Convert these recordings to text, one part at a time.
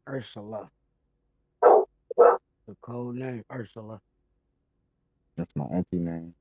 Ursula. The code name, Ursula. That's my auntie name.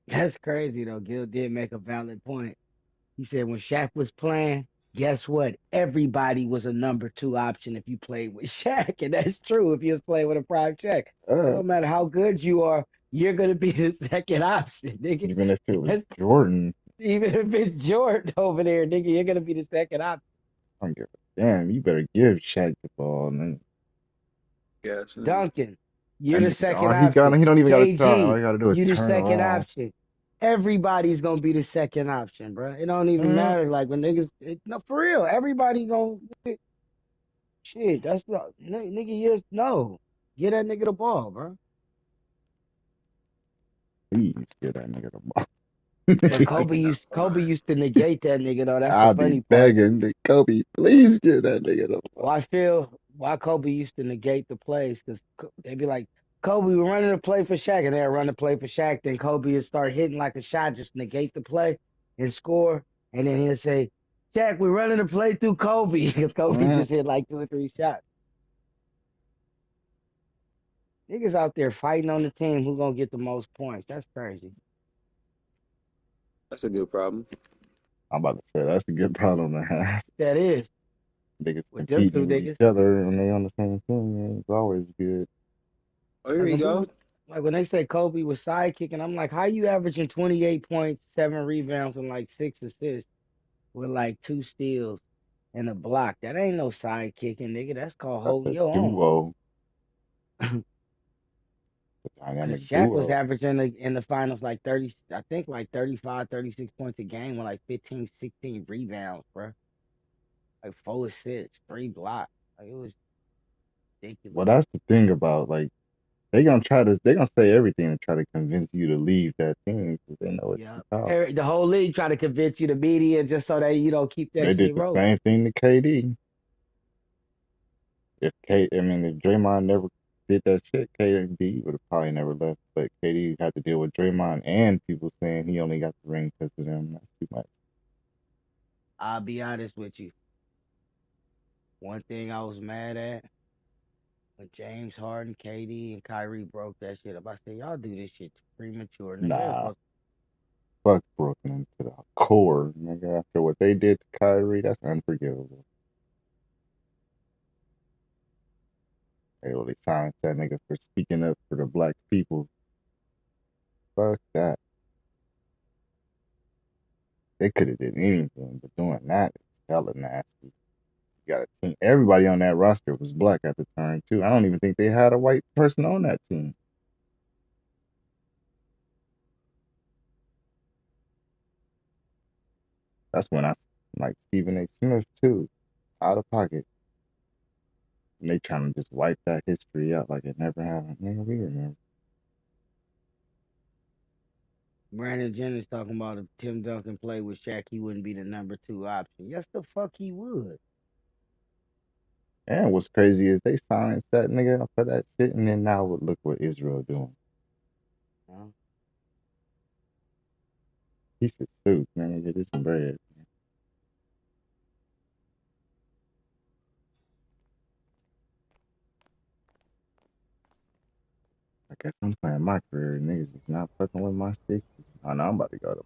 That's crazy though. Gil did make a valid point. He said when Shaq was playing, guess what? Everybody was a number two option if you played with Shaq. And that's true if you was playing with a prime Shaq. It Uh, don't matter how good you are, you're gonna be the second option, nigga. Even if it was That's, Jordan, even if it's Jordan over there, nigga, you're gonna be the second option. I don't give a damn. You better give Shaq the ball, man. Yes. Duncan, you're That the nigga, second all he got, option. he don't even got to try. All KG, he got to do is you the turn second around. option. Everybody's gonna be the second option, bro. It don't even Mm, matter. Like when niggas, no, for real, everybody gonna shit. That's the nigga. You no, get that nigga the ball, bro. please give that nigga the ball. But I cannot Kobe lie. used to negate that nigga though. That's the I'll be funny part. begging the Kobe, please give that nigga the ball. Why Kobe used to negate the plays because they'd be like, Kobe, we're running a play for Shaq, and they'd run the play for Shaq. Then Kobe would start hitting like a shot, just negate the play and score. And then he'll say, Shaq, we're running a play through Kobe because Kobe Mm, just hit like two or three shots. Niggas out there fighting on the team who gonna get the most points. That's crazy. That's a good problem. I'm about to say that's a good problem to have. That is Niggas with them two competing with each niggas. other and they on the same team, man. It's always good. Oh, here Like you when go. people like when they say Kobe was sidekicking, I'm like, how you averaging 28 points, 7 rebounds, and like 6 assists with like 2 steals and a block? That ain't no sidekicking, nigga. That's called That's holding a your own. duo, a Cause dynamic Shaq was duo. averaging in the finals like 30, I think like 35, 36 points a game with like 15, 16 rebounds, bro. Like 4 assists, 3 blocks. Like it was Well, ridiculous. that's the thing about like they gonna say everything to try to convince you to leave that team because they know it's Yeah. the top. The whole league try to convince you the media just so that you don't keep that They did shit the rolling. same thing to KD. I mean, if Draymond never did that shit, KD would have probably never left. But KD had to deal with Draymond and people saying he only got the ring because of them. That's too much. I'll be honest with you. One thing I was mad at when James Harden, KD, and Kyrie broke that shit up. I said, y'all do this shit premature, nigga. They're Nah, supposed fuck Brooklyn to the core, nigga. After what they did to Kyrie, that's unforgivable. They really silenced that nigga for speaking up for the black people. Fuck that. They could have did anything, but doing that is hella nasty. You got a team. Everybody on that roster was black at the time too. I don't even think they had a white person on that team. That's when I like Stephen A. Smith too, out of pocket. And they trying to just wipe that history out like it never happened. Nigga, we remember. Brandon Jennings talking about if Tim Duncan played with Shaq, he wouldn't be the number two option. Yes, the fuck he would. And what's crazy is they silenced that nigga for that shit, and then now look what Israel doing. Huh? He should sue, man. Get his bread. I guess I'm playing my career. Niggas is not fucking with my 60s. I know I'm about to go to.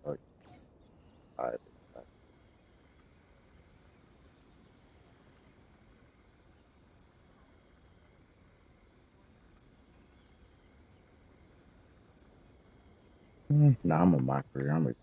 Oh, yeah. Nah, I'm a my career. I'm a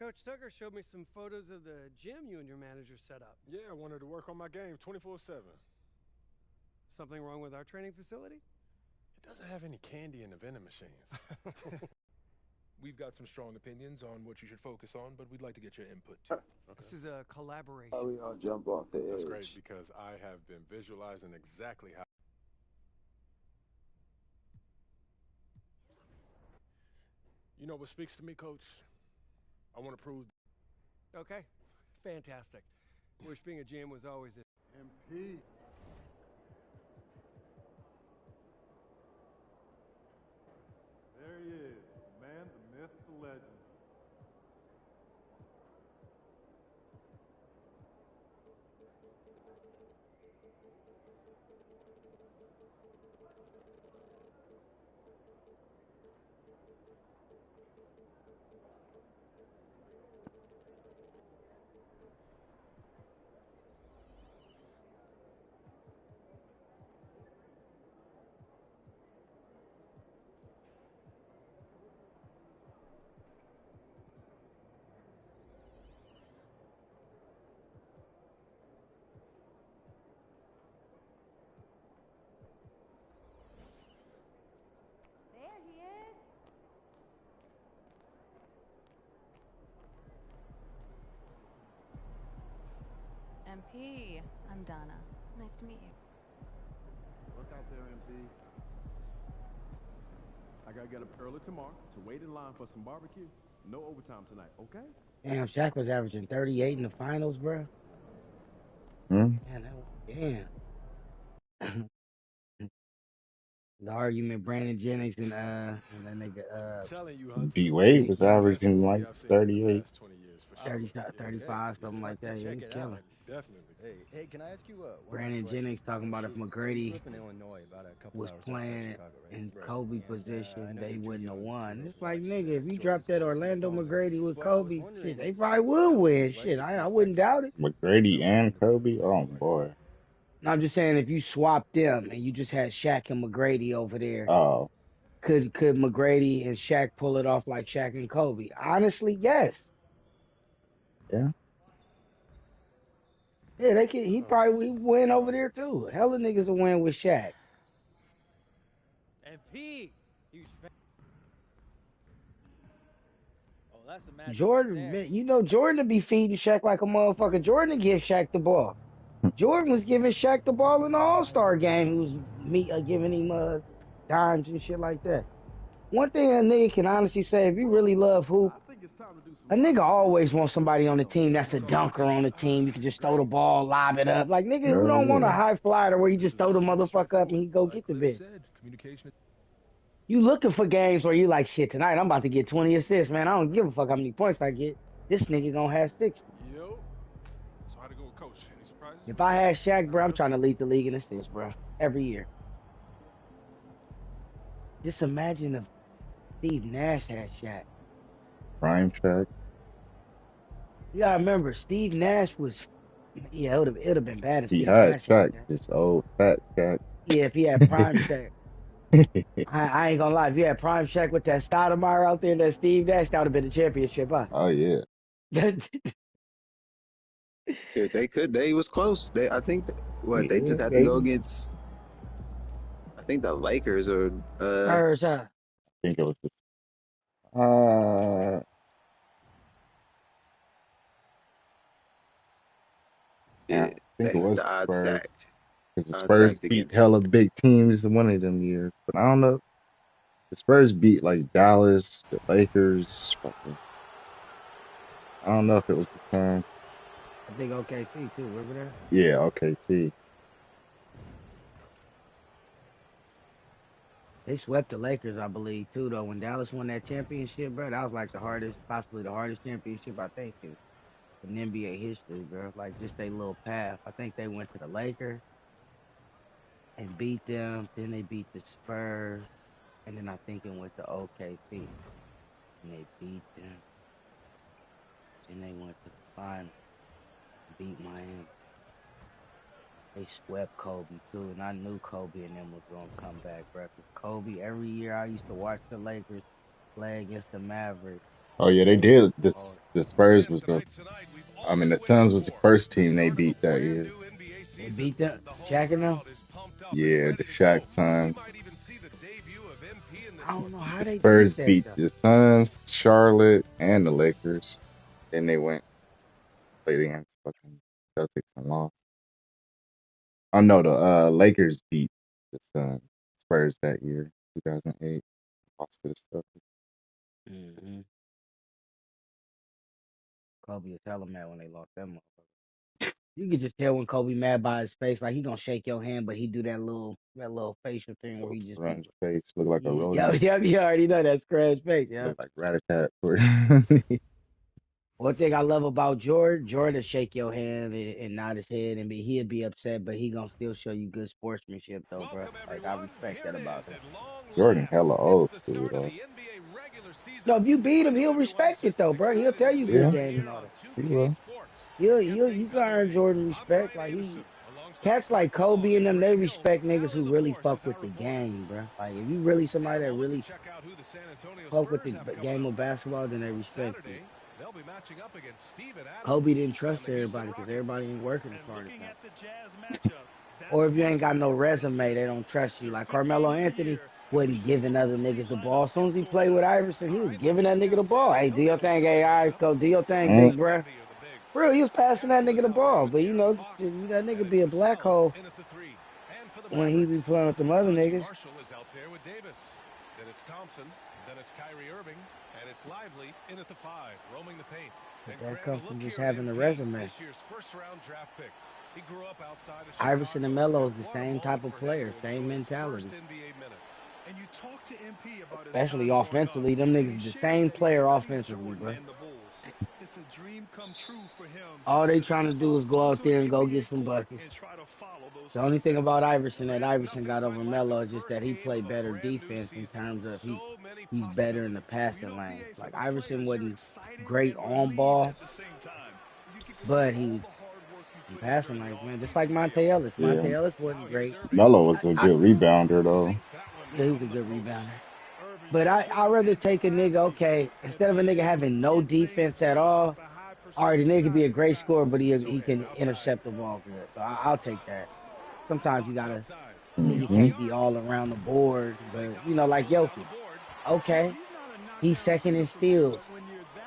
Coach Tucker showed me some photos of the gym you and your manager set up. Yeah, I wanted to work on my game 24/7. Something wrong with our training facility? It doesn't have any candy in the vending machines. We've got some strong opinions on what you should focus on, but we'd like to get your input too. Okay. This is a collaboration. How we all jump off the edge. That's great because I have been visualizing exactly how. You know what speaks to me, Coach? I want to prove. Okay, fantastic. Wish being a GM was always it. MP. There he is, the man, the myth, the legend. There he is. MP, I'm Donna. Nice to meet you. Look out there, MP. I gotta get up early tomorrow to wait in line for some barbecue. No overtime tonight, okay? Damn, Shaq was averaging 38 in the finals, bro. Hmm? Man, damn. The argument Brandon Jennings and that nigga Telling you, Hunter, D Wade was the best averaging rookie like I've seen in the 38. past 20 years, for sure. 30, Yeah, 35, something like that. Yeah, Check he's it killing. out. definitely. Hey, can I ask you one Brandon last question? Jennings talking about if You grew McGrady up in Illinois, about a couple was hours outside playing Chicago, right? in Right. Kobe And, I position, know they you're too wouldn't have young won. to It's like, watch, nigga, if you Jordan's dropped that boys in Orlando Illinois. McGrady with But I was Kobe, wondering, shit, they probably would how was win. his Shit, legacy I wouldn't doubt it. McGrady and Kobe? Oh, Right. boy. No, I'm just saying, if you swapped them and you just had Shaq and McGrady over there, Oh, could McGrady and Shaq pull it off like Shaq and Kobe? Honestly, yes. yeah. Yeah, they could. He probably would win over there too. Hella niggas will win with Shaq. MP, huge fan. Oh, that's the match. Jordan, man, you know Jordan to be feeding Shaq like a motherfucker. Jordan to give Shaq the ball. Jordan was giving Shaq the ball in the All-Star game. He was giving him dimes and shit like that. One thing a nigga can honestly say, if you really love hoop, I think it's time to do a some nigga work. always wants somebody on the team that's a dunker on the team. You can just throw the ball, lob it up. Like, nigga, who don't want a Yeah. high flyer where you just throw the motherfucker up and he go Like get the Cliff bitch? said, communication. You looking for games where you like, shit, tonight I'm about to get 20 assists, man. I don't give a fuck how many points I get. This nigga gonna have 60. Yo. So how to go with Coach? Any surprises? If I had Shaq, bro, I'm trying to lead the league in assists, bro. Every year. Just imagine if Steve Nash had Shaq. Prime Shaq. You gotta remember, Steve Nash was, yeah, it'd have been bad if He Steve had Nash Shaq, had Shaq. this old fat Shaq. Yeah, if he had prime Shaq. I ain't gonna lie, if you had prime Shaq with that Stoudemire out there, that Steve Nash, that would have been a championship, huh? Oh, yeah. Yeah, they was close. I think they Yeah, just had to they, go I against, I think the Lakers or Spurs, huh? think it was the, yeah, I think it was the the odds Spurs. stacked. Because the Odds Spurs stacked beat against hella them. big teams one of them years. But I don't know. The Spurs beat like Dallas, the Lakers. I don't know if it was the time. I think OKC too, remember that? Yeah, okay, see. They swept the Lakers, I believe, too, though. When Dallas won that championship, bro, that was like the hardest, possibly the hardest championship, I think, in NBA history, bro. Like, just their little path. I think they went to the Lakers and beat them. Then they beat the Spurs. And then I think it went to OKC. And they beat them. Then they went to the final. Beat Miami. They swept Kobe, too. And I knew Kobe and them was going to come back, bro. 'Cause Kobe, every year I used to watch the Lakers play against the Mavericks. Oh yeah, they did. Lord. The Spurs was the. I mean, the Suns was the first team they beat that year. They beat them, Shaq and them. Yeah, the Shaq Suns. I don't know how The they did Spurs that beat though. the Suns, Charlotte, and the Lakers. Then they went played against fucking Celtics and lost. Oh no, the Lakers beat the Suns, Spurs that year, 2008. Lost to the Celtics. Mm-hmm. Kobe was hella mad when they lost that motherfucker. You could just tell when Kobe mad by his face, like he gonna shake your hand, but he do that little facial thing where Little he just be, scrunch face, look like a yeah, rodent. you already know that scratch face, yeah. Look like Rat-a-tat. One thing I love about Jordan shake your hand and nod his head and he'll be upset, but he gonna still show you good sportsmanship though, bro. Like I respect that about him. Jordan hella old school though. No, if you beat him, he'll respect it though, bro. He'll tell you good Yeah, game and all that. he will. You can earn Jordan respect. Like cats like Kobe and them, they respect niggas who really fuck with the game, bro. Like if you really somebody that really fuck with the game of basketball, then they respect you. Kobe didn't trust everybody because everybody ain't working as hard as him. Or if you ain't got no resume, they don't trust you. Like Carmelo Anthony wasn't giving other niggas the ball. As soon as he played with Iverson, he was giving that nigga the ball. Hey, do your thing, hey, all right, go do your thing, Mm, big bruh. Real, he was passing that nigga the ball. But that nigga be a black hole when he be playing with them other niggas. But that comes from just having a resume. Iverson and Melo is the same type of player, same mentality. And you talk to MP about his Especially time growing up, offensively. Them and he niggas the shared same that he player studied offensively, Jordan bro. and the Bulls. It's a dream come true for him All they to trying to step do is go out onto an there and go get NBA some court buckets. and try to follow those The only thing about footsteps. Iverson that Iverson got over Melo is just that he played better defense in terms of he's better in the passing lane. Like Iverson wasn't great on ball, but he in passing lanes, man. Just like Monte Ellis. yeah, Monte Ellis wasn't great. Melo was a I good rebounder though. Yeah, he's a good rebounder. But I'd rather take a nigga, okay, instead of a nigga having no defense at all right, the nigga can be a great scorer, but he can intercept the ball good. So I'll take that. Sometimes nigga Hmm. can't be all around the board, but like Jokic. Okay, he's second in steals.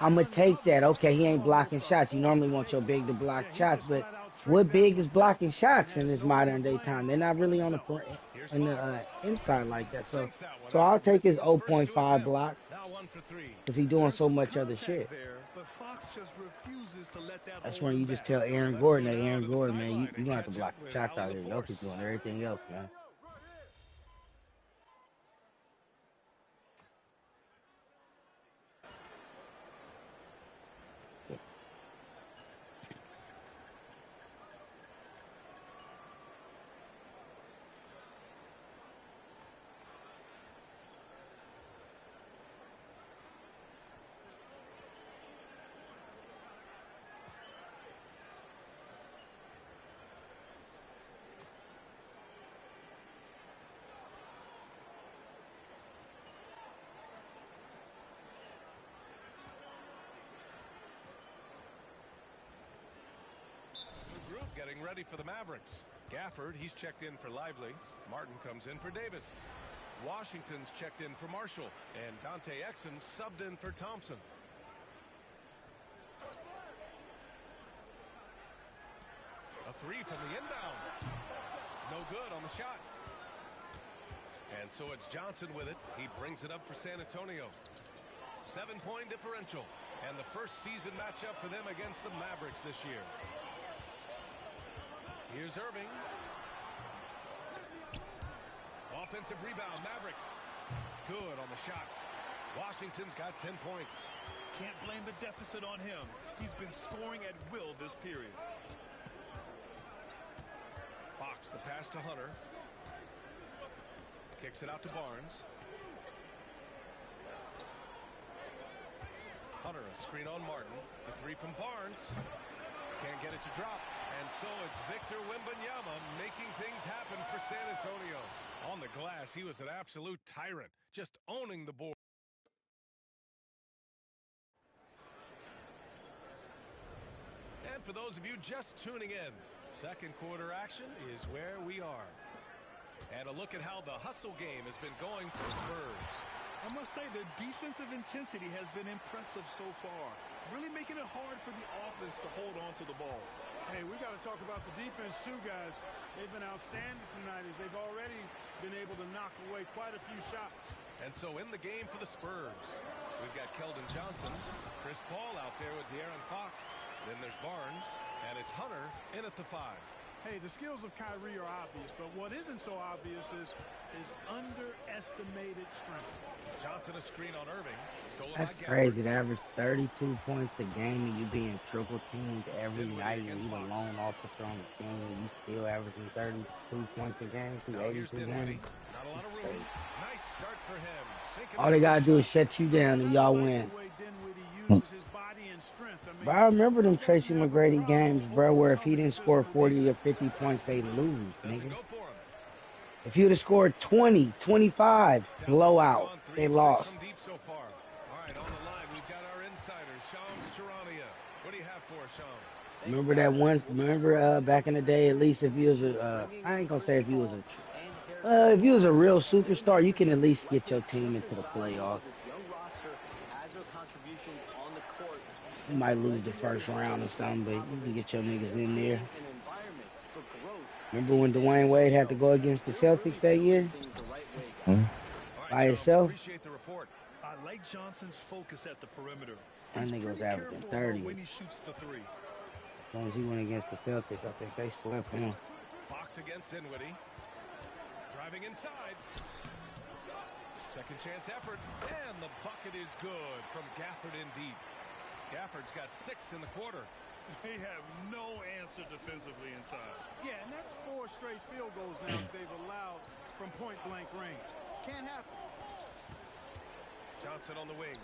I'm gonna take that. Okay, he ain't blocking shots. You normally want your big to block shots, but what big is blocking shots in this modern day time? They're not really on the inside like that. So I'll take his 0.5 block because he's doing so much other shit. That's when you just tell Aaron Gordon that Aaron Gordon, man, you gonna have to block the shots out here. Jokic doing everything else, man. Getting ready for the Mavericks. Gafford, he's checked in for Lively. Martin comes in for Davis. Washington's checked in for Marshall. And Dante Exum subbed in for Thompson. A three from the inbound. No good on the shot. And so it's Johnson with it. He brings it up for San Antonio. 7-point differential. And the first season matchup for them against the Mavericks this year. Here's Irving. Offensive rebound, Mavericks. Good on the shot. Washington's got 10 points. Can't blame the deficit on him. He's been scoring at will this period. Fox, the pass to Hunter. Kicks it out to Barnes. Hunter, a screen on Martin. The three from Barnes. Can't get it to drop. And so it's Victor Wembanyama making things happen for San Antonio. On the glass, he was an absolute tyrant, just owning the board. for those of you just tuning in, second quarter action is where we are. And a look at how the hustle game has been going for the Spurs. I must say the defensive intensity has been impressive so far, really making it hard for the offense to hold on to the ball. Hey, we got to talk about the defense too, guys. They've been outstanding tonight as they've already been able to knock away quite a few shots. And so in the game for the Spurs, we've got Keldon Johnson, Chris Paul out there with De'Aaron Fox. Then there's Barnes, and it's Hunter in at the 5. Hey, the skills of Kyrie are obvious, but what isn't so obvious is his underestimated strength. Johnson a screen on Irving. That's crazy to average 32 points a game and you being triple teamed every night and you the lone officer on the team and you still averaging 32 points a game through 82 games. Not a lot of room. Nice start for him. All they gotta do is shut you down and y'all win. But I remember them Tracy McGrady games, bro, where if he didn't score 40 or 50 points, they lose, nigga. If he would have scored 20, 25, blowout, they lost. Remember that one? Remember back in the day, at least if you was a, I ain't gonna say if you was a real superstar, you can at least get your team into the playoffs. You might lose the first round or something, but you can get your niggas in there. Remember when Dwayne Wade had to go against the Celtics that year? By himself? I like Johnson's focus at the perimeter. That nigga was averaging 30. When he shoots the 3. As long as he went against the Celtics, I think they swept him. Fox against Dinwiddie. Driving inside. Second chance effort. And the bucket is good from Gafford in deep. Gafford's got 6 in the quarter. They have no answer defensively inside. Yeah, and that's 4 straight field goals now that they've allowed from point-blank range. Can't happen. Johnson on the wing.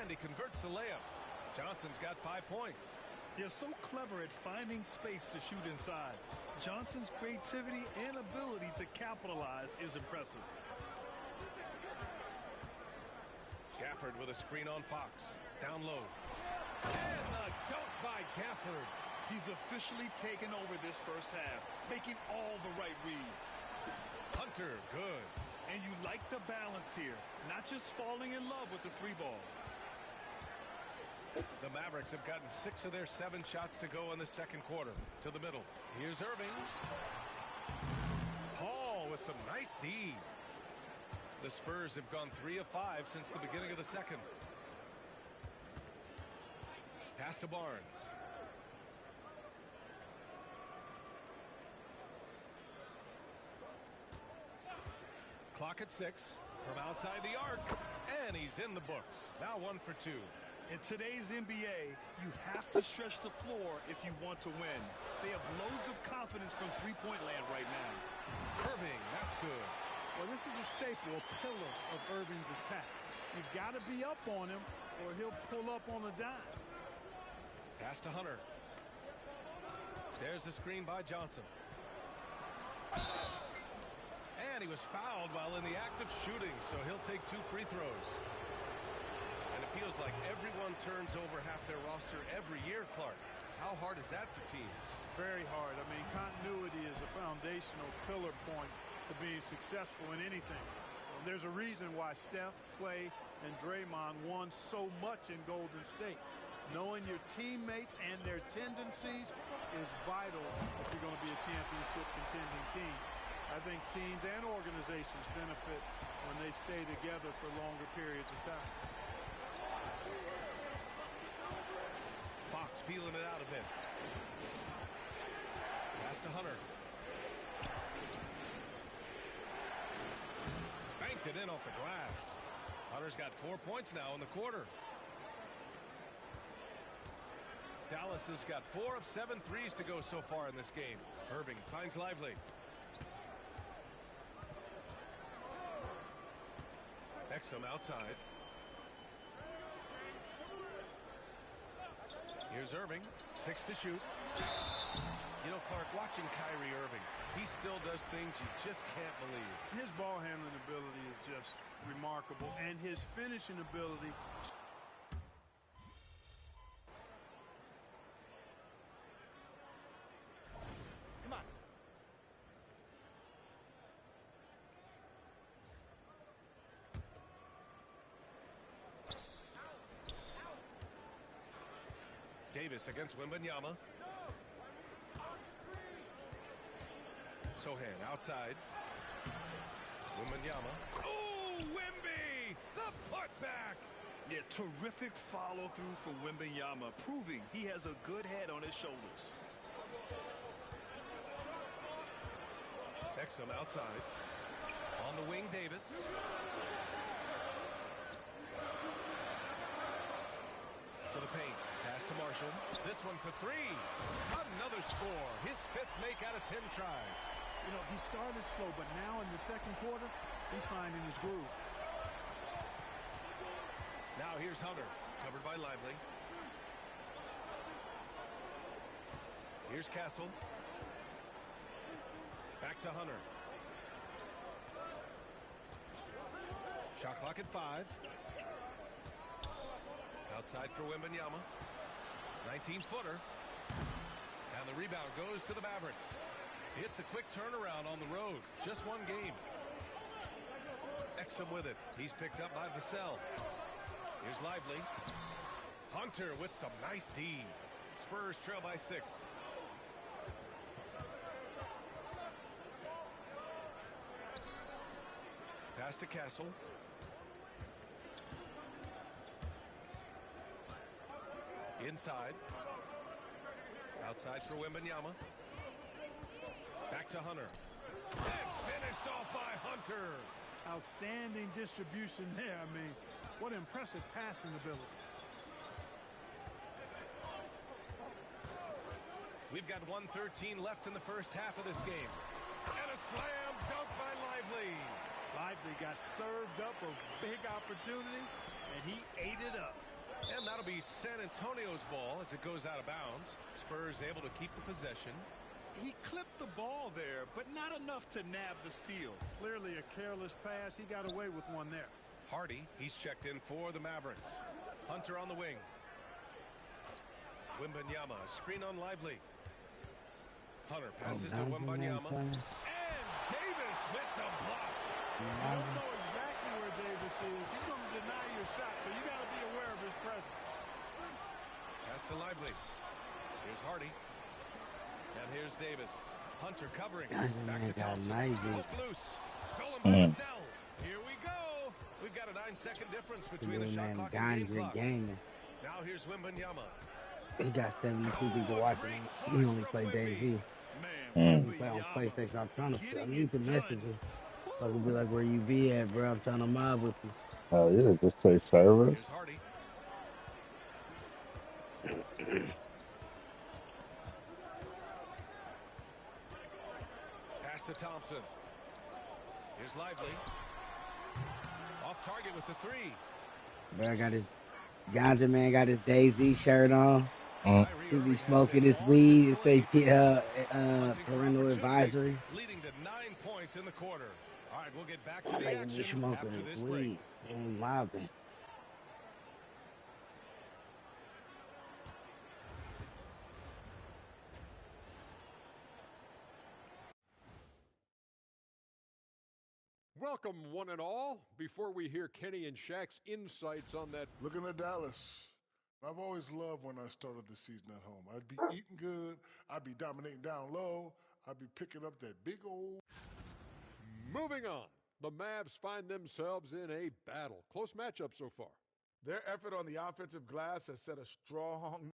And he converts the layup. Johnson's got 5 points. They're so clever at finding space to shoot inside. Johnson's creativity and ability to capitalize is impressive. Gafford with a screen on Fox. Down low. And a dunk by Gafford. He's officially taken over this first half, making all the right reads. Hunter, good. And you like the balance here, not just falling in love with the 3-ball. The Mavericks have gotten 6 of their 7 shots to go in the second quarter. To the middle. Here's Irving. Paul with some nice D. The Spurs have gone 3 of 5 since the beginning of the second. Pass to Barnes. Clock at 6 from outside the arc. And he's in the books. Now 1 for 2. In today's NBA, you have to stretch the floor if you want to win. They have loads of confidence from three-point land right now. Irving, that's good. Well, this is a staple, a pillar of Irving's attack. You've got to be up on him or he'll pull up on a dime. Pass to Hunter. There's the screen by Johnson. And he was fouled while in the act of shooting, so he'll take 2 free throws. And it feels like everyone turns over half their roster every year, Clark. How hard is that for teams? Very hard. I mean, continuity is a foundational pillar point to being successful in anything. There's a reason why Steph, Clay, and Draymond won so much in Golden State. Knowing your teammates and their tendencies is vital if you're going to be a championship contending team. I think teams and organizations benefit when they stay together for longer periods of time. Fox feeling it out a bit. Pass to Hunter. Banked it in off the glass. Hunter's got 4 points now in the quarter. Dallas has got 4 of 7 threes to go so far in this game. Irving finds Lively. Exum outside. Here's Irving, 6 to shoot. You know, Clark, watching Kyrie Irving, he still does things you just can't believe. His ball handling ability is just remarkable, and his finishing ability. Davis against Wembanyama. Sohan outside. Wembanyama. Oh, Wemby! The putback! Yeah, terrific follow-through for Wembanyama, proving he has a good head on his shoulders. Exum outside. On the wing, Davis. To the paint. Pass to Marshall. This one for three. Another score. His fifth make out of 10 tries. You know, he started slow, but now in the second quarter, he's finding his groove. Now here's Hunter, covered by Lively. Here's Castle. Back to Hunter. Shot clock at 5. Outside for Wembanyama. 19-footer. And the rebound goes to the Mavericks. It's a quick turnaround on the road. Just one game. Exum with it. He's picked up by Vassell. Here's Lively. Hunter with some nice D. Spurs trail by 6. Pass to Castle. Inside. Outside for Wembanyama. Back to Hunter. And finished off by Hunter. Outstanding distribution there. I mean, what impressive passing ability. We've got 1:13 left in the first half of this game. And a slam dunk by Lively. Lively got served up a big opportunity, and he ate it up. And that'll be San Antonio's ball as it goes out of bounds. Spurs able to keep the possession. He clipped the ball there, but not enough to nab the steal. Clearly a careless pass. He got away with one there. Hardy, he's checked in for the Mavericks. Hunter on the wing. Wembanyama, screen on Lively. Hunter passes to Wembanyama. And Davis with the block. I don't know exactly where Davis is. He's going to deny your shot, so you got to be aware of his presence. Pass to Lively. Here's Hardy. And here's Davis. Hunter covering. Back to Thompson. Broke loose. Stolen by Vassell. Here we go. We've got a 9-second difference between the shot clock and game clock. Now here's Wembanyama. He got 72 people watching. He only played DayZ. Play on PlayStation. I'm trying to. I need to message him. So I can be like, where you be at, bro? I'm trying to mob with you. Oh yeah, just play server. Here's Hardy. Pass to Thompson. Here's Lively. Off target with the 3. Bro, I got his Ganja man got his DayZ shirt on. He be smoking his weed. It say parental advisory. Leading to 9 points in the quarter. All right, we'll get back to the action after this break. And mobbing. Welcome, one and all. Before we hear Kenny and Shaq's insights on that. Looking at Dallas. I've always loved when I started the season at home. I'd be eating good. I'd be dominating down low. I'd be picking up that big old. Moving on. The Mavs find themselves in a battle. Close matchup so far. Their effort on the offensive glass has set a strong.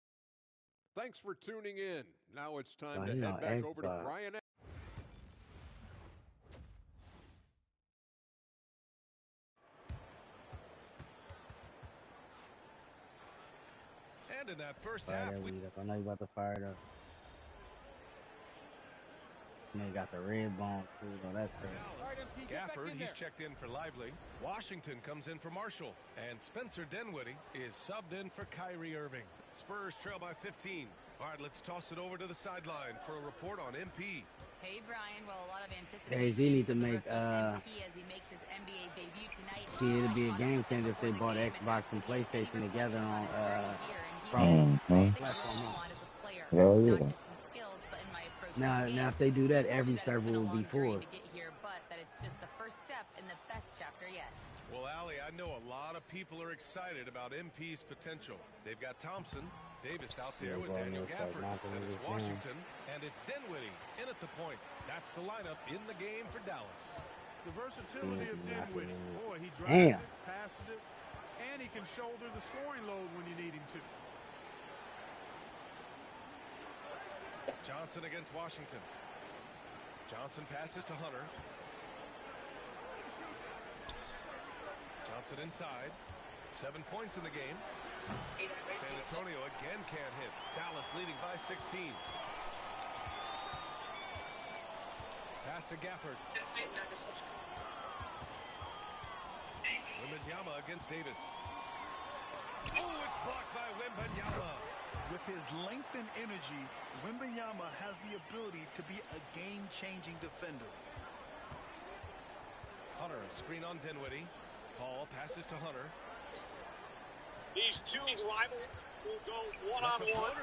Thanks for tuning in. Now it's time to head back over to Brian. And in that first half, I know you about to fire it up. And they got the red bone too, though. That's crazy. Gafford, he's checked in for Lively. Washington comes in for Marshall. And Spencer Dinwiddie is subbed in for Kyrie Irving. Spurs trail by 15. All right, let's toss it over to the sideline for a report on MP. Hey, Brian. Well, a lot of anticipation. DayZ need to make MP as he makes his NBA debut tonight. See, it'd be a game changer if they bought Xbox and PlayStation together on Oh yeah. Now if they do that, every server will be full. first step in the best chapter yet. Well, Allie, I know a lot of people are excited about MP's potential. They've got Thompson, Davis out there with Daniel Gafford, then it's Washington, and it's Dinwiddie in at the point. That's the lineup in the game for Dallas. The versatility of Dinwiddie. Boy, he drives it, passes it, and he can shoulder the scoring load when you need him to. Johnson against Washington. Johnson passes to Hunter. Johnson inside. 7 points in the game. San Antonio again can't hit. Dallas leading by 16. Pass to Gafford. Wembanyama against Davis. Oh, it's blocked by Wembanyama. With his length and energy, Wembanyama has the ability to be a game-changing defender. Hunter, a screen on Dinwiddie. Paul passes to Hunter. These two rivals will go one-on-one.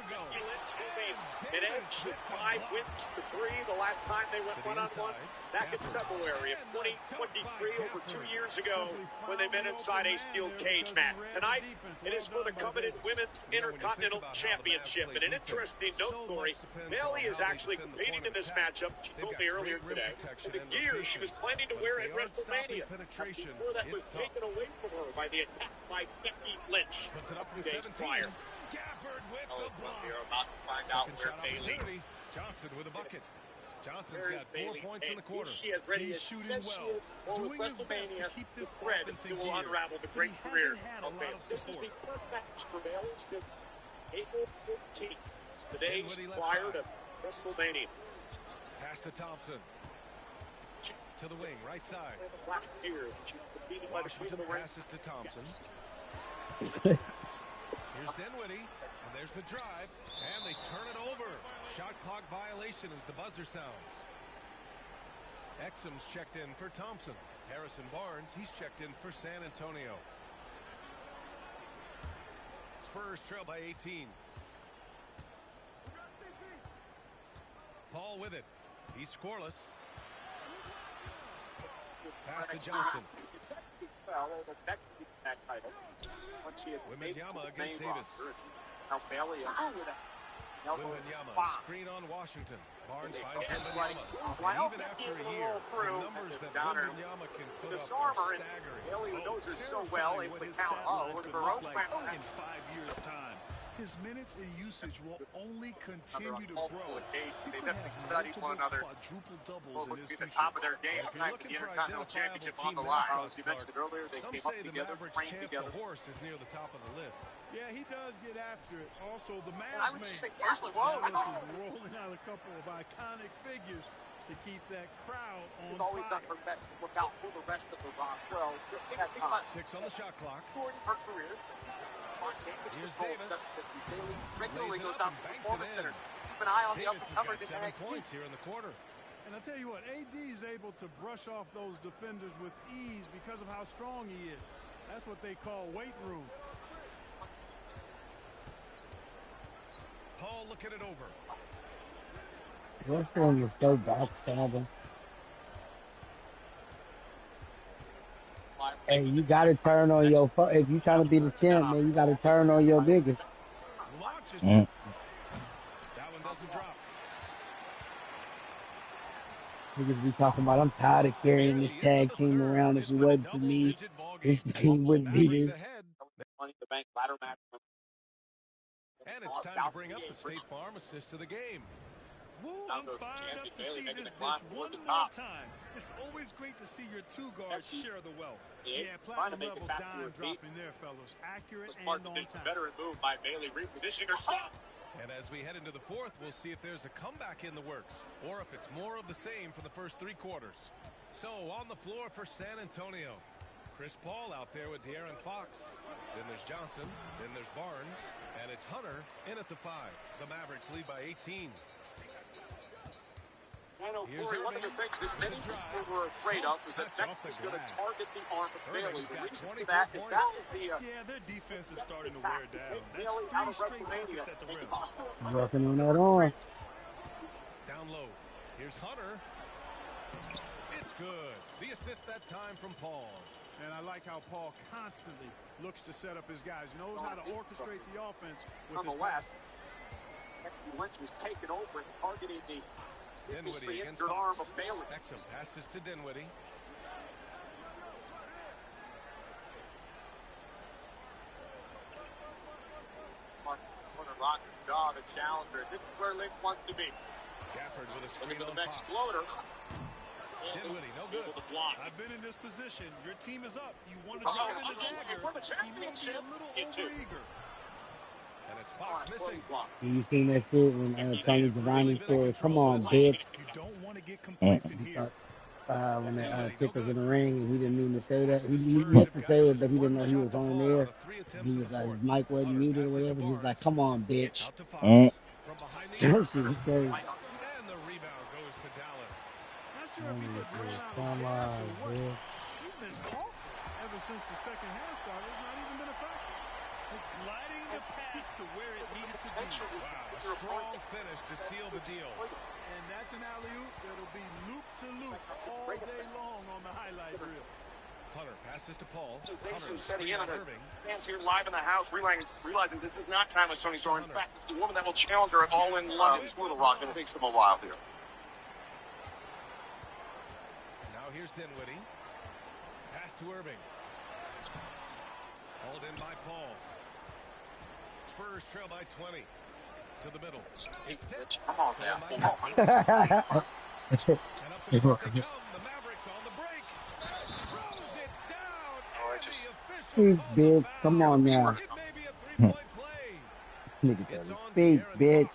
An edge with 5 wins to 3 the last time they went one-on-one back in February of 2023, over 2 years ago, when they met inside a steel cage match. Tonight, it is for the coveted Women's Intercontinental Championship. And an interesting note, Corey, Bailey is actually competing in this matchup. She told me earlier today in the gear she was planning to wear at WrestleMania. Before that was taken away from her by the attack by Becky Lynch. Puts it up from 17. Gafford with the block. You're about to find out where Bailey. Johnson with a bucket. Johnson's got 4 points in the quarter. She is ready. He's shooting well, doing his best to keep this offense in gear. Will unravel the great career. Okay, this is the first match for Bailey since April 14th, the days prior to WrestleMania. Pass to Thompson. To the wing, right side. Last year, she defeated by the Washington passes to Thompson. Here's Dinwiddie, and there's the drive, and they turn it over. Shot clock violation as the buzzer sounds. Exum's checked in for Thompson. Harrison Barnes, he's checked in for San Antonio. Spurs trail by 18. Paul with it. He's scoreless. Pass to Johnson. Wembanyama against Davis. Wembanyama, screen on Washington. Barnes finds Wembanyama. Even after a year, the numbers that Wembanyama can put up are staggering. Bailey knows it so well, able to count with her own in 5 years' time. His minutes and usage will only continue to grow. They definitely studied one another. Quadruple doubles Well, in his at future. the top of their game tonight with the Intercontinental Championship on the line. As you mentioned earlier, they came up together, trained together. The horse is near the top of the list. Yeah, he does get after it. Also, the Mavs I would just say Dallas is rolling out a couple of iconic figures to keep that crowd on fire. Always done her best to look out for the rest of the rock. Well, 6 on the shot clock. During her career, here's Davis. Regularly goes down to the Performance Center. Keep an eye on the upper cover. 7 points here in the quarter. And I'll tell you what, AD is able to brush off those defenders with ease because of how strong he is. That's what they call weight room. Paul looking it over. This one is so backstabbing. Hey, you gotta turn on your if you trying to be the champ, man. You gotta turn on your biggest. Launches. That one doesn't drop. Niggas be talking about, I'm tired of carrying this tag team around. If it wasn't for me, this team wouldn't be this. Money the bank ladder match. And it's time to bring up the State Farm assist to the game. Woo, I'm fired up to see this dish one more time. It's always great to see your two guards share the wealth. Yeah, platinum level dime dropping there, fellas. Accurate and on time. Veteran move by Bailey, repositioning her shot. And as we head into the fourth, we'll see if there's a comeback in the works, or if it's more of the same for the first 3 quarters. So on the floor for San Antonio, Chris Paul out there with De'Aaron Fox. Then there's Johnson. Then there's Barnes. And it's Hunter in at the 5. The Mavericks lead by 18. I know, Corey, one of the things that many people were afraid of was that Beck was going to target the arm of Bailey. The reason for that is that is the... yeah, their defense is starting to wear down. That's 3 straight buckets at the rim. Working on that arm. Down low. Here's Hunter. It's That's good. The assist that time from Paul. And I like how Paul constantly looks to set up his guys, knows how to orchestrate the offense with his pass. Lynch was taken over and targeting the Dinwiddie against injured arm of Bailey. Excellent passes to Dinwiddie. Rock job and challenger. This is where Lynch wants to be. Gafford with a screen to the on next Fox. floater. Dinwiddie, no good. I've been in this position. Your team is up. You want to drive in the dagger. He may be a little overeager. And it's Fox missing. You seen that shit when Tony Giovanni said, "Come on, bitch." You don't want to get complacent here. When the kick was in the ring, and he didn't mean to say that. He meant to say it, but he didn't know he was on there. He was like, his mic wasn't muted or whatever. He was like, "Come on, bitch." That shit was crazy. And the rebound goes to Dallas. Not sure if he just ran out of gas or what. He's been awful ever since the second half started. He's not even been effective. Gliding the pass to where it needed to be. Wow, a strong finish to seal the deal. And that's an alley-oop that'll be loop to loop all day long on the highlight reel. Hunter passes to Paul. Hunter setting in on Irving. Fans here live in the house realizing this is not timeless Tony Storm. In fact, it's the woman that will challenge her at All in London's Little Rock, and it takes them a while here. Now here's Dinwiddie. Pass to Irving. Hauled in by Paul. Spurs trail by 20. To the middle. It's Ditch. Come on now. And up the court they come. The Mavericks on the break. Throws it down. And the official Big bitch, come on now. It may be a three-point play. Nigga, that big bitch.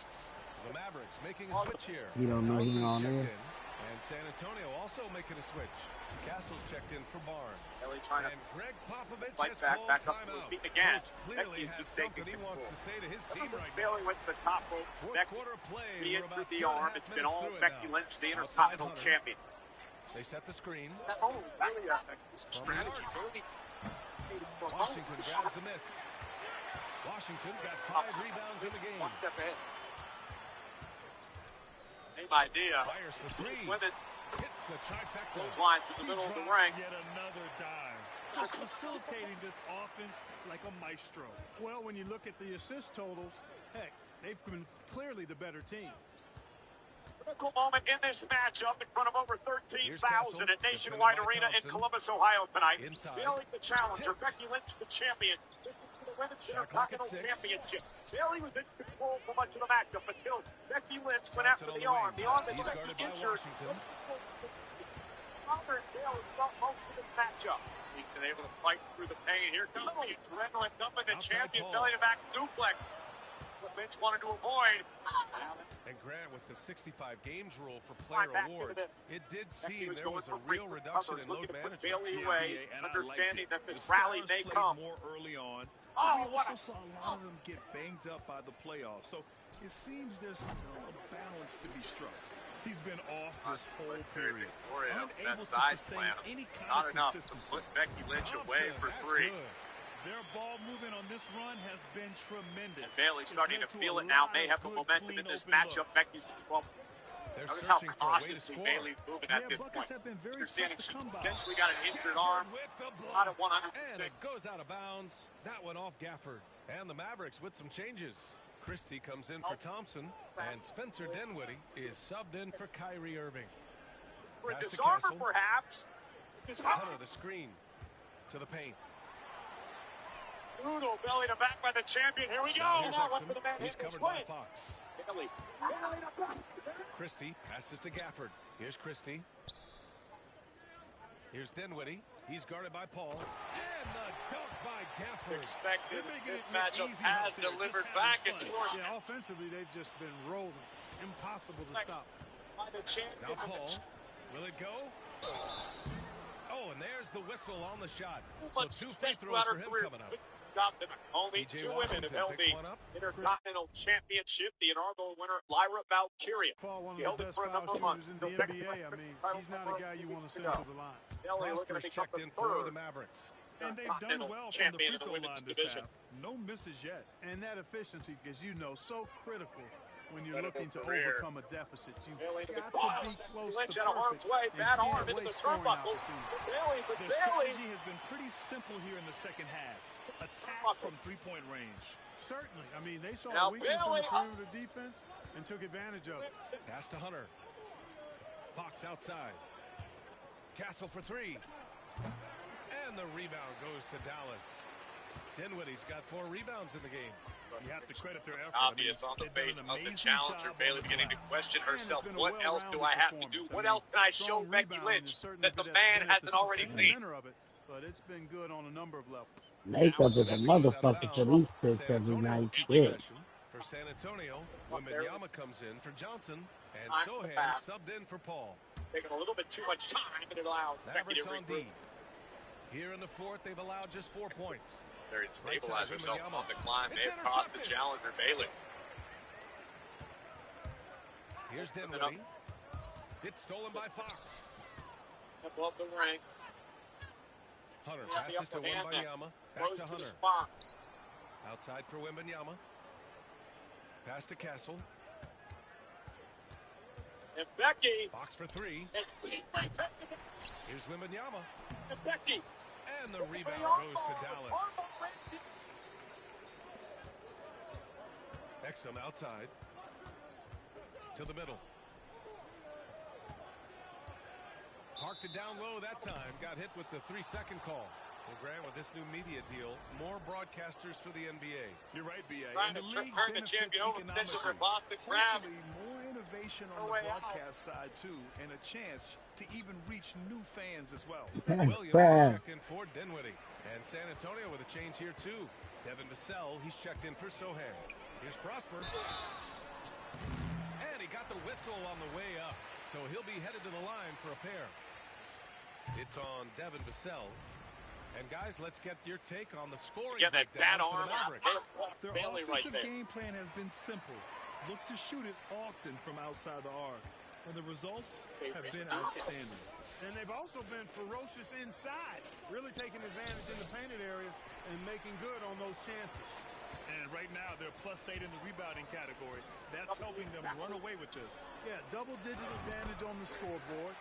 The Mavericks making a switch here. You don't know him on there. And San Antonio also making a switch. Castle's checked in for Barnes. And Greg Popovich fight has back called up to his timeout. feet again. Coach clearly has something he wants to say to his team right now. Bailey went to the top rope. Fourth quarter play. He We're about injured the arm. It's been all Becky Lynch, the Intercontinental Champion. They set the screen. That was really a strategy. Washington grabs the miss. Washington's got 5 rebounds in the game. One step ahead. Same idea. Fires for 3. With it. Hits the trifecta. Those lines in the middle of the ring. Yet another dive. Just facilitating this offense like a maestro. Well, when you look at the assist totals, heck, they've been clearly the better team. Critical moment in this matchup in front of over 13,000 at Nationwide Arena in Columbus, Ohio tonight. Bailey the challenger, Becky Lynch the champion. This is for the Women's Intercontinental Championship. Bailey was in control for much of the matchup until Becky Lynch went after the arm. The arm that Becky injured. Robert Bailey felt most of this matchup. He's been able to fight through the pain. Here comes the adrenaline dumping the champion belly to back duplex. What Lynch wanted to avoid. And Grant, with the 65 games rule for player awards, it did seem there was a real reduction in load management. Bailey away, understanding that this rally may come. More early on. Oh, we also saw a lot of them get banged up by the playoffs. So it seems there's still a balance to be struck. He's been off this whole period. Unable to sustain any kind of consistency. Put Becky Lynch away for 3. Their ball movement on this run has been tremendous. And Bailey's starting to feel it now. May have the momentum in this matchup. Becky's well. Notice how cautiously Bailey's moving at this point. Understanding she potentially got an injured arm. Not at 100%. And it goes out of bounds. That went off Gafford. And the Mavericks with some changes. Christie comes in for Thompson, and Spencer Dinwiddie is subbed in for Kyrie Irving. For a disarmer, perhaps. Hunter the screen to the paint. Brutal belly to back by the champion. Here we go. He's covered by Fox. Christie passes to Gafford. Here's Christie. Here's Dinwiddie. He's guarded by Paul. And the dunk by Gafford. Expected this matchup has delivered back and forth. Yeah, offensively, they've just been rolling. Impossible to stop. Now Paul. Will it go? Oh, and there's the whistle on the shot. So 2 free throws for him coming up. Only 2 women have held the Intercontinental Championship. The inaugural winner, Lyra Valkyria. Paul, one of the best foul shooters in the NBA. I mean, he's not a guy you want to send to the line. Prosper's checked in for the Mavericks. And they've done well from the free throw line this half. No misses yet. And that efficiency, as you know, so critical when you're Better looking to career. overcome a deficit. You've Bailey got to to be close Lynch to out of harm's perfect way. and Bad arm can't into the waste scoring turnbuckle. opportunities. Bailey, but Their Bailey. strategy has been pretty simple here in the second half. Attack from three-point range. Certainly. I mean, they saw Now a weakness Bailey, in the perimeter defense and took advantage of it. Pass to Hunter. Fox outside. Castle for three. And the rebound goes to Dallas. Dinwiddie's got 4 rebounds in the game. You have to credit their effort. Obvious on the face of the challenger. Bailey beginning to question herself. What else do I have to do? What else can I show Becky Lynch that the man hasn't already seen? But it's been good on a number of levels. Makeup is a motherfucker for these picks every night. Shit. For San Antonio, Wembanyama comes in for Johnson, and Sohan subbed in for Paul. Taking a little bit too much time, and it allows Becky to on regroup. D. Here in the fourth, they've allowed just 4 points. Necessary to stabilize herself on the climb. They have cost the challenger Bailey. Here's Dinwiddie. It's stolen by Fox. Above the ring. Hunter passes to Wembanyama. Back to Hunter. Outside for Wembanyama. Pass to Castle. And Becky. Fox for 3. Here's Wembanyama. And Becky. And the rebound goes to Dallas. Exum outside. To the middle. Parked it down low that time. Got hit with the 3-second call. Well, Grant, with this new media deal, more broadcasters for the NBA. You're right, B.A. Trying And to the league turn the benefits champion over. Potential for economically. Boston grab. Hopefully, more innovation on the broadcast side, too, and a chance to even reach new fans as well. Williams is checked in for Dinwiddie. And San Antonio with a change here, too. Devin Vassell, he's checked in for Sohan. Here's Prosper. And he got the whistle on the way up. So he'll be headed to the line for a pair. It's on Devin Vassell. And guys, let's get your take on the scoring. Yeah, that bad arm. Their Bailey offensive right there. game plan has been simple. Look to shoot it often from outside the arc. And the results have been outstanding. And they've also been ferocious inside, really taking advantage in the painted area and making good on those chances. And right now, they're +8 in the rebounding category. That's helping them run away with this. Yeah, double-digit advantage on the scoreboard.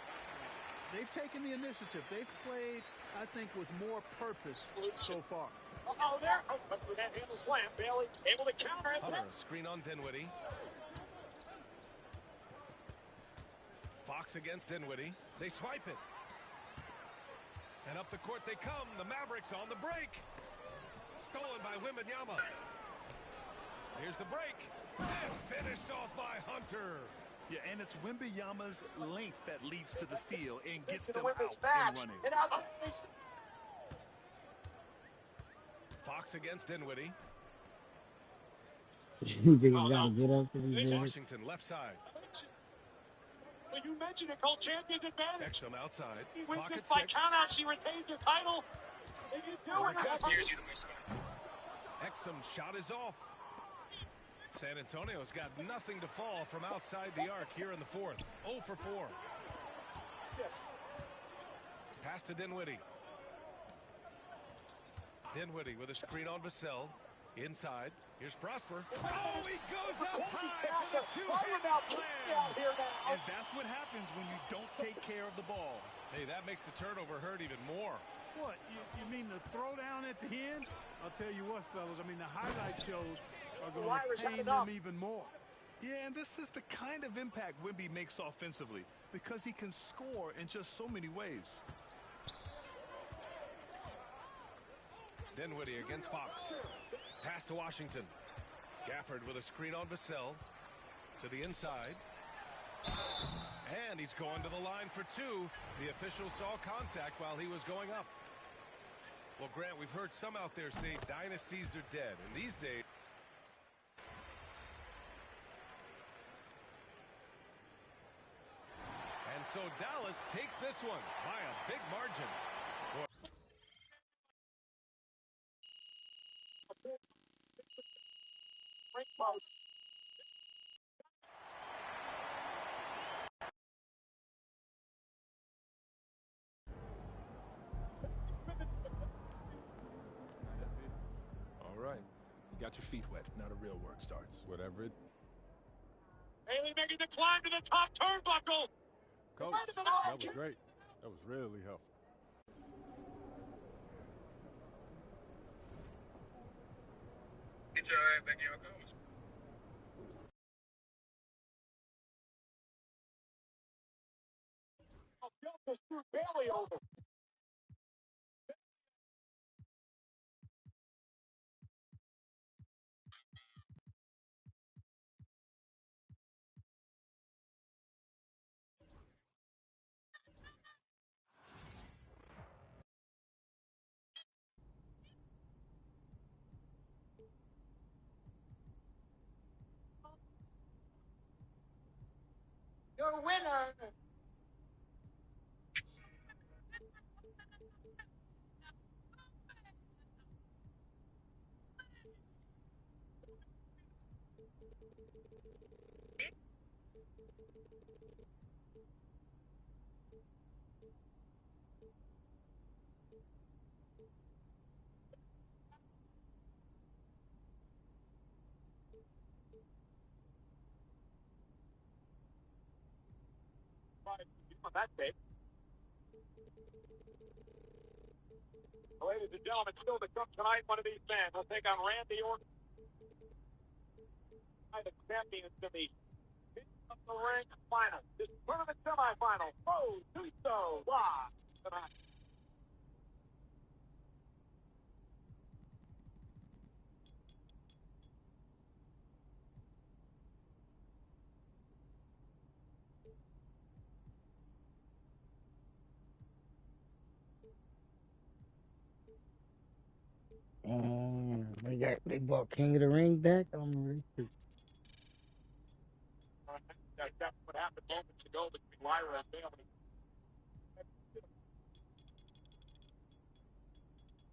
They've taken the initiative. They've played, I think, with more purpose so far. Oh, there. Oh, but with that handle slam, Bailey able to counter it. Hunter, screen on Dinwiddie. Fox against Dinwiddie. They swipe it. And up the court they come. The Mavericks on the break. Stolen by Wembanyama. Here's the break. And finished off by Hunter. Yeah, and it's Wembanyama's length that leads to the steal and gets them win out this match. and running. And out. Fox against Dinwiddie. You think he's gotta get up to these niggas? Washington left side. Well, you mentioned it, called champion's advantage. Exum outside. He wins Clock this at by 6. countout. She retains the title. They can do it. Exum shot is off. San Antonio's got nothing to fall from outside the arc here in the fourth. 0 for 4. Pass to Dinwiddie. Dinwiddie with a screen on Vassell. Inside. Here's Prosper. Oh, he goes up high for the two-handed slam. And that's what happens when you don't take care of the ball. Hey, that makes the turnover hurt even more. What, you mean the throwdown at the end? I'll tell you what, fellas, I mean, the highlight shows are going to pain them even more. Yeah, and this is the kind of impact Wemby makes offensively because he can score in just so many ways. Dinwiddie against Fox. Pass to Washington. Gafford with a screen on Vassell. To the inside. And he's going to the line for 2. The official saw contact while he was going up. Well, Grant, we've heard some out there say dynasties are dead. And these days... And so Dallas takes this one by a big margin. All right. You got your feet wet. Now the real work starts. Whatever it Bailey making the climb to the top turnbuckle. Coach, that was great. That was really helpful. It's all right, Becky. How goes? Just threw Bailey over. Your winner. On that tape. Ladies and gentlemen, still to come tonight, one of these men will take on Randy Orton, the champions to the of the ring final. This tournament semifinal. Oh, do so live tonight. And they brought King of the Ring back. That's what happened moments ago between Lyra and Bailey.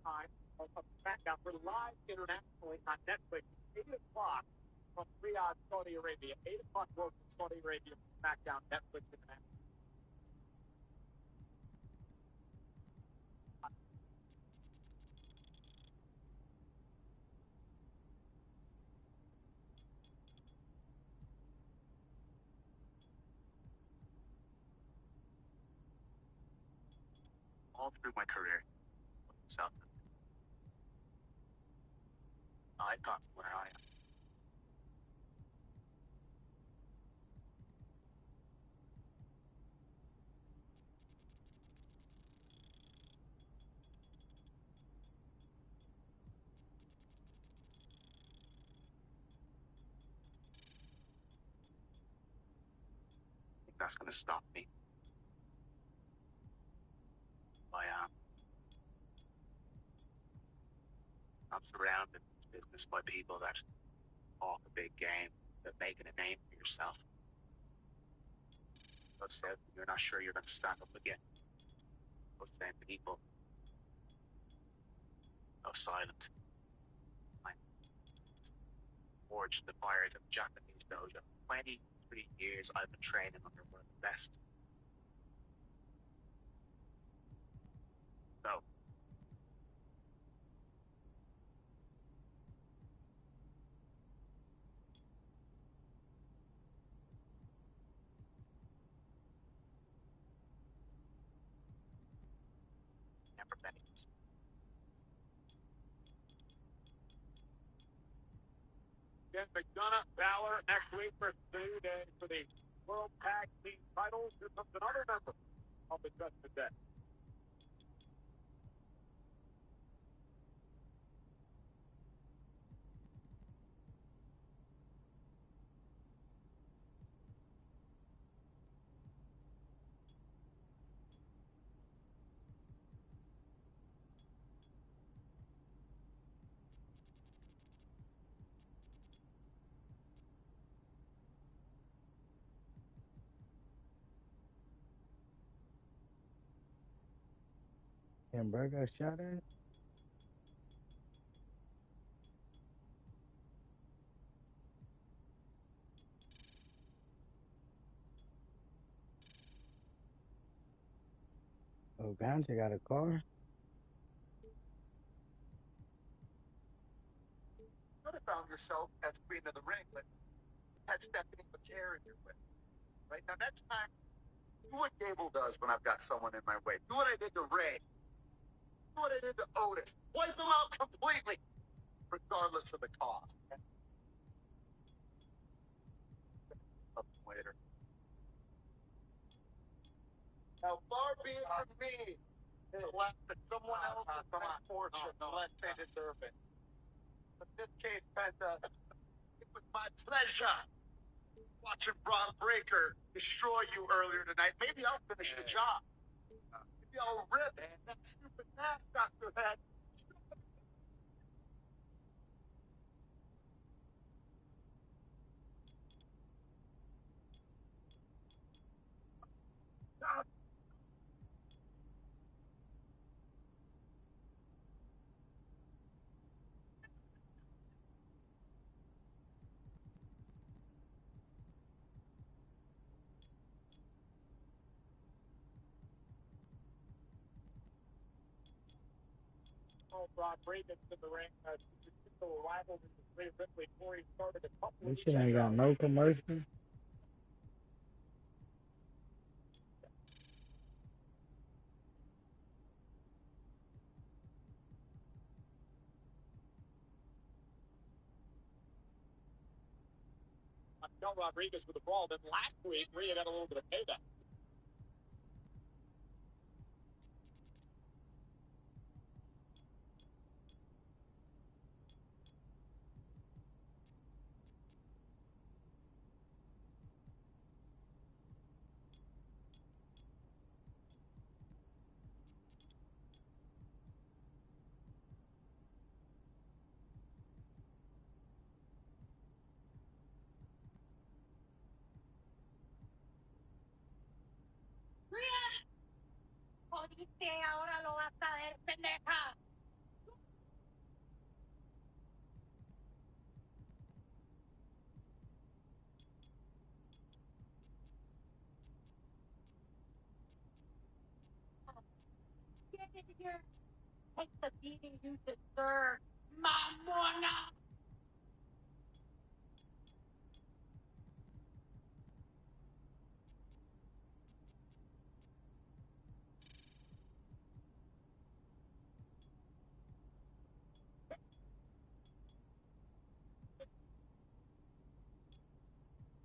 Time of SmackDown. We're live internationally on Netflix. 8 o'clock from Riyadh, Saudi Arabia. 8 o'clock local Saudi Arabia. SmackDown, Netflix International. All through my career, South, I got where I am. I think that's going to stop me. I'm surrounded in this business by people that talk a big game, that making a name for yourself. Those said you're not sure you're going to stand up again. Those same people. No silent. I forged the fires of Japanese dojo. 23 years I've been training under one of the best. So, never been easy. Again, McDonough, Balor next week for New Day for the World Tag Team titles. Here comes another member of the Judgment Day. And Bro got shot at. Oh, Ganja got a car. You could have found yourself as queen of the ring, but had Stephanie McCarron in your way. Right now, next time, do what Gable does when I've got someone in my way. Do what I did to Ray. Do what I did to Otis. Wipe them out completely, regardless of the cost. Later. Now, far be it from me to laugh at someone else's misfortune unless they deserve it. But in this case, Penta, it was my pleasure watching Braun Breaker destroy you earlier tonight. Maybe I'll finish the job. Maybe I'll rip that stupid mask off your head. Braun Breaker to the ring. Rival with the Ray Ripley. Corey started a couple This shit ain't got no commercial. Miguel Rodriguez with the ball. Then last week, Rhea got a little bit of payback. Jodiste, ahora lo vas a ver, pendeja. Get in here. Take the beating you deserve, mamona.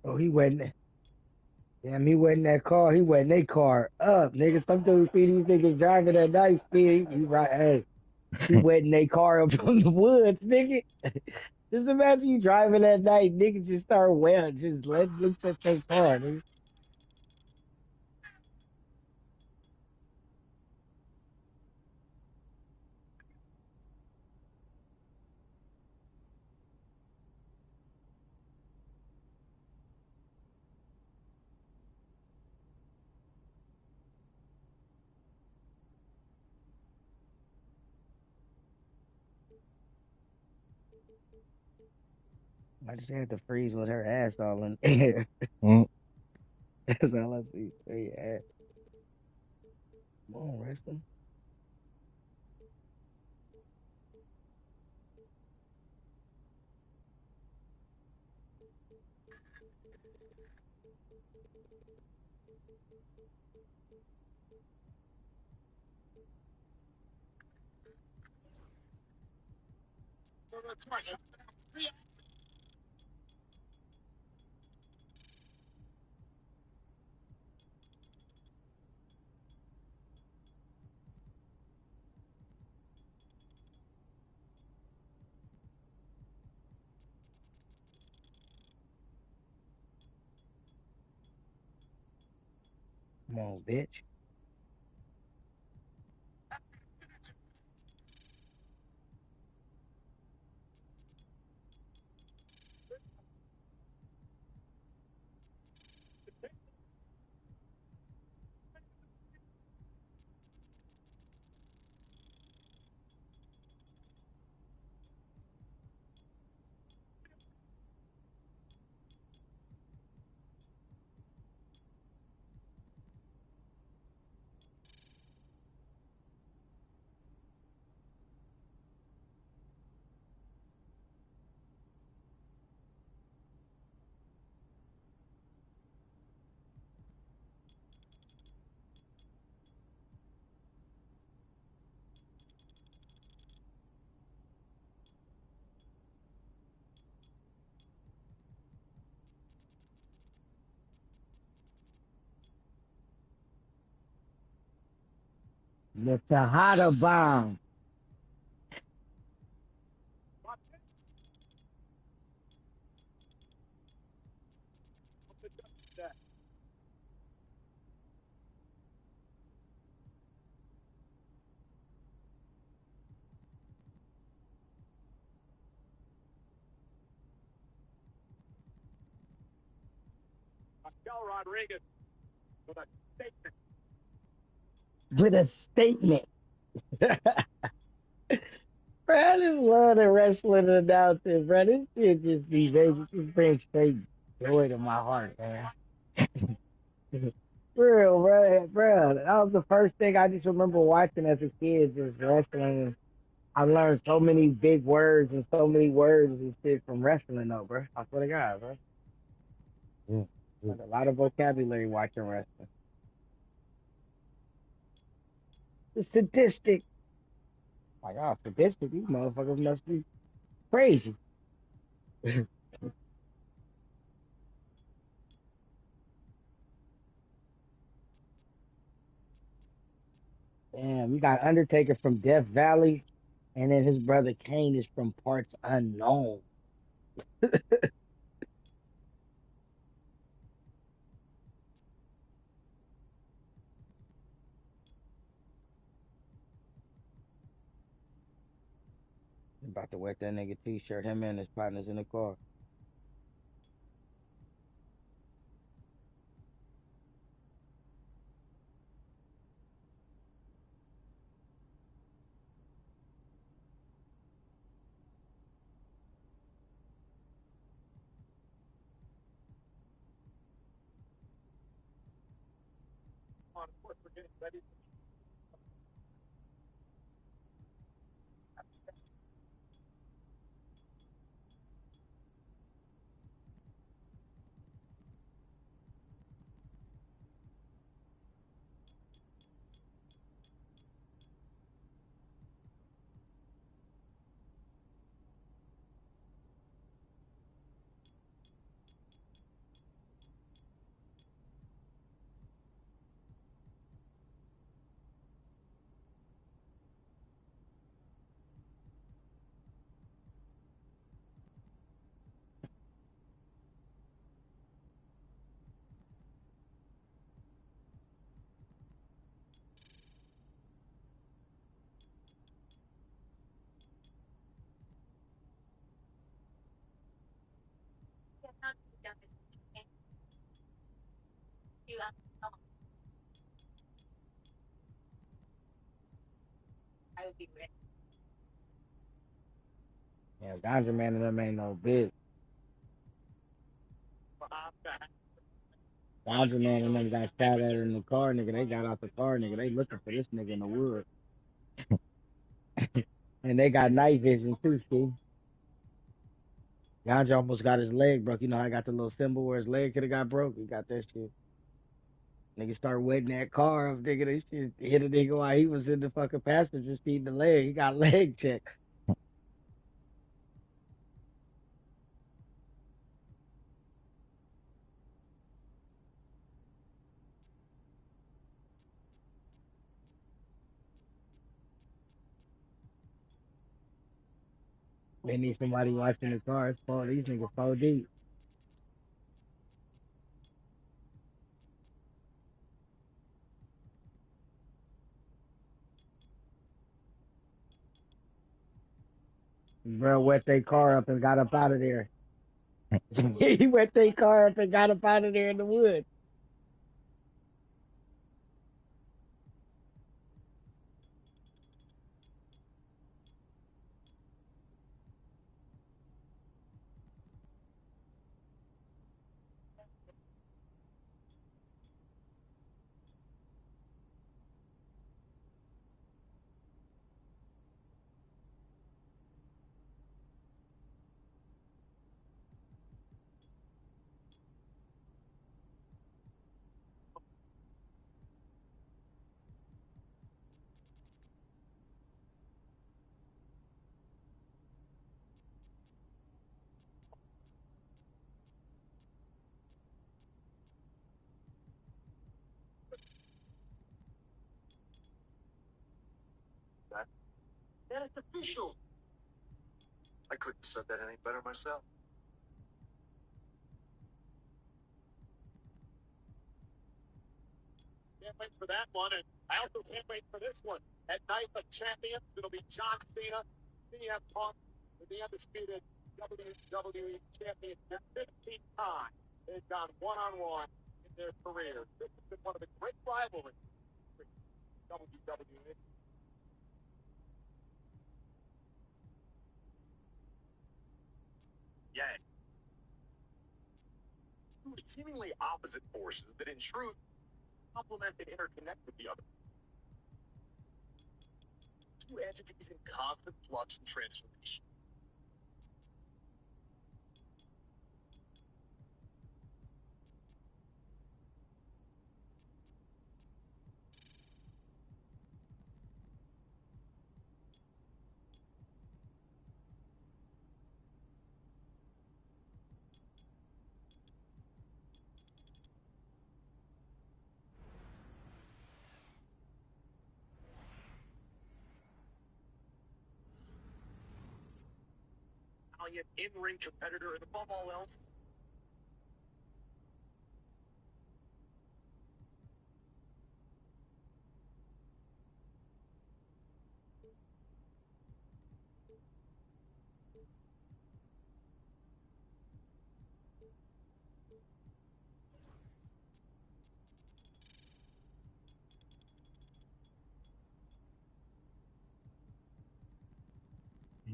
Oh, he wasn't. Damn, he wasn't that car. He wasn't that car up, nigga. Some dudes see these niggas driving at night speed. You right? Hey, he wasn't that car up from the woods, nigga. Just imagine you driving at night, nigga. Just start well, just let loose at your car, nigga. I just had to freeze with her ass all in the air. That's all I see. There you at. Come on, wrestling. Come on, bitch. The Tejada bomb. Michelle Rodriguez with a statement. With a statement. Bro, I just love the wrestling announcers, bro. This shit just be making just bring straight joy to my heart, man. For real, bro, bro. That was the first thing I just remember watching as a kid, just wrestling. I learned so many big words and so many words and shit from wrestling, though, bro. I swear to God, bro. Like a lot of vocabulary watching wrestling. The sadistic. Like, oh, sadistic. These motherfuckers must be crazy. Damn, you got Undertaker from Death Valley, and then his brother Kane is from Parts Unknown. About to wet that nigga t-shirt, him and his partners in the car. Of course, we're getting ready. Yeah, Ganja Man and them ain't no bitch. Ganja Man and them got shot at in the car, nigga. They got out the car, nigga. They looking for this nigga in the woods. And they got night vision too, Steve. Ganja almost got his leg broke. You know, I got the little symbol where his leg could have got broke. He got that shit. Nigga start wetting that car up, nigga. This shit hit a nigga while he was in the fucking passenger seat in the leg. He got leg checked. They need somebody watching the car. It's four. These niggas 4 deep. Bro wet their car up and got up out of there. He wet their car up and got up out of there in the woods. official. I couldn't have said that any better myself. Can't wait for that one, and I also can't wait for this one. At Night of Champions, it'll be John Cena, CM Punk, with the undisputed WWE Championship 15 times. They've gone one-on-one in their careers. This has been one of the great rivalries for WWE. Yang. Two seemingly opposite forces that, in truth, complement and interconnect with the other. Two entities in constant flux and transformation. Valiant in-ring competitor, and above all else,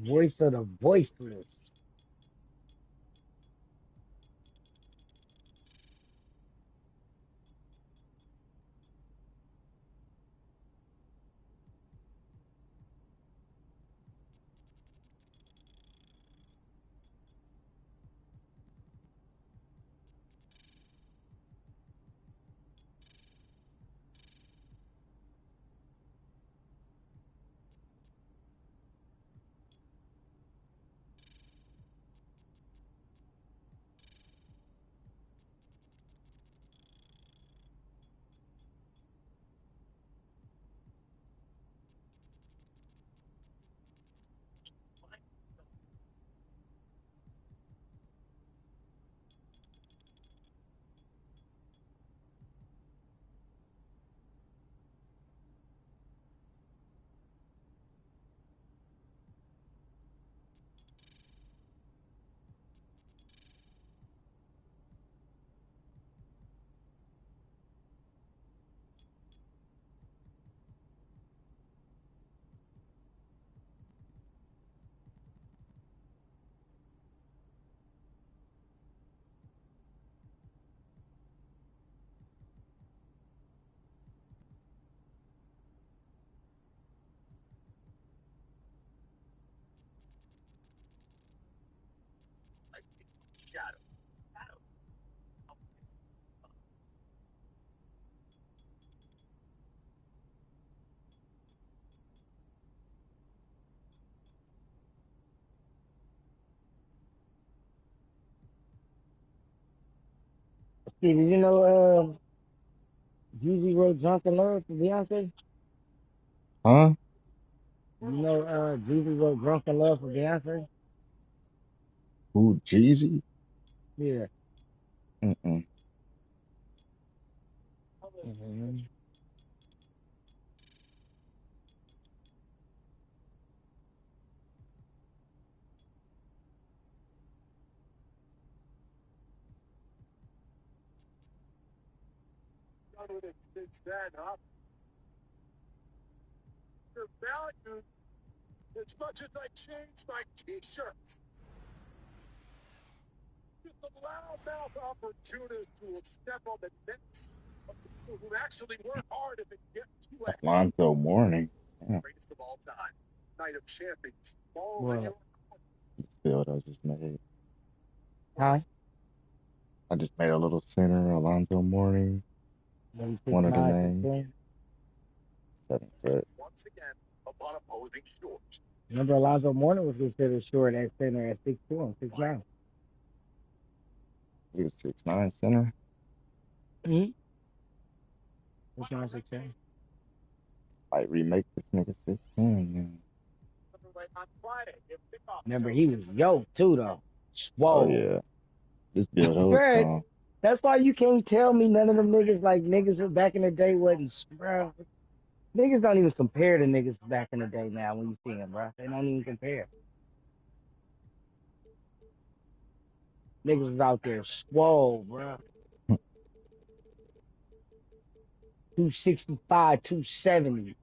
Voice of the voiceless. shadow. Steve, did you know Jeezy wrote Drunken Love for Beyonce? Huh? You know Jeezy wrote Drunken Love for Beyonce? Who, Jeezy? Yeah. Mm-mm. Mm-hmm. Done with it since then, huh? Your value, as much as I changed my t-shirts. Just a loudmouth opportunist who will step on the necks of people who actually work hard if it gets too ahead. Alonzo Mourning. Yeah. Greatest of all time. Night of Champions. Balls in What? your This build I just made. Huh? I just made a little center, Alonzo Mourning, Maybe one of the 6'9", names. 6'10"? 7 foot. once again upon opposing shores. Remember Alonzo Mourning was considered short at center at 6'4", 6'9". He was 6'9" center. Mm-hmm. 6'9", 6'10". Like remake this nigga 6'10", on Friday. Remember, he was yoked too, though. Oh Swole. yeah, this build hella Bruh, strong. that's why you can't tell me none of them niggas like niggas from back in the day wasn't, bruh. Niggas don't even compare to niggas back in the day now when you see them, bruh. They don't even compare. Niggas was out there swole, bruh. 265, 270.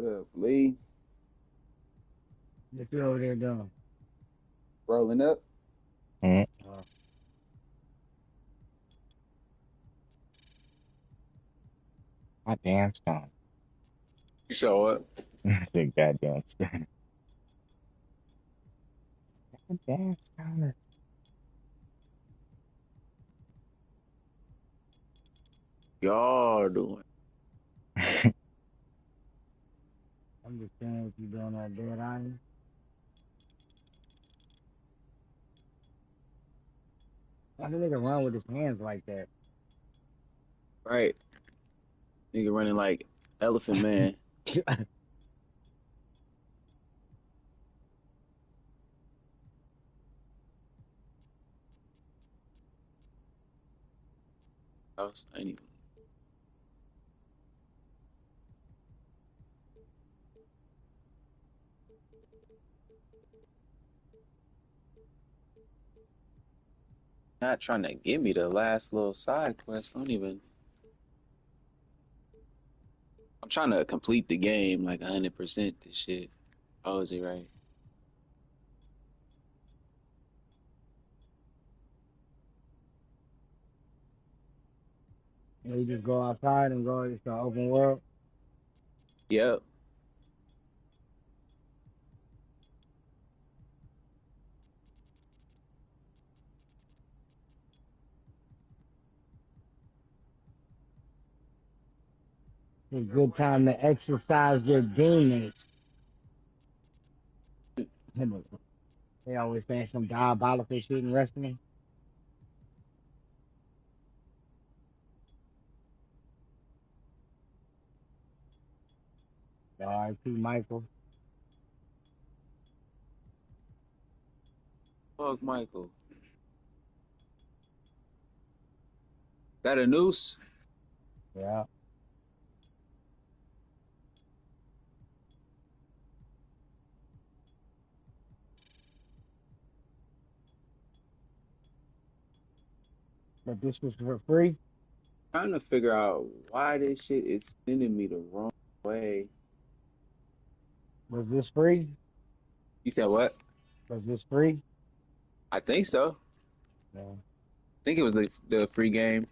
up, Lee? What you over there doing? Rolling up. Mm. Goddamn stone. You show up. I said goddamn stone. Goddamn stoner. Y'all doing? I'm just saying what you doing that dead iron. Why the nigga run with his hands like that? Right. Nigga running like Elephant Man. I ain't even. Not trying to give me the last little side quest. I don't even. I'm trying to complete the game like 100% this shit. Oh, is it right? You just go outside and go. It's an open world. Yep. It's a good time to exercise your demons. They always saying some diabolical shit in wrestling. R.I.P. Michael. Fuck Michael. That a noose? Yeah. But this was for free. Trying to figure out why this shit is sending me the wrong way. Was this free? You said what? Was this free? I think so. Yeah. I think it was the free game.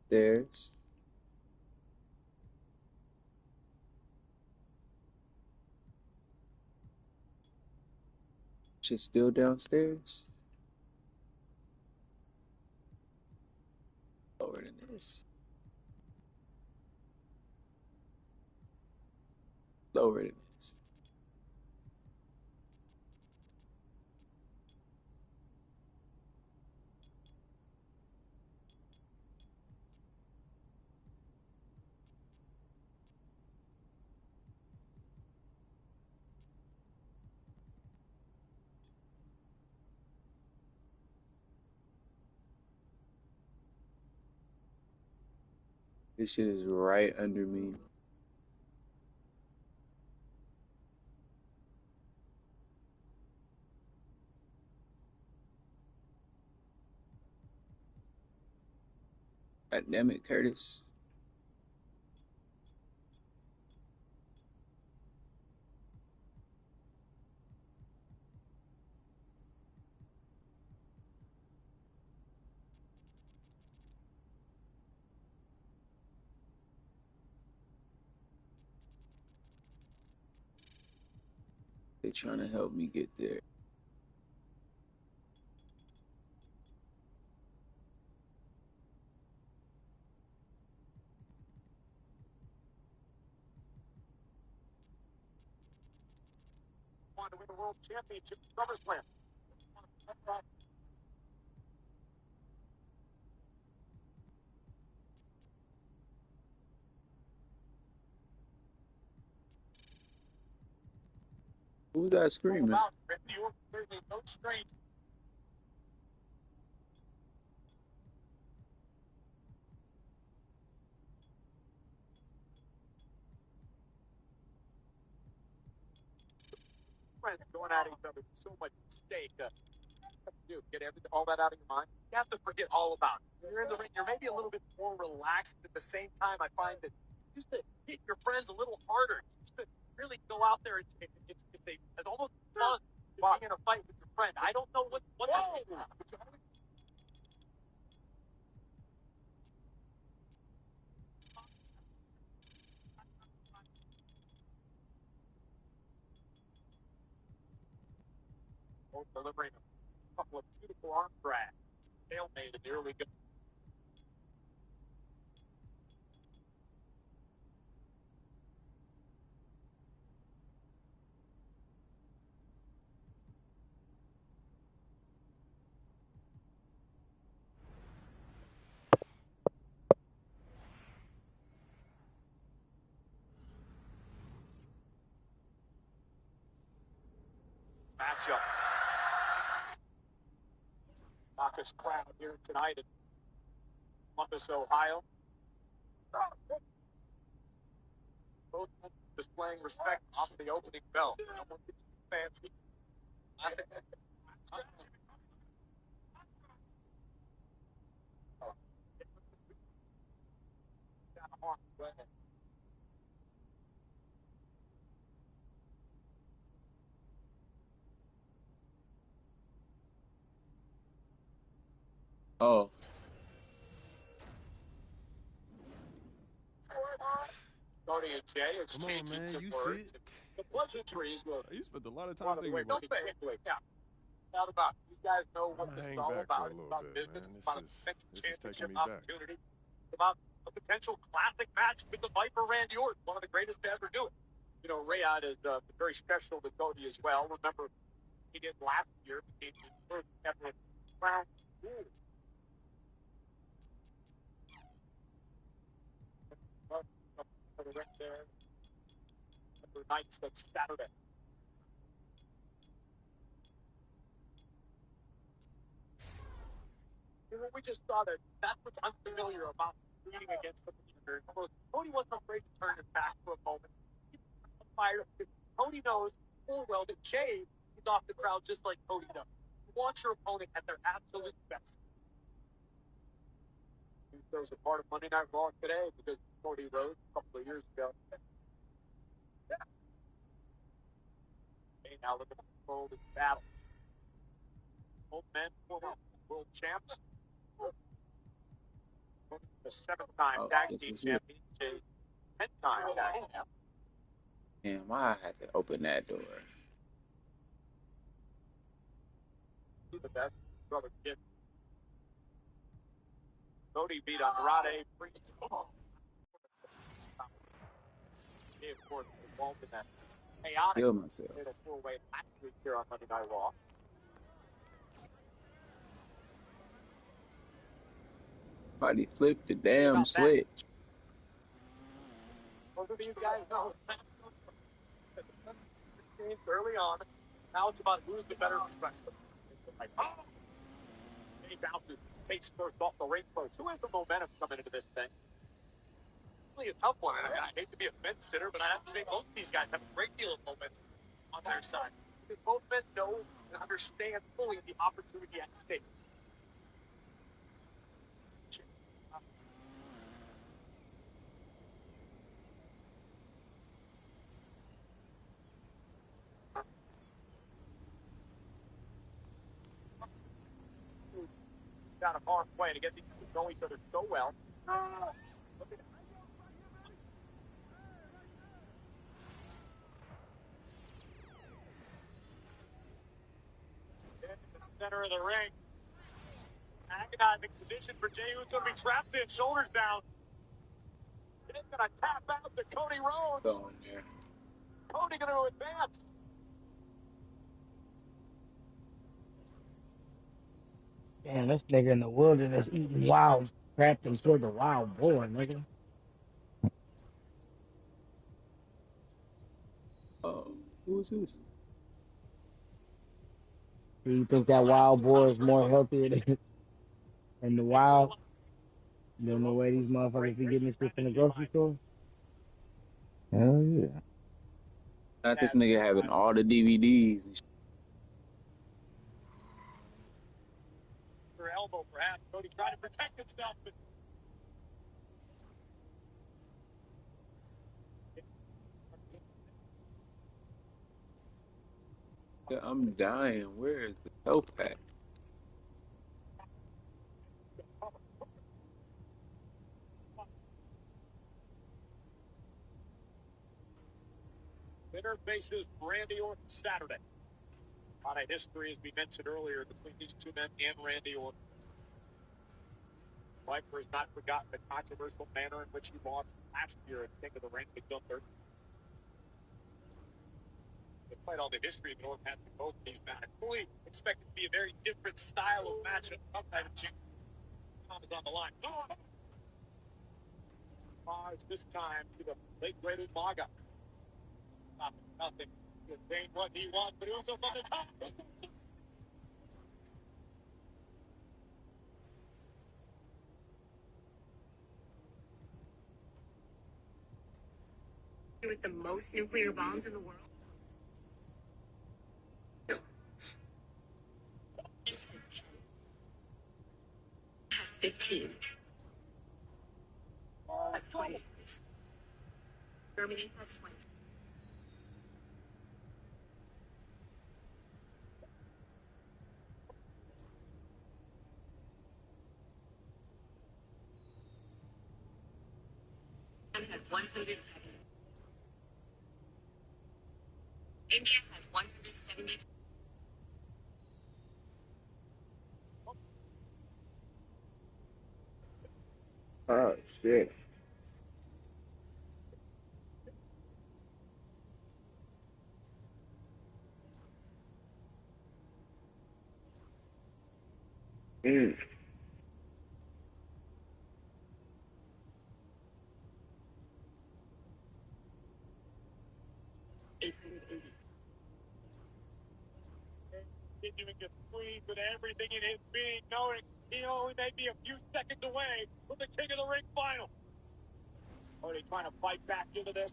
There's shit still downstairs. Lower than this. Lower than this. This shit is right under me. God damn it, Curtis. They trying to help me get there. Want to win the world championship SummerSlam. Who's that screaming? No stranger. friends going at each other with so much stake. Do get all that out of your mind. You have to forget all about it. When you're in the ring, you're maybe a little bit more relaxed, but at the same time, I find that you used to hit your friends a little harder. You used to really go out there. It's almost fun being in a fight with your friend. I don't know what to do. Delivering a couple of beautiful arm drags. Stalemate in the early go. Matchup. Raucous crowd here tonight in Columbus, Ohio. Both displaying respect off the opening bell. No one gets too fancy. Classic. Oh. Cody and Jay exchanging some words. The pleasantries will. You spent a lot of time thinking Don't say it. Yeah. Not about it. These guys know what this is all about. It's about business. It's about a potential championship opportunity. It's about a potential classic match with the Viper Randy Orton, one of the greatest to ever do it. You know, Rayod is very special to Cody as well. Remember, he did last year. He became the first ever crown jewel. The ring there. Number nights that's Saturday. We just saw that's what's unfamiliar about competing against something very close. Cody wasn't afraid to turn his back for a moment. He was fired up because Cody knows full well that Jay is off the crowd just like Cody does. You want your opponent at their absolute best. Those are part of Monday Night Raw today because Cody Rhodes a couple of years ago. Yeah. Okay, now look at the control of this battle. Both men, former world champs. The 7th-time tag team champion, Jay, 10th-time tag team. Damn, why I had to open that door? The best brother Jim. Cody beat Andrade free. He, of course, involved in that chaotic fatal four-way last week here on Monday Night Raw. Somebody flipped the damn switch. Both of these guys know early on. Now it's about who's the better wrestler. He bounces face first off the ring post. Who has the momentum coming into this thing? Really a tough one. I hate to be a fence sitter, but I have to say both of these guys have a great deal of momentum on their side. Because both men know and understand fully the opportunity at stake. Got a hard way to get these two know each other so well. In the center of the ring. Agonizing position for Jey, who's going to be trapped in, shoulders down. He's going to tap out to Cody Rhodes. Cody going to advance. Damn, this nigga in the wilderness eating wild crap and killed a wild boar, nigga. Who is this? Do you think that wild boar is more healthier than the wild? Than the way these motherfuckers be getting this shit from the grocery store? Hell yeah. Not this nigga having all the DVDs and shit. Her elbow, perhaps. Cody trying to protect himself. But Yeah, I'm dying. Where is the health pack? winner faces Randy Orton Saturday. A lot of history, as we mentioned earlier, between these two men and Randy Orton. Viper has not forgotten the controversial manner in which he lost last year at King of the Ring to Gunther. Despite all the history that Orton has with both these men, I fully expect it to be a very different style of match and some type of change. Tom is on the line. Mars this time to the late great Umaga. Nothing. Gain what he wants, but Uso from the top. With the most nuclear bombs in the world. Has 15. Has 20. Germany has 20. Has 107. India has 172. Oh shit. Mm. Continuing to squeeze with everything in his being, knowing he only may be a few seconds away from the King of the Ring final. Cody trying to fight back into this.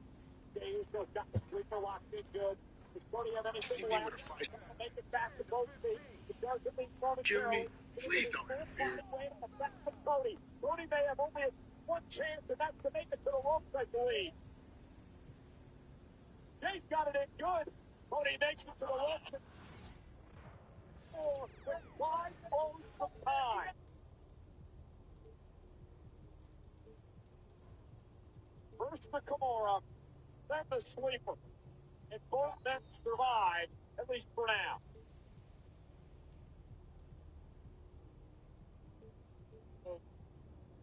Jey Uso's got the sleeper locked in good. Does Cody have anything left? He's trying to make it back to both feet. He does at least momentarily. Please don't interfere. Cody. Cody may have only one chance, and that's to make it to the ropes, I believe. Jay's got it in good. Cody makes it to the ropes. With 5 moments of time. First the Kimura, then the sleeper. And both men survive, at least for now.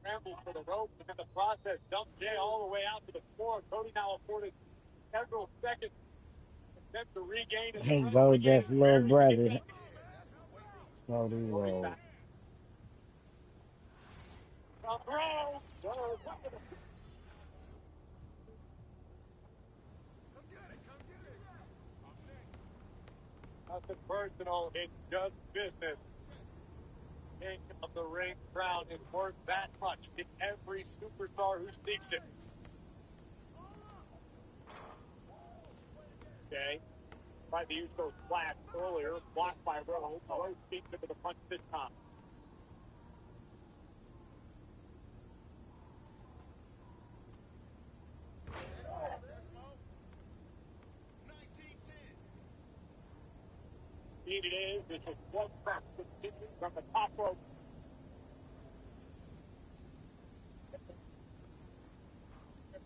Scramble for the rope, and in the process, dump Jay all the way out to the floor. Cody now afforded several seconds to regain his Hey, go just little brother. Cody Rhodes. Nothing personal, it's just business. King of the Ring crown is worth that much to every superstar who seeks it. Okay. Tried to use those flags earlier, blocked by Rhodes. Rhodes beats him to the punch this time. Indeed it is. This is one press continues from the top rope.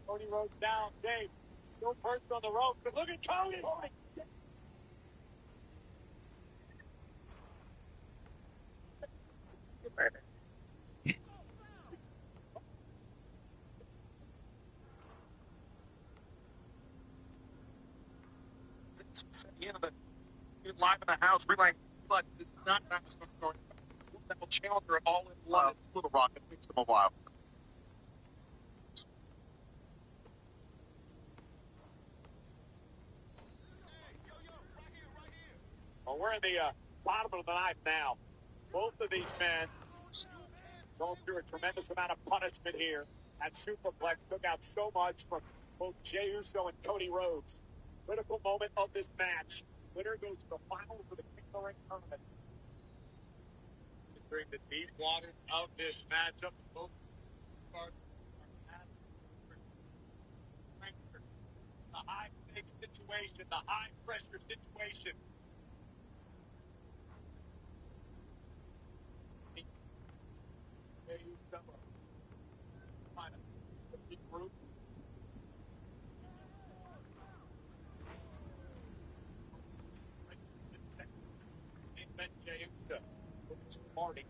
Cody Rhodes down. Dave, no person on the rope, but look at Cody. Live in the house, realizing this is not that will challenger all in love. Little Rock. It takes them a while. Well, we're in the bottom of the ninth now. Both of these men going through a tremendous amount of punishment here. That superplex took out so much from both Jey Uso and Cody Rhodes. Critical moment of this match. Winner goes to the finals of the King of the Ring tournament. During the deep waters of this matchup, both are the high stakes situation, the high pressure situation. Group. Marty.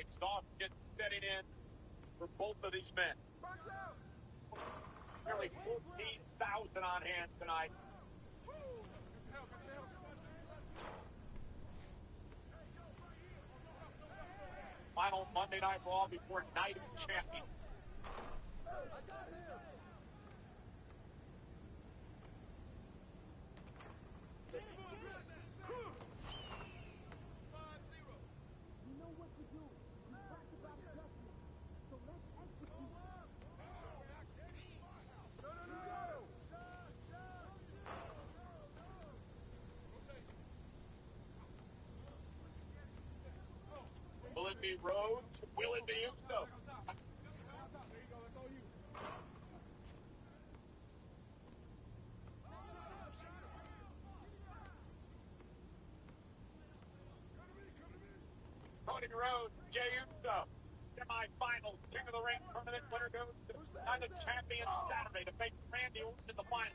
Exhaustion setting in for both of these men. Nearly 14,000 on hand tonight. Final Monday Night Raw before Night of Champions. Will it be Rhodes? Will it be Uso? Cody Rhodes, Jey Uso. Semi-finals, King of the Ring tournament winner goes to Night of Champions Saturday to face Randy Orton in the final.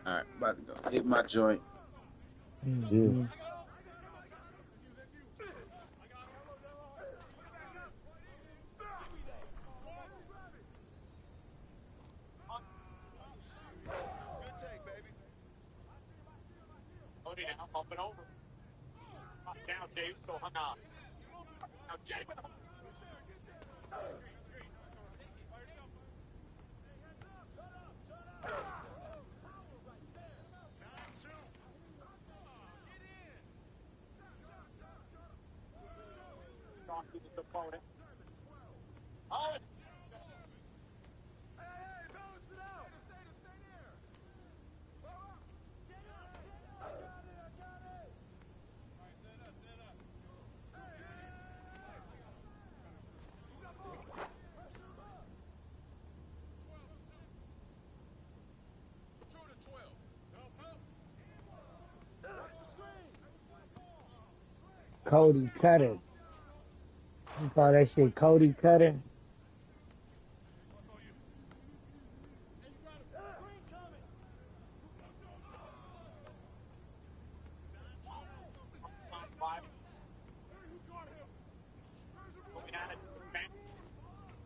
All right, about to go hit my joint. Mm-hmm. Cody now up and over. Down, Jey Uso hung on. Now Jey with him. To his opponent. Oh, Cody Cutter. You saw that shit, Cody Cutter?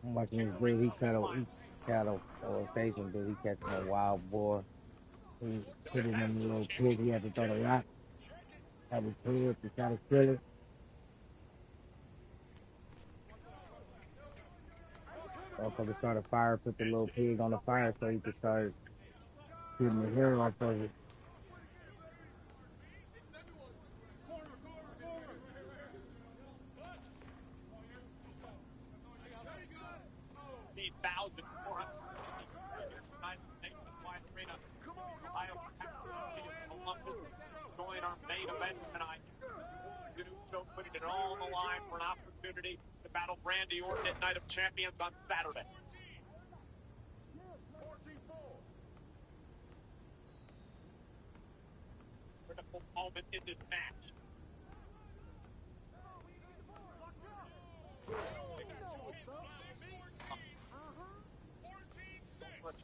I'm watching this dude. He cut a organization, dude. He catching a wild boar. He put it in the little pig. He had to throw the rock at his head to try to kill it. Motherfucker started a fire, put the little pig on the fire so he could start shooting the hair off of it. join our main event tonight. So putting it all on the line for an opportunity to battle Randy Orton at Night of Champions on Saturday. Critical moment in this match.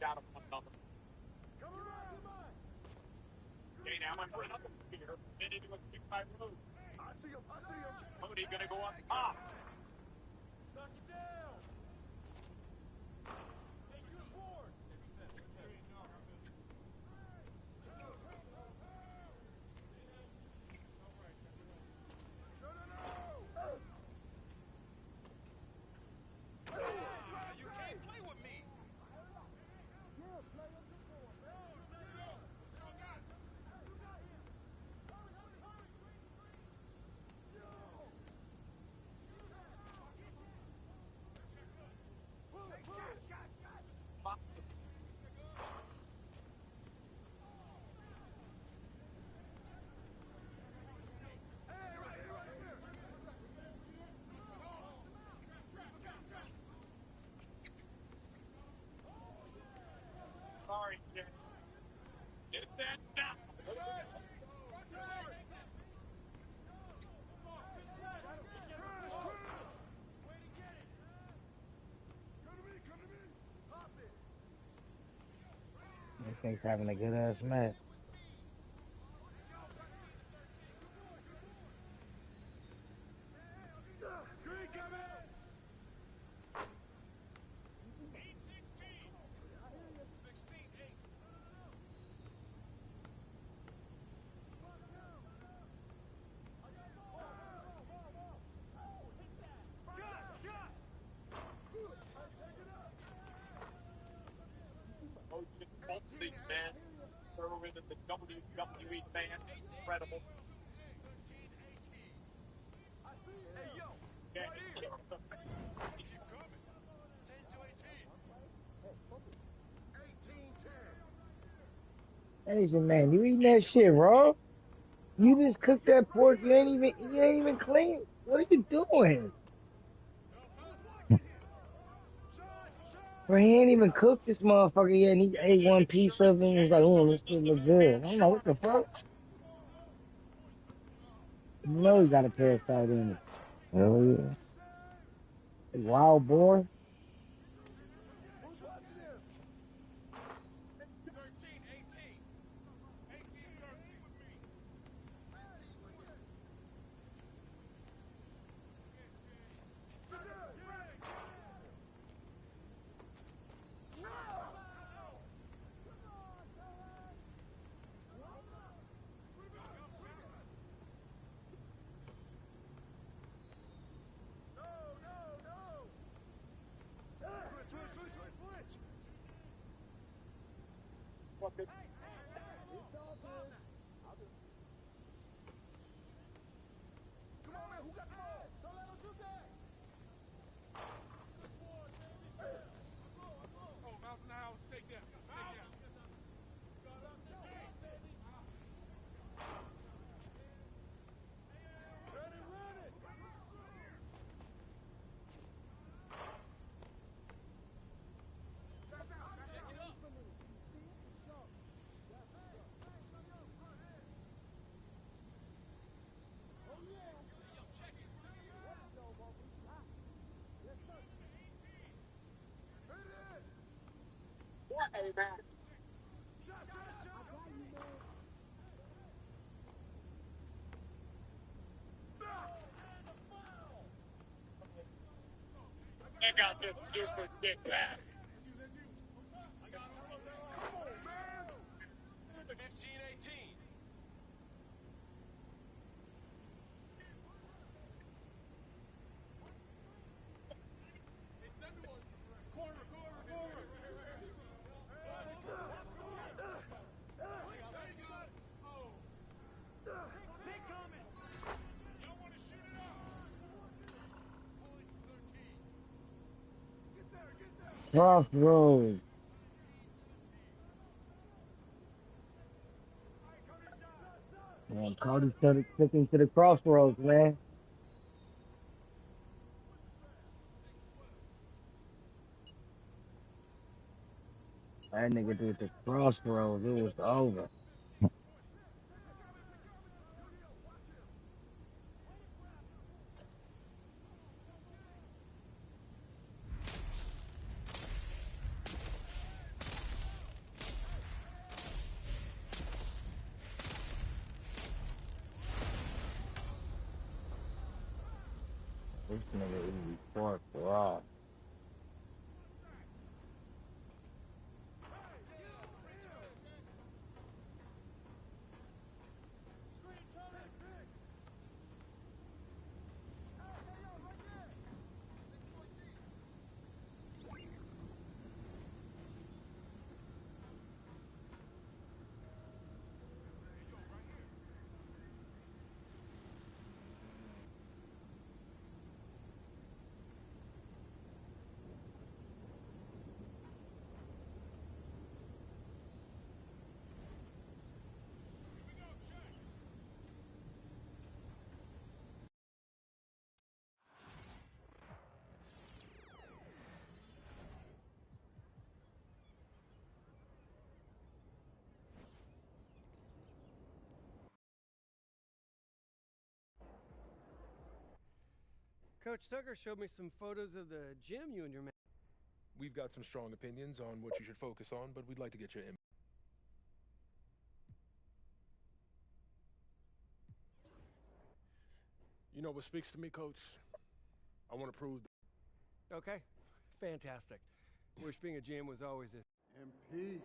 down to 1-0. Dane Allen for another spear. Then into a kick by Moody. I see him. Moody going to go up top. Knock it down. Hey, good board. You can't play with me. Sorry, Jim. Get that now. This thing's having a good ass match. League man, throw into the WWE fan. Incredible. Hey, yo. Yeah, Keep coming. 10 to 18. Asian man, you eating that shit, bro? You just cooked that pork. You ain't even clean. What are you doing? Bro, he ain't even cooked this motherfucker yet, and he ate one piece of it and was like, oh, this shit look good. I'm like, what the fuck? You know he got a parasite in it. Hell yeah. Wild boar. Who's watching him? 13, 18. 18, 13. Switch. Come on, man. Who got the ball? Don't let him shoot that. Oh, Mouse in the house. Take that. Run it. What a match. I got this super dick back. 15, 18. Crossroads. Man, Cody started clicking to the crossroads, man. That nigga did the crossroads. It was over. This nigga eat pork raw. Coach Tucker showed me some photos of the gym you and your man. We've got some strong opinions on what you should focus on, but we'd like to get your input. You know what speaks to me, Coach? I want to prove. Okay, fantastic. Wish being a GM was always this. MP.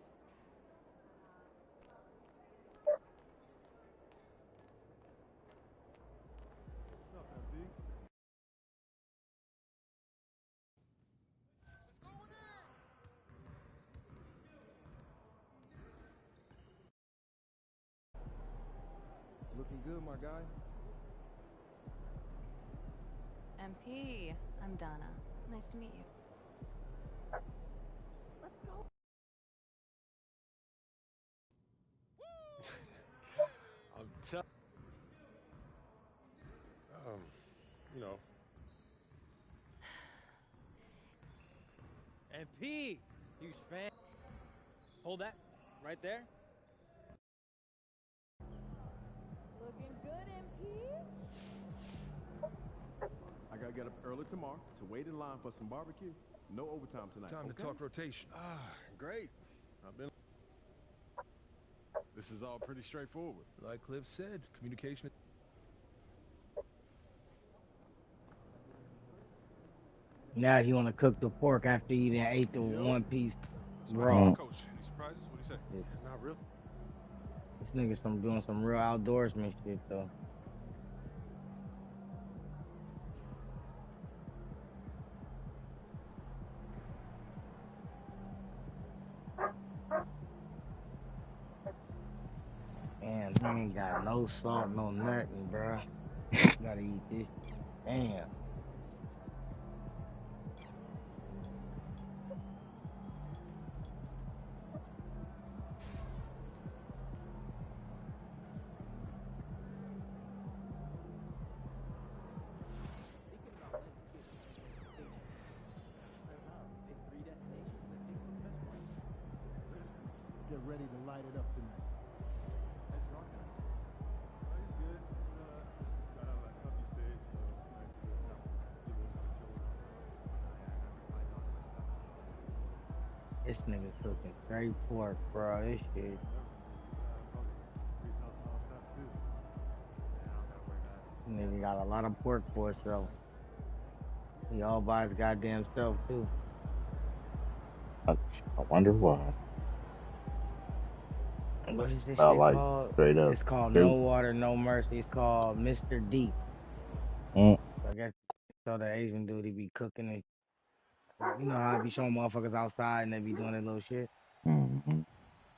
What's up, MP? Looking good, my guy. MP, I'm Donna. Nice to meet you. Let's go. I'm telling. You know. MP, huge fan. Hold that right there. Looking good, MP. I gotta get up early tomorrow to wait in line for some barbecue. No overtime tonight. Time to talk rotation. Great. This is all pretty straightforward. Like Cliff said, communication. Now he want to cook the pork after he done ate the one piece raw. Coach, any surprises? What do you say? Yeah. Not really. This nigga's doing some real outdoorsman shit though. Damn, he ain't got no salt, no nothing, bro. Gotta eat this. Damn. Get ready to light it up tonight. This nigga cooking straight pork, bro. This shit. Nigga got a lot of pork for himself. He all by his goddamn self too. I wonder why. What is this shit Like called? straight up. It's called No Water, No Mercy. It's called Mr. Deep. Mm. So I guess so the Asian dude he be cooking it. You know how I be showing motherfuckers outside and they be doing that little shit? Mm-hmm.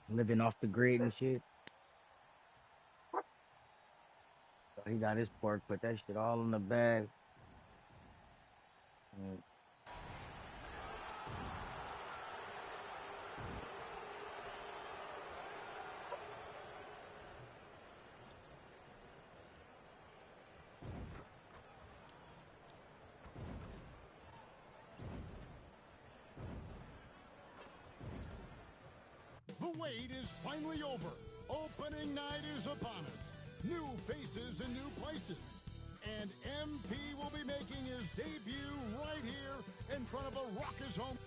Living off the grid and shit. So he got his pork, put that shit all in the bag. The wait is finally over. Opening night is upon us. New faces and new places. And MP will be making his debut right here in front of a raucous home.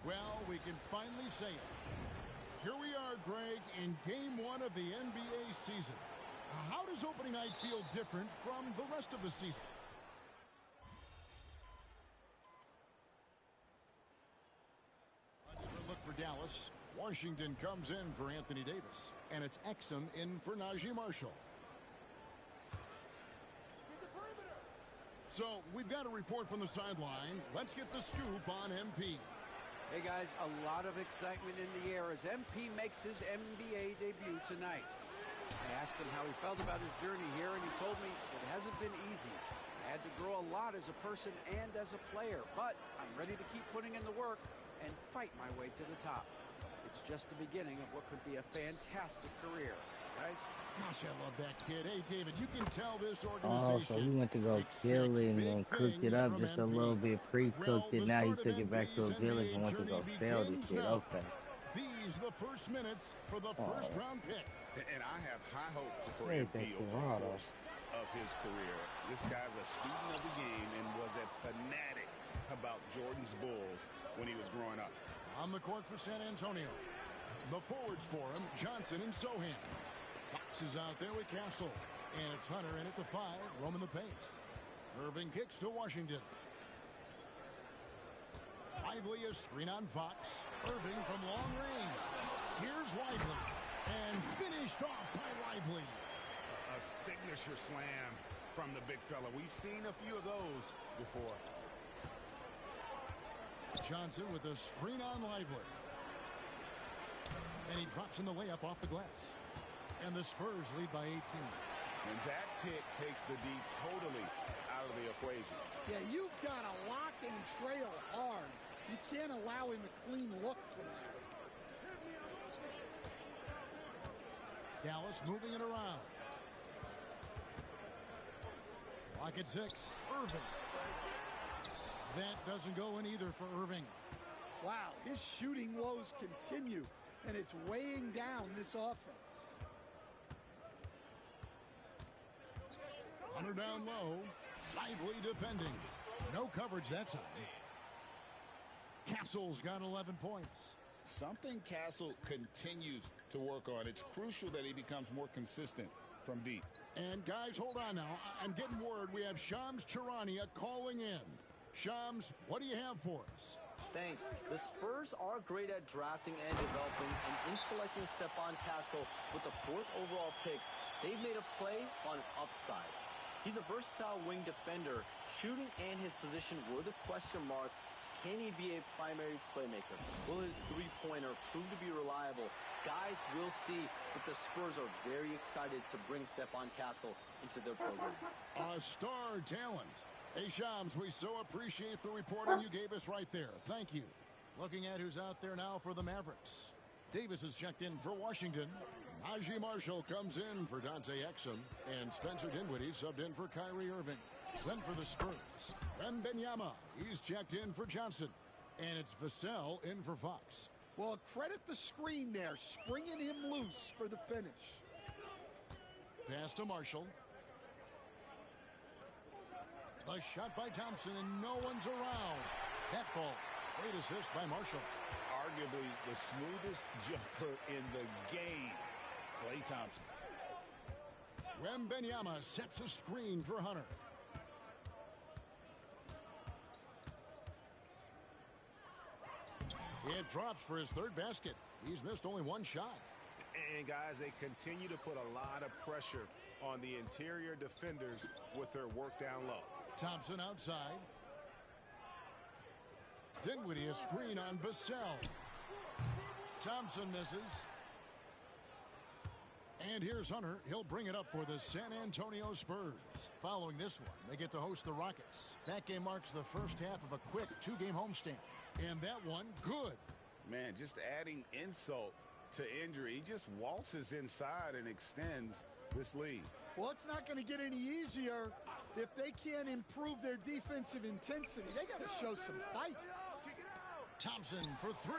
Well, we can finally say it. Here we are, Greg, in Game 1 of the NBA season. How does opening night feel different from the rest of the season? Look for Dallas. Washington comes in for Anthony Davis. And it's Exum in for Najee Marshall. So, we've got a report from the sideline. Let's get the scoop on MP. Hey guys, a lot of excitement in the air as MP makes his NBA debut tonight. I asked him how he felt about his journey here, and he told me it hasn't been easy. I had to grow a lot as a person and as a player, but I'm ready to keep putting in the work and fight my way to the top. It's just the beginning of what could be a fantastic career, guys. Gosh, I love that kid. Hey, David, you can tell this Oh, organization. so he went to go kill it and then cooked it up just a little bit, pre-cooked it. Now he took it back to a village and went to go sell this shit. Okay. These the first minutes for the first round pick. And I have high hopes for MP over the course of his career. This guy's a student of the game and was a fanatic about Jordan's Bulls when he was growing up. On the court for San Antonio. The forwards for him, Johnson and Sohan. Fox is out there with Castle. And it's Hunter in at the 5, roaming the paint. Irving kicks to Washington. Lively a screen on Fox. Irving from long range. Here's Lively. And finished off by Lively. A signature slam from the big fella. We've seen a few of those before. Johnson with a screen on Lively. And he drops in the layup off the glass. And the Spurs lead by 18. And that pick takes the D totally out of the equation. Yeah, you've got to lock and trail hard. You can't allow him a clean look from there. Dallas moving it around. Clock at 6. Irving. That doesn't go in either for Irving. Wow, his shooting woes continue, and it's weighing down this offense. Hunter down low. Lively defending. No coverage that time. Castle's got 11 points. Something Castle continues to work on. It's crucial that he becomes more consistent from deep. And guys, hold on now. I'm getting word we have Shams Charania calling in. Shams, what do you have for us? Thanks. The Spurs are great at drafting and developing, and in selecting Stephon Castle with the 4th overall pick, they've made a play on upside. He's a versatile wing defender. Shooting and his position were the question marks. Can he be a primary playmaker? Will his three-pointer prove to be reliable? Guys, we'll see, but the Spurs are very excited to bring Stephon Castle into their program. A star talent. Hey, Shams, we so appreciate the reporting you gave us right there. Thank you. Looking at who's out there now for the Mavericks. Davis is checked in for Washington. Najee Marshall comes in for Dante Exum. And Spencer Dinwiddie subbed in for Kyrie Irving. Then for the Spurs, Wembanyama. He's checked in for Johnson. And it's Vassell in for Fox. Well, credit the screen there, springing him loose for the finish. Pass to Marshall. The shot by Thompson, and no one's around. That falls. Great assist by Marshall. Arguably the smoothest jumper in the game, Klay Thompson. Wembanyama sets a screen for Hunter. It drops for his 3rd basket. He's missed only 1 shot. And guys, they continue to put a lot of pressure on the interior defenders with their work down low. Thompson outside. Dinwiddie a screen on Vassell. Thompson misses. And here's Hunter. He'll bring it up for the San Antonio Spurs. Following this one, they get to host the Rockets. That game marks the first half of a quick 2-game homestand. And that one, good. Man, just adding insult to injury. He just waltzes inside and extends this lead. Well, it's not going to get any easier if they can't improve their defensive intensity. They got to show some fight. Thompson for 3.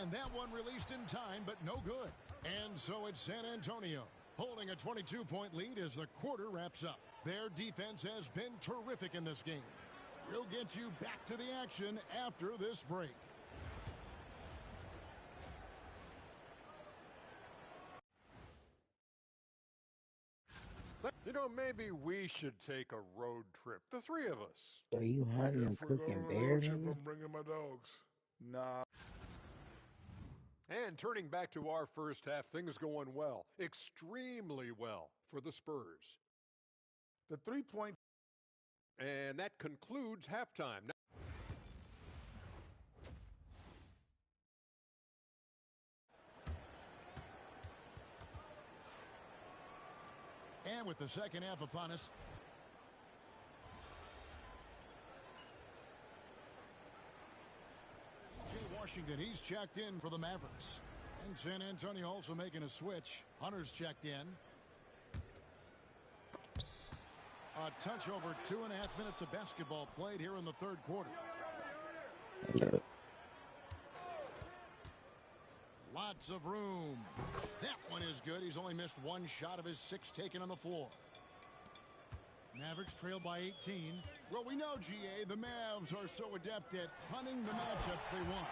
And that one released in time, but no good. And so it's San Antonio holding a 22-point lead as the quarter wraps up. Their defense has been terrific in this game. We'll get you back to the action after this break. You know, maybe we should take a road trip, the three of us. So you hunting and If we're going cooking on a bear, road trip, nigga? I'm bringing my dogs. Nah. And turning back to our first half, things going well, extremely well for the Spurs. The 3-point. And that concludes halftime. And with the second half upon us, Washington, he's checked in for the Mavericks. And San Antonio also making a switch. Hunter's checked in. A touch over 2.5 minutes of basketball played here in the third quarter. Lots of room. That one is good. He's only missed one shot of his 6 taken on the floor. Mavericks trail by 18. Well, we know, GA, the Mavs are so adept at hunting the matchups they want.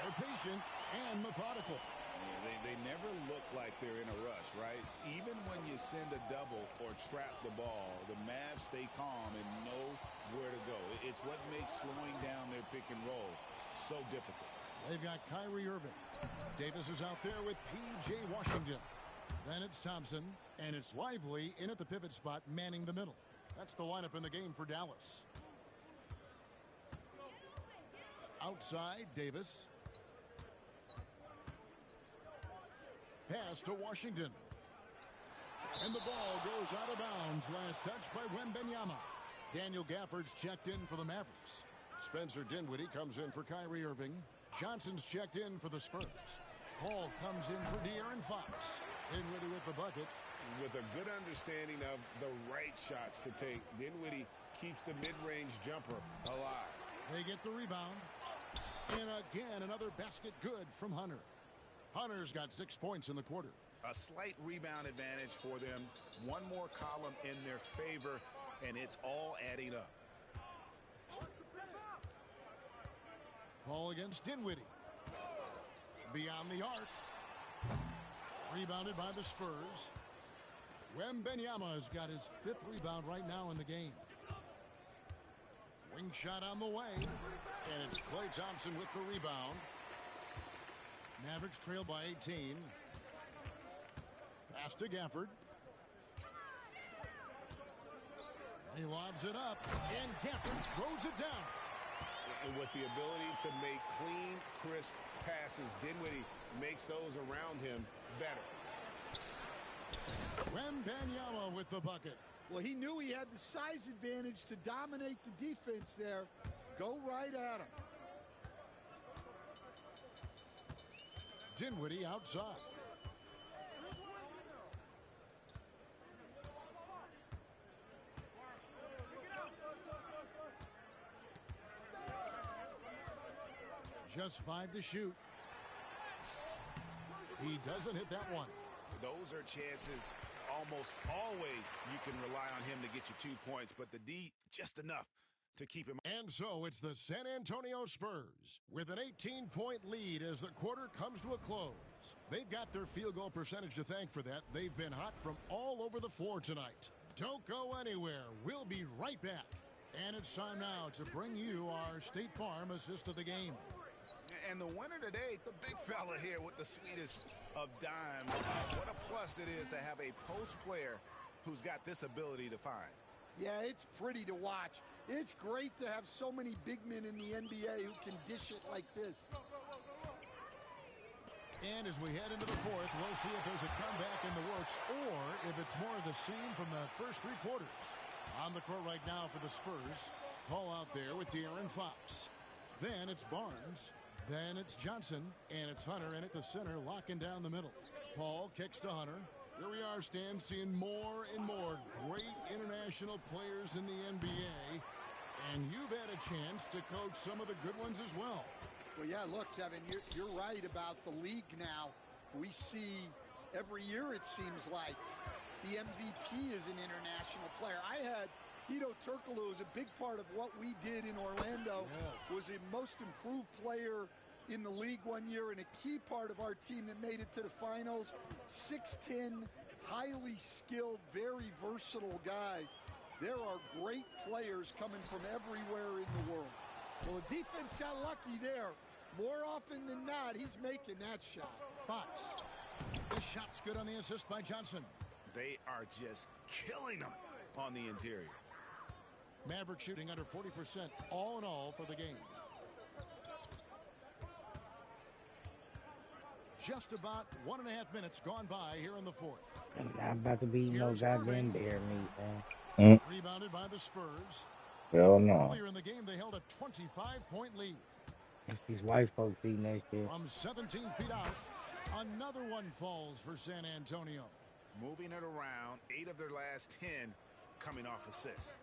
They're patient and methodical. Yeah, they never look like they're in a rush, right? Even when you send a double or trap the ball, the Mavs stay calm and know where to go. It's what makes slowing down their pick and roll so difficult. They've got Kyrie Irving. Davis is out there with P.J. Washington. Then it's Thompson, and it's Lively in at the pivot spot, manning the middle. That's the lineup in the game for Dallas. Outside, Davis. Pass to Washington. And the ball goes out of bounds. Last touch by Wembanyama. Daniel Gafford's checked in for the Mavericks. Spencer Dinwiddie comes in for Kyrie Irving. Johnson's checked in for the Spurs. Paul comes in for De'Aaron Fox. Dinwiddie with the bucket. With a good understanding of the right shots to take, Dinwiddie keeps the mid-range jumper alive. They get the rebound. And again, another basket good from Hunter. Hunter's got 6 points in the quarter. A slight rebound advantage for them. One more column in their favor, and it's all adding up. Paul against Dinwiddie. Beyond the arc. Rebounded by the Spurs. Wembanyama has got his 5th rebound right now in the game. Wing shot on the way. And it's Klay Thompson with the rebound. Mavericks trail by 18. Pass to Gafford. And he lobs it up. And Gafford throws it down. And with the ability to make clean, crisp passes, Dinwiddie makes those around him better. Wembanyama with the bucket. Well, he knew he had the size advantage to dominate the defense there. Go right at him. Dinwiddie outside. Just 5 to shoot. He doesn't hit that one. Those are chances almost always you can rely on him to get you 2 points, but the D just enough to keep him. And so it's the San Antonio Spurs with an 18-point lead as the quarter comes to a close. They've got their field goal percentage to thank for that. They've been hot from all over the floor tonight. Don't go anywhere. We'll be right back. And it's time now to bring you our State Farm assist of the game. And the winner today, the big fella here with the sweetest of dimes. What a plus it is to have a post player who's got this ability to find. Yeah, it's pretty to watch. It's great to have so many big men in the NBA who can dish it like this. And as we head into the fourth, we'll see if there's a comeback in the works or if it's more of the same from the first 3 quarters. On the court right now for the Spurs. Paul out there with De'Aaron Fox. Then it's Barnes. Then it's Johnson, and it's Hunter in at the center, locking down the middle. Paul kicks to Hunter. Here we are, Stan, seeing more and more great international players in the NBA, and you've had a chance to coach some of the good ones as well. Well, yeah, look, Kevin, you're right about the league now. We see every year, it seems like, the MVP is an international player. I had Hito Turkoglu is a big part of what we did in Orlando. Yes. Was a most improved player in the league one year and a key part of our team that made it to the finals. 6'10", highly skilled, very versatile guy. There are great players coming from everywhere in the world. Well, the defense got lucky there. More often than not, he's making that shot. Fox. This shot's good on the assist by Johnson. They are just killing them on the interior. Maverick shooting under 40% all in all for the game. Just about 1.5 minutes gone by here in the fourth. I'm about to be no goddamn bear meat, man. Rebounded by the Spurs. Hell no. Earlier in the game, they held a 25-point lead. It's these white folks eating that shit. From 17 feet out, another one falls for San Antonio. Moving it around, 8 of their last 10 coming off assists.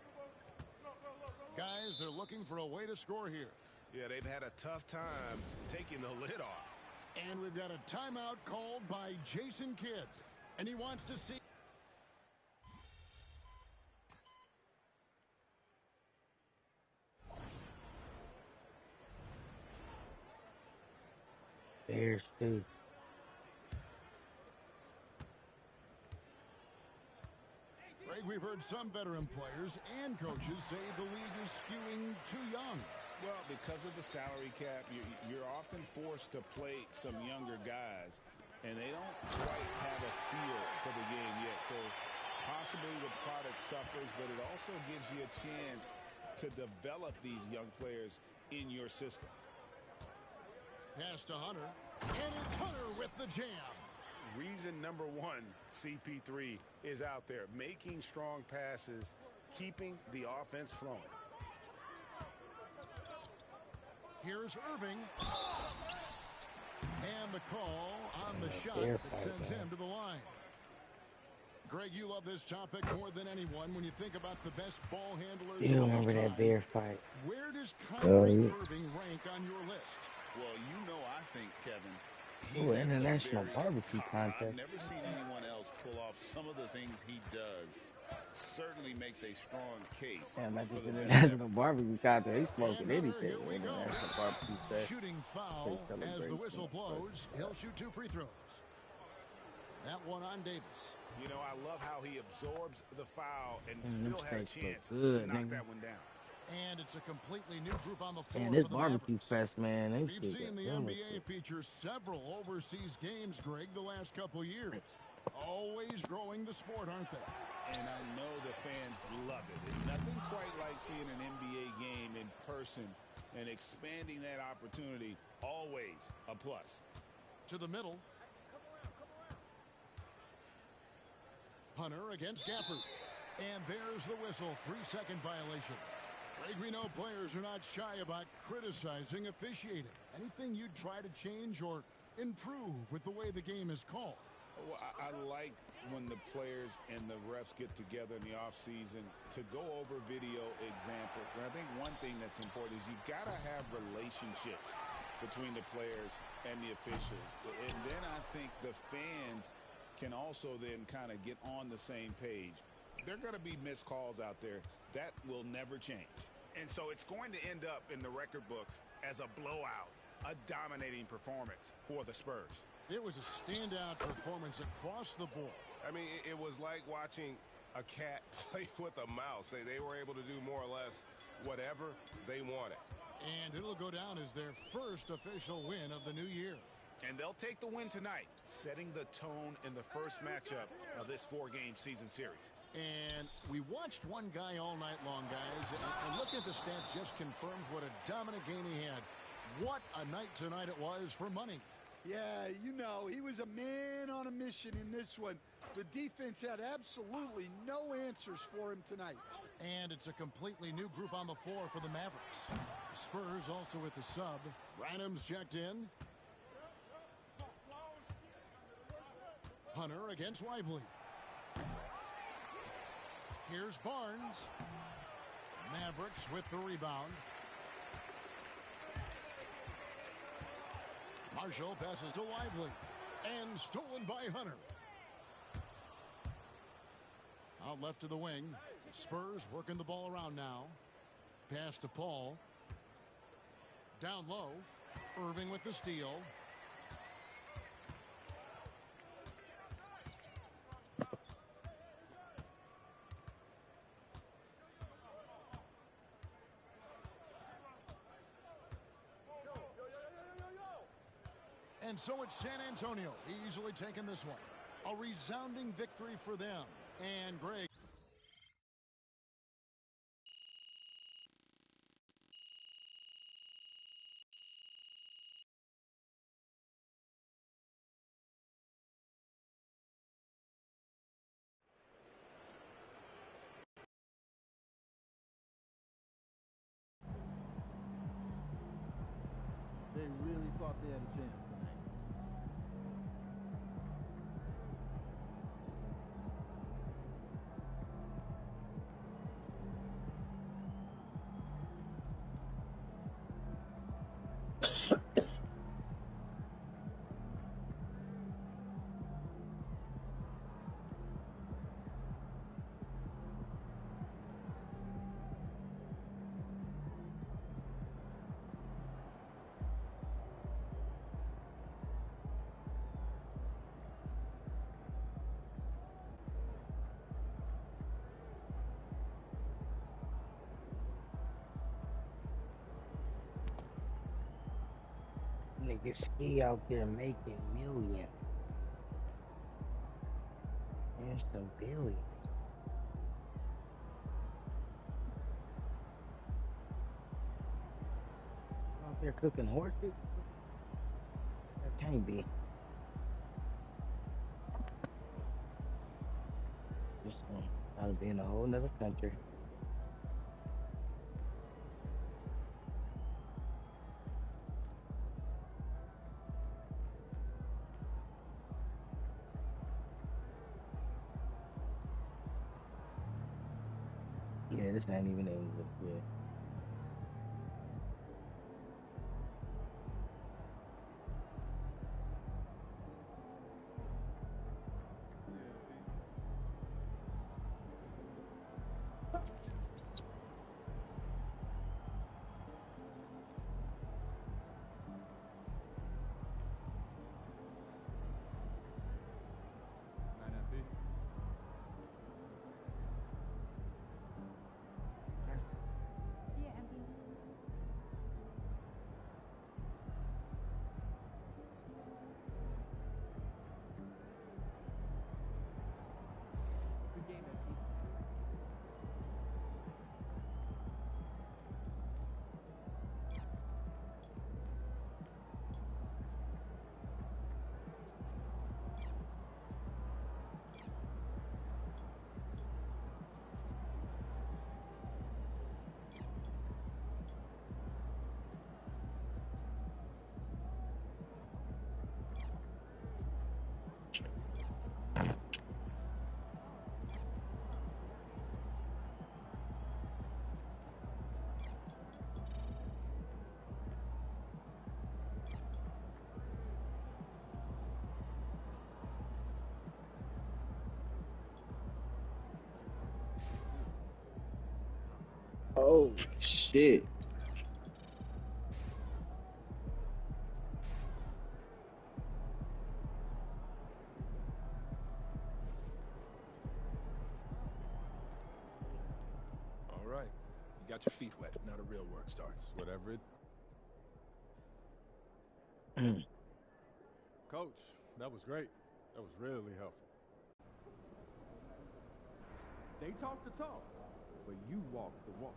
Guys, they're looking for a way to score here. Yeah, they've had a tough time taking the lid off. And we've got a timeout called by Jason Kidd. And he wants to see... Bears, too. Greg, we've heard some veteran players and coaches say the league is skewing too young. Well, because of the salary cap, you're often forced to play some younger guys, and they don't quite have a feel for the game yet. So possibly the product suffers, but it also gives you a chance to develop these young players in your system. Pass to Hunter, and it's Hunter with the jam. Reason number one, CP3 is out there, making strong passes, keeping the offense flowing. Here's Irving. And the call on the shot that sends him to the line. Greg, you love this topic more than anyone when you think about the best ball handlers. You remember that bear fight? Where does Kyrie Irving rank on your list? Well, you know, I think, Kevin, Oh, international barbecue contest. I've never seen anyone else pull off some of the things he does. Certainly makes a strong case. Yeah, like this international barbecue contest. He's smoking anything. International barbecue fest. Shooting foul as the whistle blows. He'll shoot 2 free throws. That one on Davis. You know, I love how he absorbs the foul and still had a chance good, to knock that one down. And it's a completely new group on the floor. Man, this for the barbecue Mavericks. fest, man. We've seen the NBA feature several overseas games, Greg, the last couple years. Always growing the sport, aren't they? And I know the fans love it. And nothing quite like seeing an NBA game in person and expanding that opportunity. Always a plus. To the middle. Hunter against Gafford. And there's the whistle. 3-second violation. Greg, we know players are not shy about criticizing officiating. Anything you'd try to change or improve with the way the game is called? Well, I like when the players and the refs get together in the offseason to go over video examples. And I think one thing that's important is you got to have relationships between the players and the officials. And then I think the fans can also then kind of get on the same page. There are going to be missed calls out there. That will never change. And so it's going to end up in the record books as a blowout, a dominating performance for the Spurs. It was a standout performance across the board. I mean, it was like watching a cat play with a mouse. They were able to do more or less whatever they wanted. And it'll go down as their first official win of the new year. And they'll take the win tonight, setting the tone in the first matchup of this 4-game season series. And we watched one guy all night long, guys, and looking at the stats just confirms what a dominant game he had. What a night tonight it was for money. Yeah, you know, he was a man on a mission in this one. The defense had absolutely no answers for him tonight. And it's a completely new group on the floor for the Mavericks. The Spurs also with the sub. Branham's checked in. Hunter against Lively. Here's Barnes. Mavericks with the rebound. Marshall passes to Lively. And stolen by Hunter. Out left to the wing. Spurs working the ball around now. Pass to Paul. Down low. Irving with the steal. And so it's San Antonio easily taking this one. A resounding victory for them. And Greg. They really thought they had a chance tonight. Niggas ski out there making millions. There's some billions. Out there cooking horses? That can't be. Just gotta be in a whole nother country. Yeah, this ain't even English. Yeah. Oh shit. All right. You got your feet wet. Now the real work starts. Whatever it. Coach, that was great. That was really helpful. They talk the talk, but you walk the walk.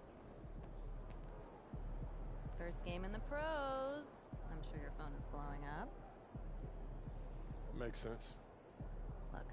First game in the pros. I'm sure your phone is blowing up. Makes sense. Look,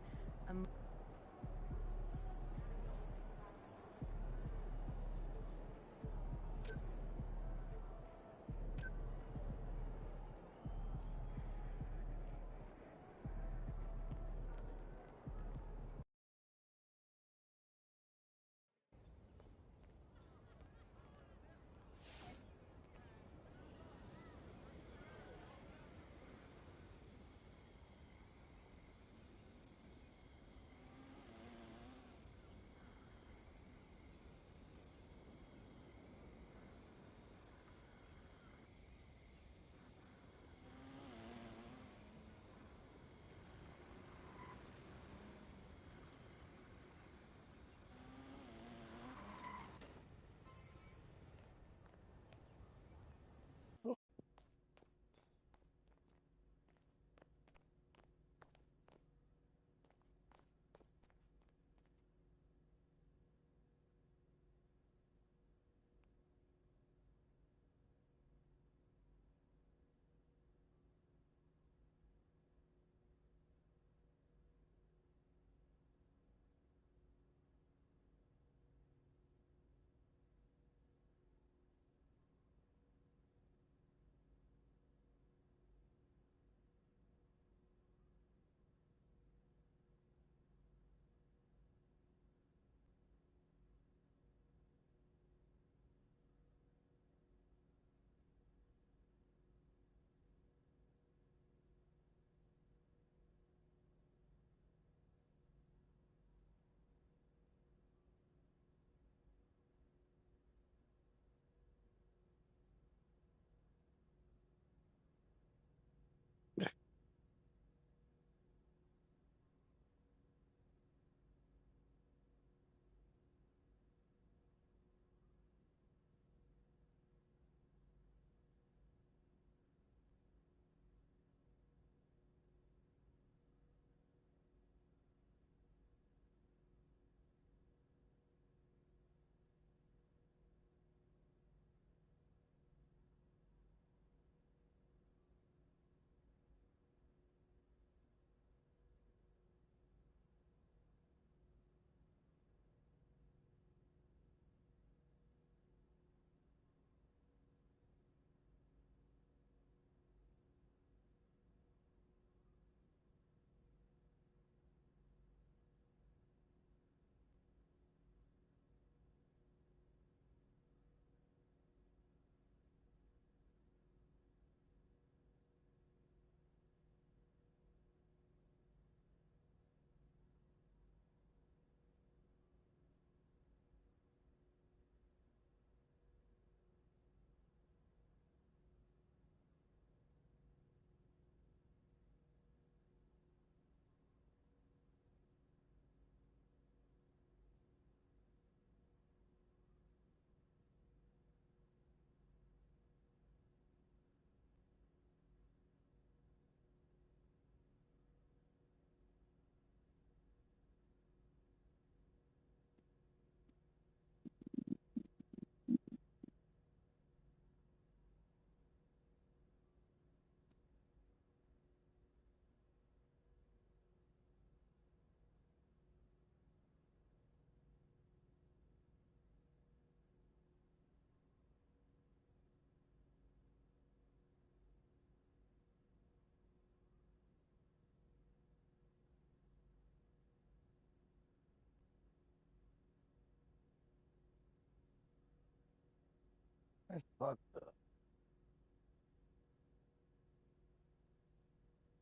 That's fucked up.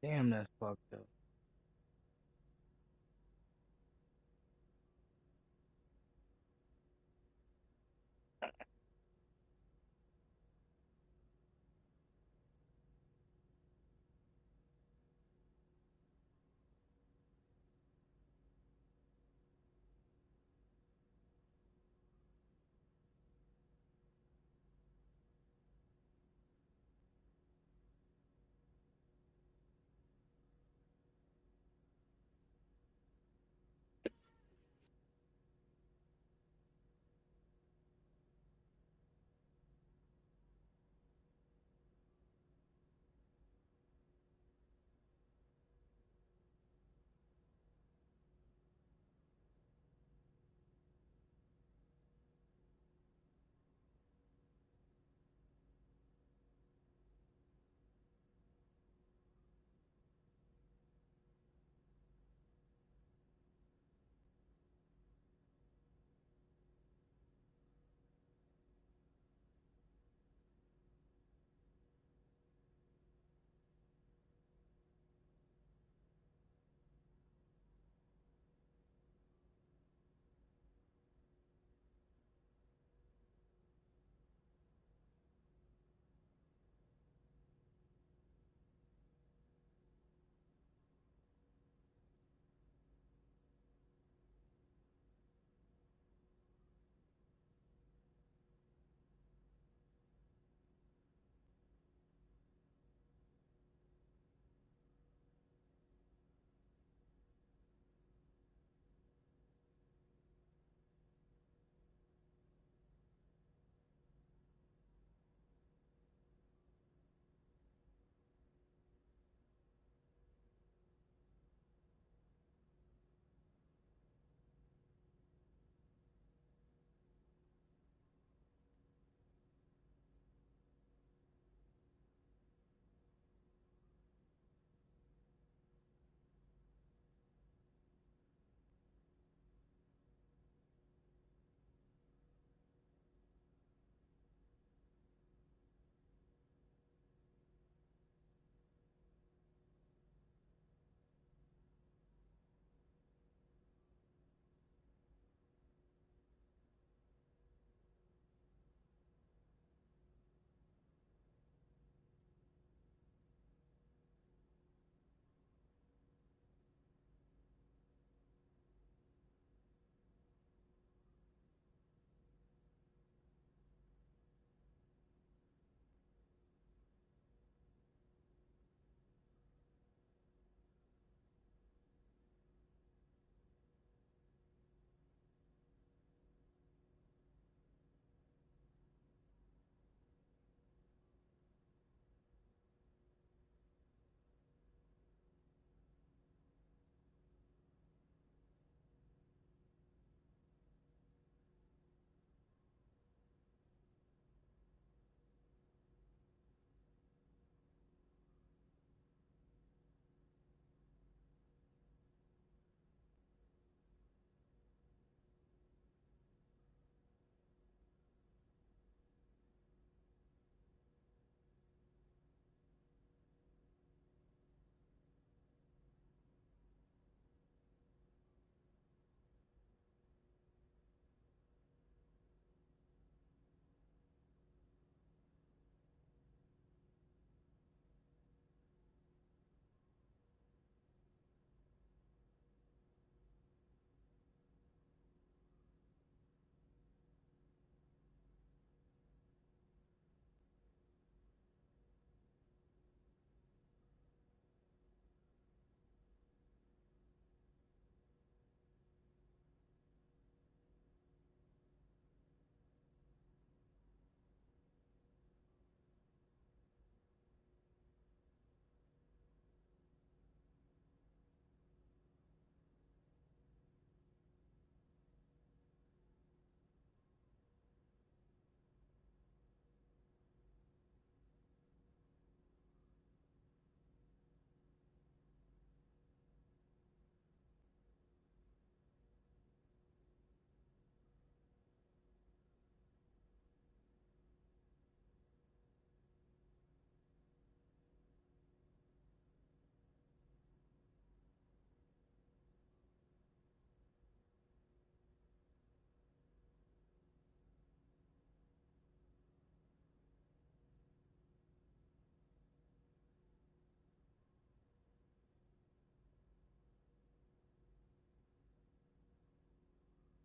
Damn, that's fucked up.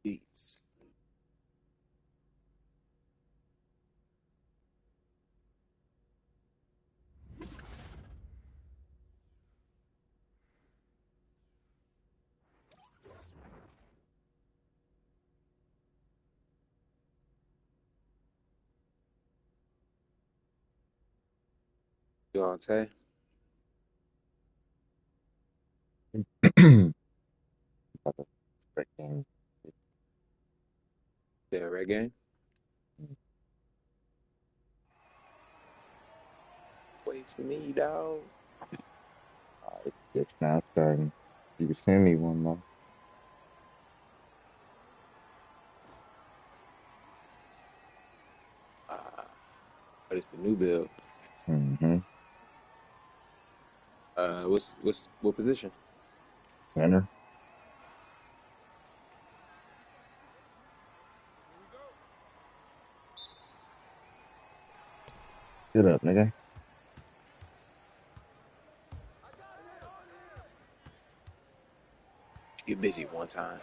Beats. Deontay. Yeah, red game. Wait for me, dog. It's just now starting. You can send me one though. But it's the new build. Mm-hmm. What position? Center. Get up, nigga. Get busy one time.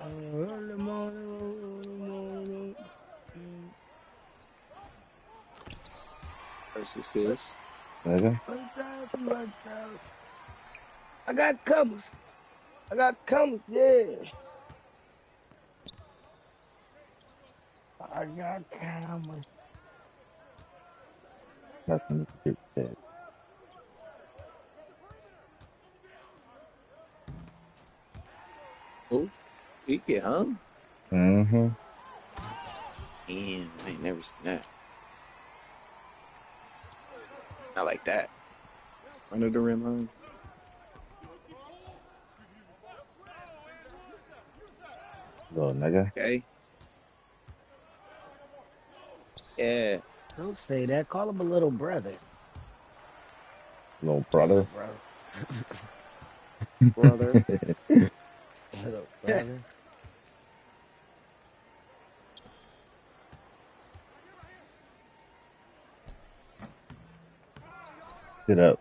Early morning. First assist. Nigga. I got comers. Yeah. I got comers. Nothing to do with that. Oh, he get hung? Mm-hmm. Damn, I ain't never seen that. Not like that. Under the rim hung. Little nigga. Okay. Yeah. Don't say that. Call him a little brother. Little brother. Brother. Little brother. Get up.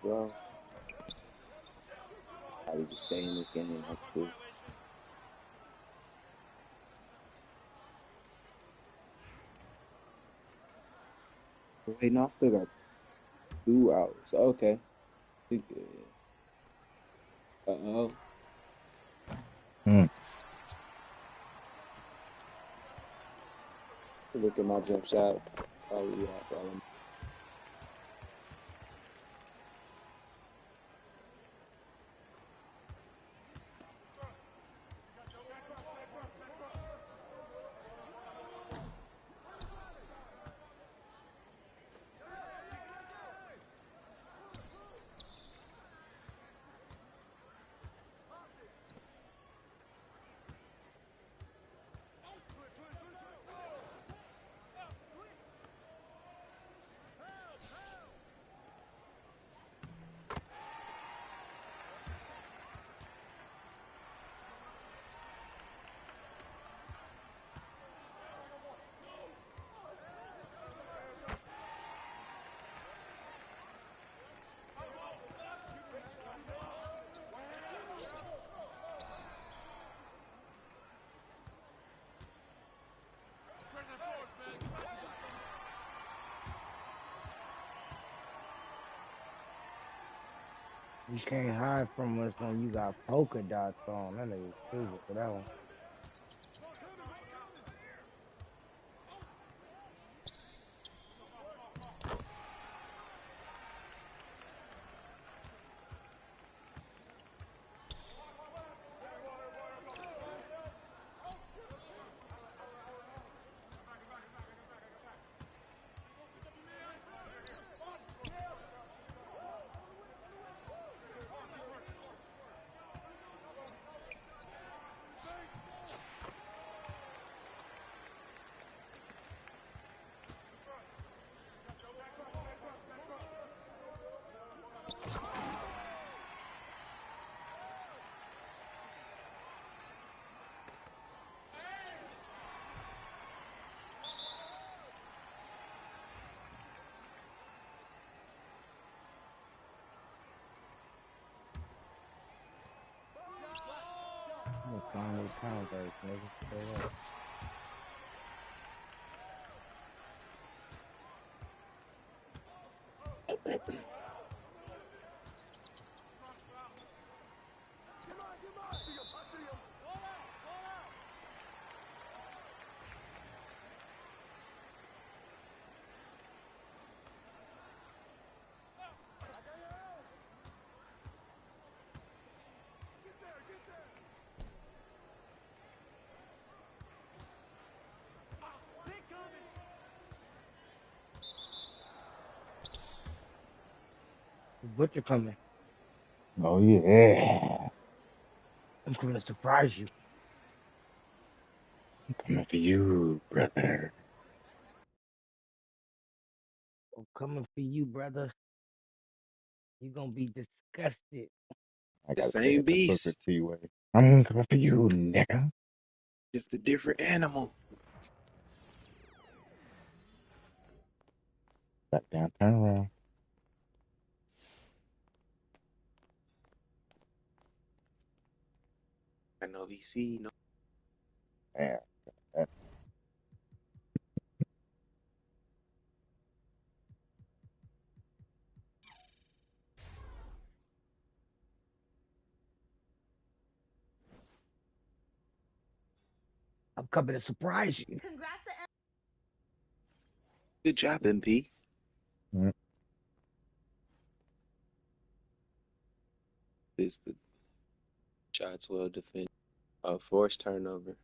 Bro. I would just stay in this game. I could. Wait, no, I still got 2 hours. Okay. We good. Uh-oh. Look at my jump shot. Oh, yeah, bro. You can't hide from us when you got polka dots on. That nigga stupid for that one. Sign with Converse, nigga. Straight up. Butcher coming. Oh yeah. I'm coming to surprise you. I'm coming for you, brother. I'm coming for you, brother. You gonna be disgusted. I The gotta say same it the Booker beast, T way. I'm coming for you, nigga. just a different animal. Back down, turn around. I know VC. No, Damn. I'm coming to surprise you. good job, MP. Mm. Is the shots well defended? Forced turnover.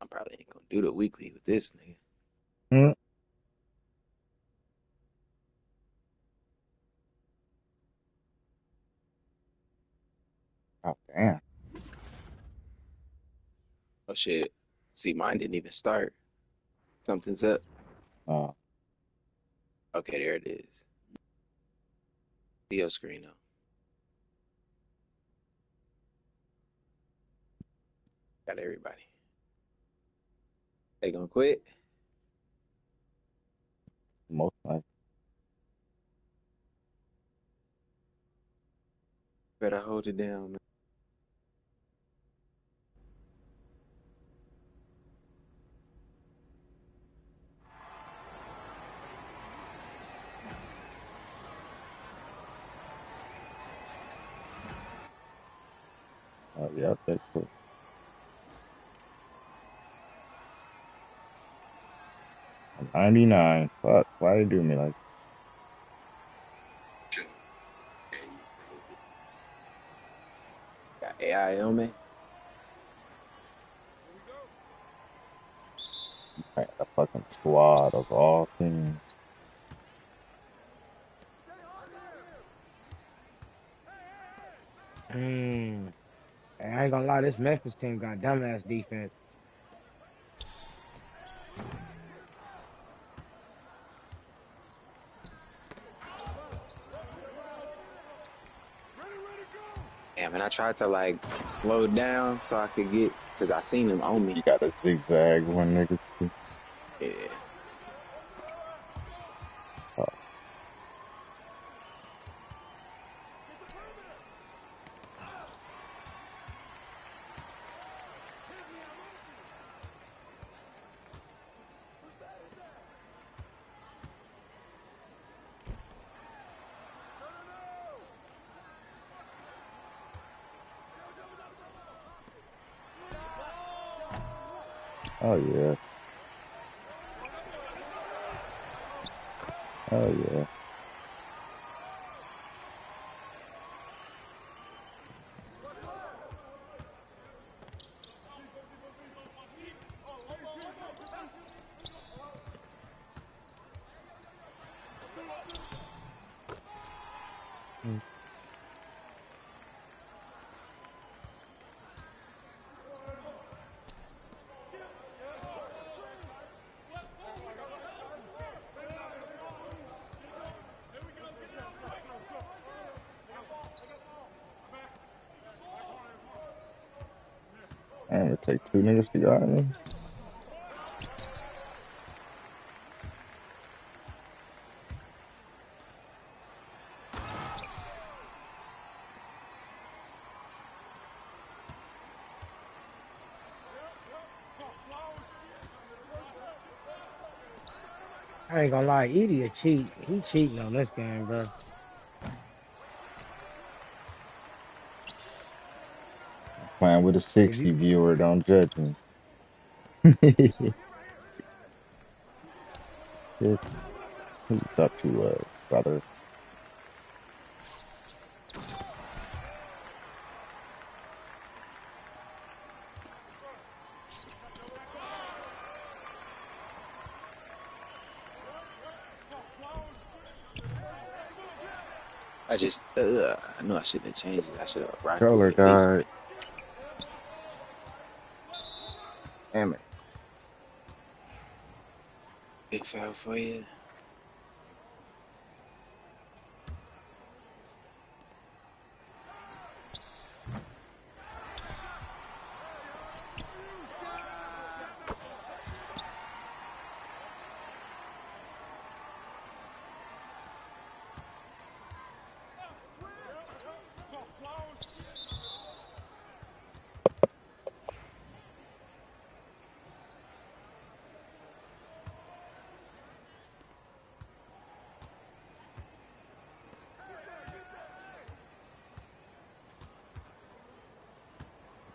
I probably ain't gonna do the weekly with this nigga. Mm. Oh damn. Oh shit. See, mine didn't even start. Something's up. Uh, Okay, there it is. See your screen now. Got everybody. They gonna quit? most likely. Better hold it down, man. Oh yeah, that's cool. 99. Fuck. Why they do me like Got AI on me. I got a fucking squad of all teams? Hey, I ain't gonna lie, this Memphis team got dumbass defense. Damn, and I tried to like slow down so I could get, cause I seen him on me. You got a zigzag one niggas too. Yeah. Fuck. Oh yeah. Oh yeah. Mm. Damn, it take two niggas to guard me. I ain't gonna lie, Edie a cheat. He cheating on this game, bro. Playing with a If you 60 viewer, don't judge me. What's up to brother? I knew I shouldn't have changed it. I should have rocked with Controller it at least, guy. but Damn it. big foul for you.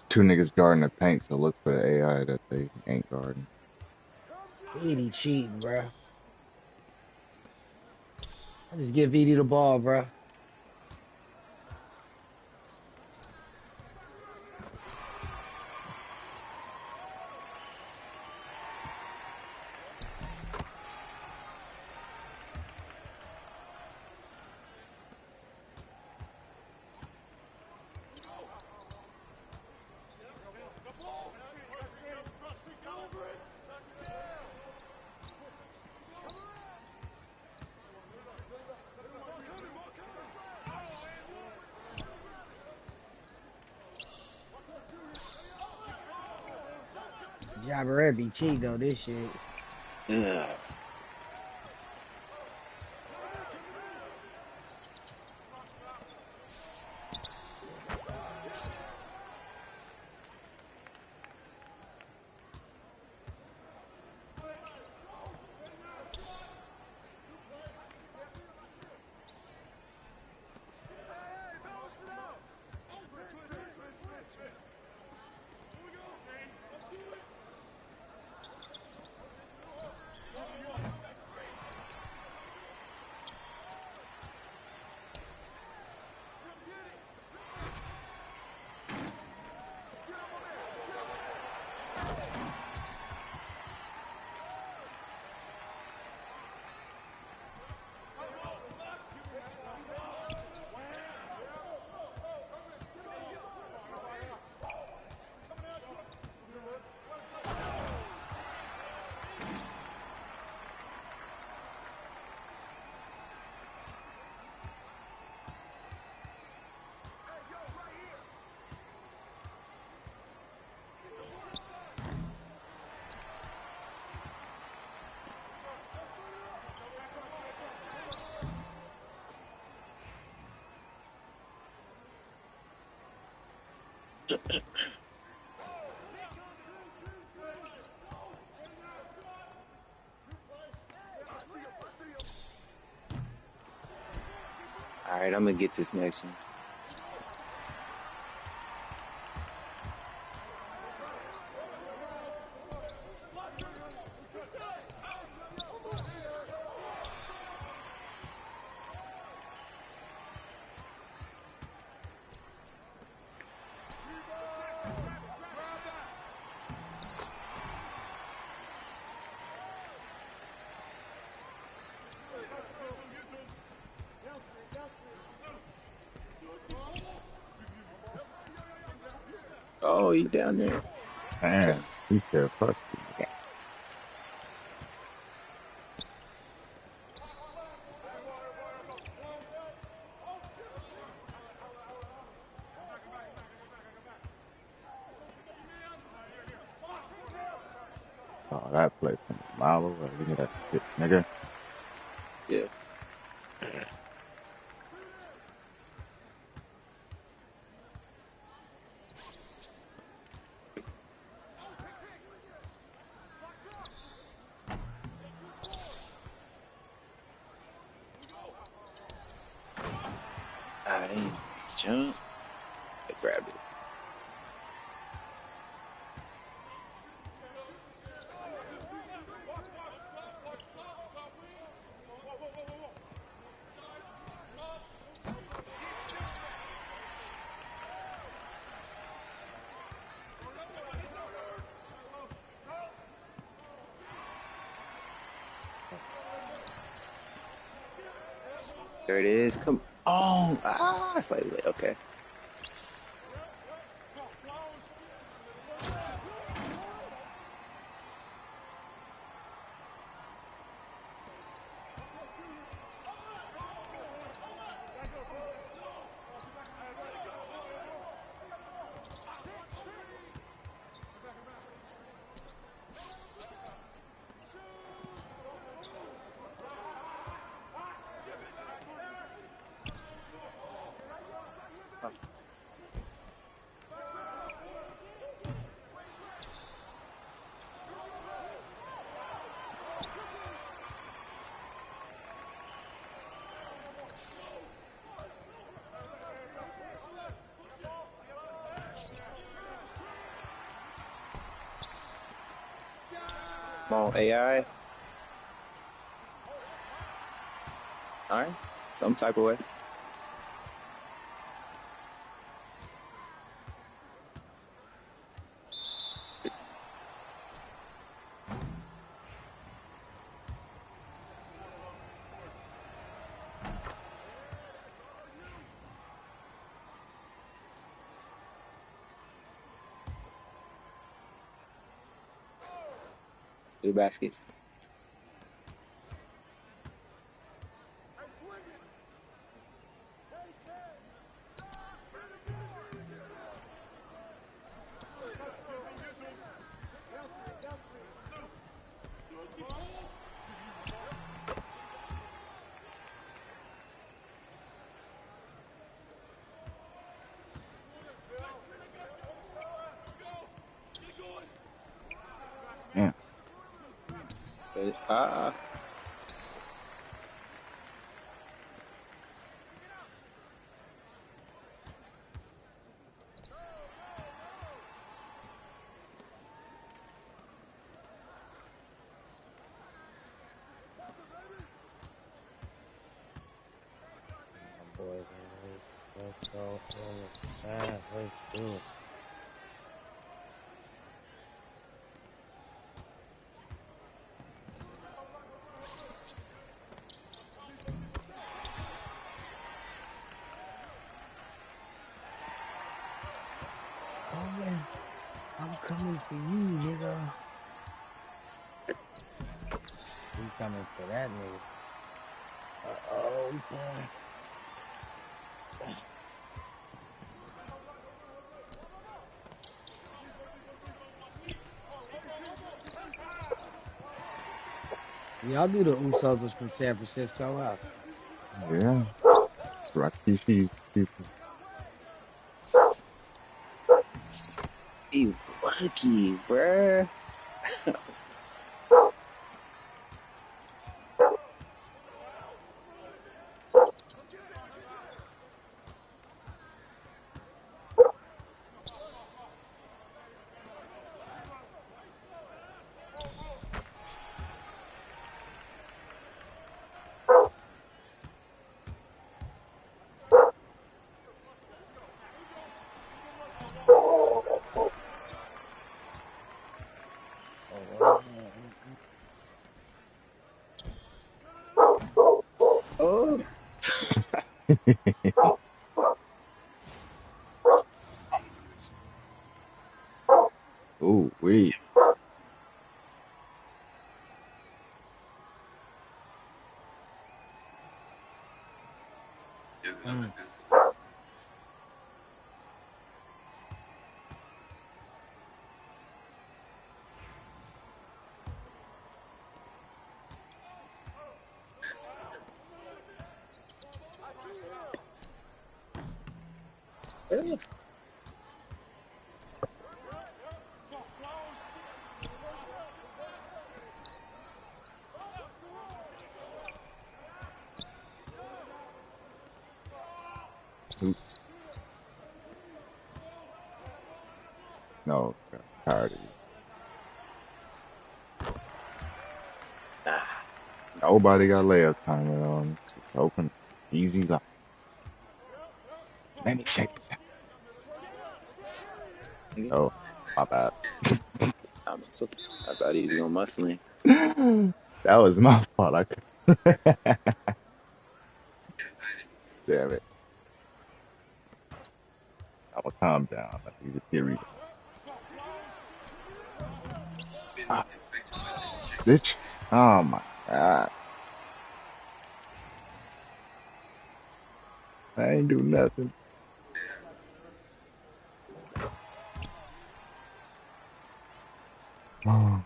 Two niggas guarding the paint, so look for the AI that they ain't guarding. Edie cheating, bro. I just give Edie the ball, bro. Jabberette be cheating though, this shit. Ugh. All right, I'm gonna get this next one. Oh, he down there. Man, he said, fuck you. Oh, that play from a mile away. Give me that shit, nigga. Yeah. jump. They grabbed it. There it is. Come on. Ah, it's like, okay. Come on, AI. All right. Some type of way. To the baskets. Yeah. Boys, let's go. Let's do it. Oh man, I'm coming for you, nigga. We coming for that nigga. Uh-oh, boy. Y'all knew the Usos was from San Francisco, huh? Yeah. Rakishi's people. You lucky, bruh. Oh. Oh, wait. Yeah. Ooh. No, I'm tired of you. Nobody got layup timer on. Just open, easy lock. Let me shake this out. Oh, my bad. I thought he was going muscling. That was my fault. Damn it. I'm gonna calm down. Here we go. Ah, bitch. Oh my God. I ain't do nothing. Oh.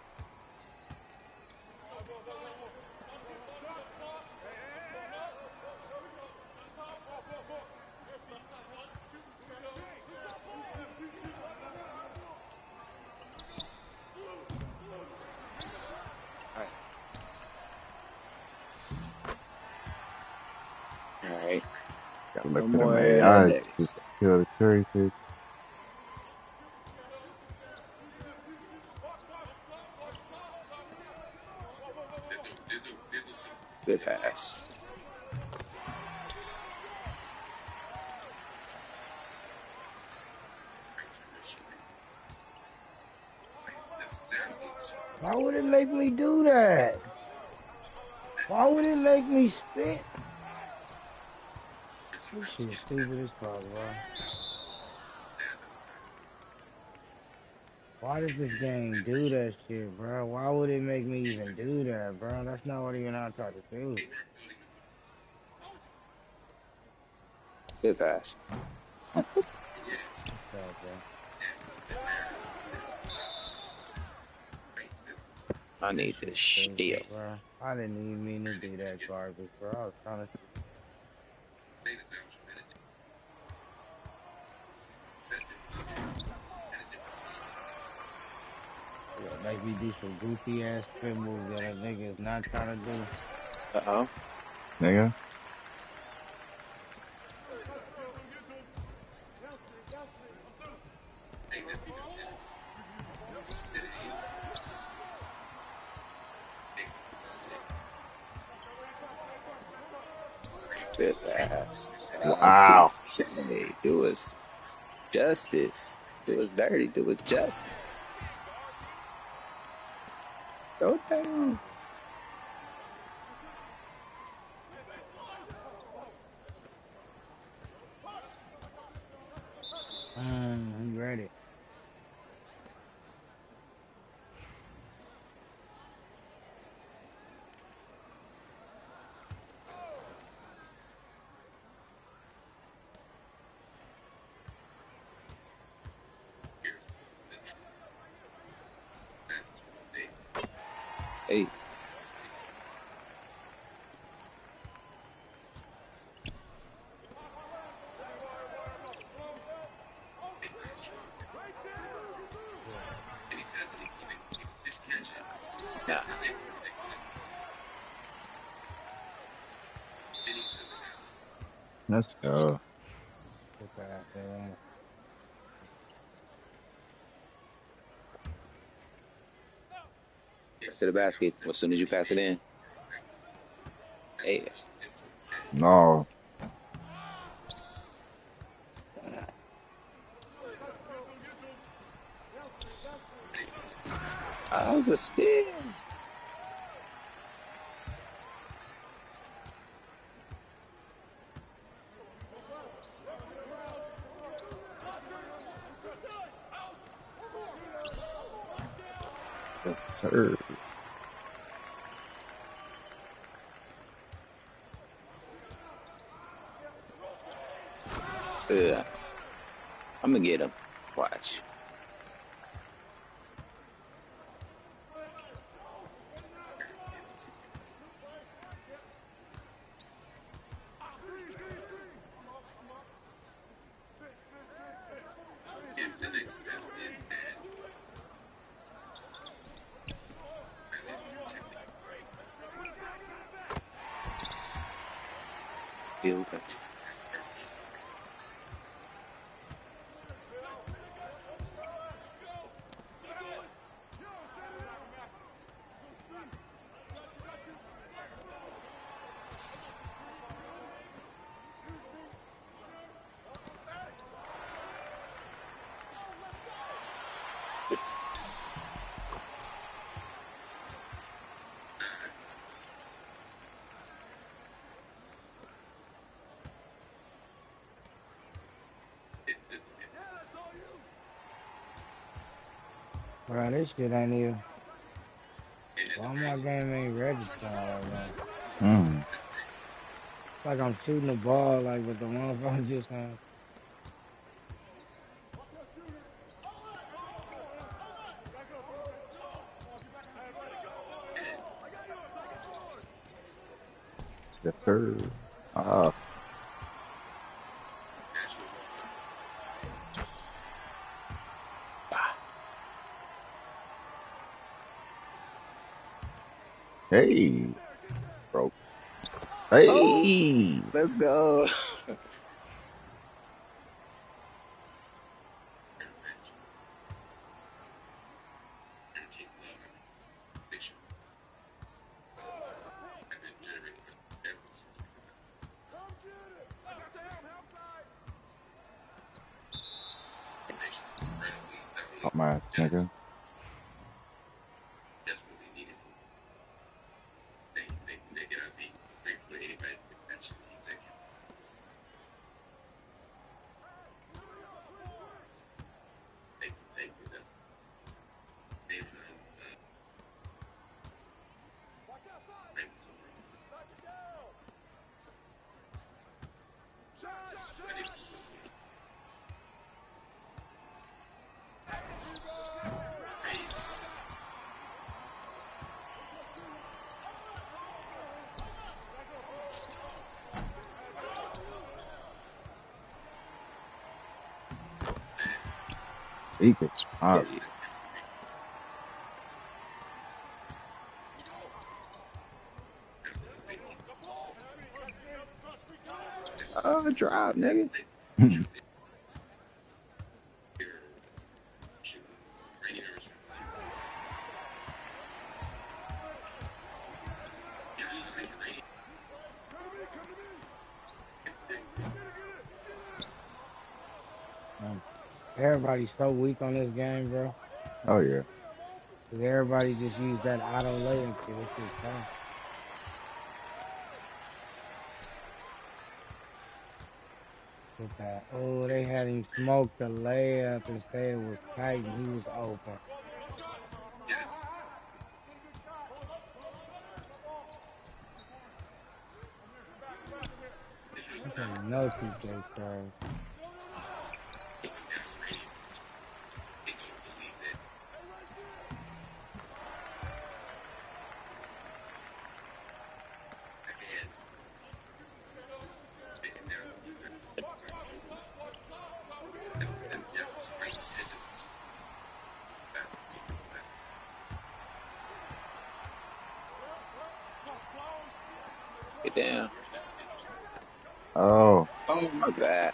All right. Gotta No look at him more AI to legs. kill the cherry picks. Good pass. Why would it make me do that? Why would it make me spit? This shit stupid as fuck, bro. Why does this game do that shit, bro? Why would it make me even do that, bro? That's not what even I tried to do. Good pass. What's up, bro? I need this steal. Stupid, bro. I didn't even mean to do that garbage, bro. I was trying to see. Yeah, make me do some goofy ass spin moves that a nigga is not trying to do. Uh-oh. Nigga. Good pass. Wow. Hey, do us justice. Do us dirty. Do us justice. Go down. I'm ready. Hey. Nah. Let's go. Good pass, man. To the basket as soon as you pass it in. Hey. No. That was a steal. Yes, sir. I'm gonna get him. Watch. Feel good. Bro, this shit ain't even. Why my game ain't registering right now? Hmm. It's like I'm shooting the ball, like, but the motherfucker just Yes, sir. Ah, hey, bro. Oh, Hey. let's go. Oh, my nigga. He gets Yeah, popped. yeah. Oh, drop, nigga. everybody's so weak on this game, bro. Oh, yeah. 'Cause everybody just use that auto layup shit. This shit's tough. With that, oh, they had him smoke the layup and say it was tight and he was open. I can't know TJ Curry. Get down. Oh, Oh, my bad.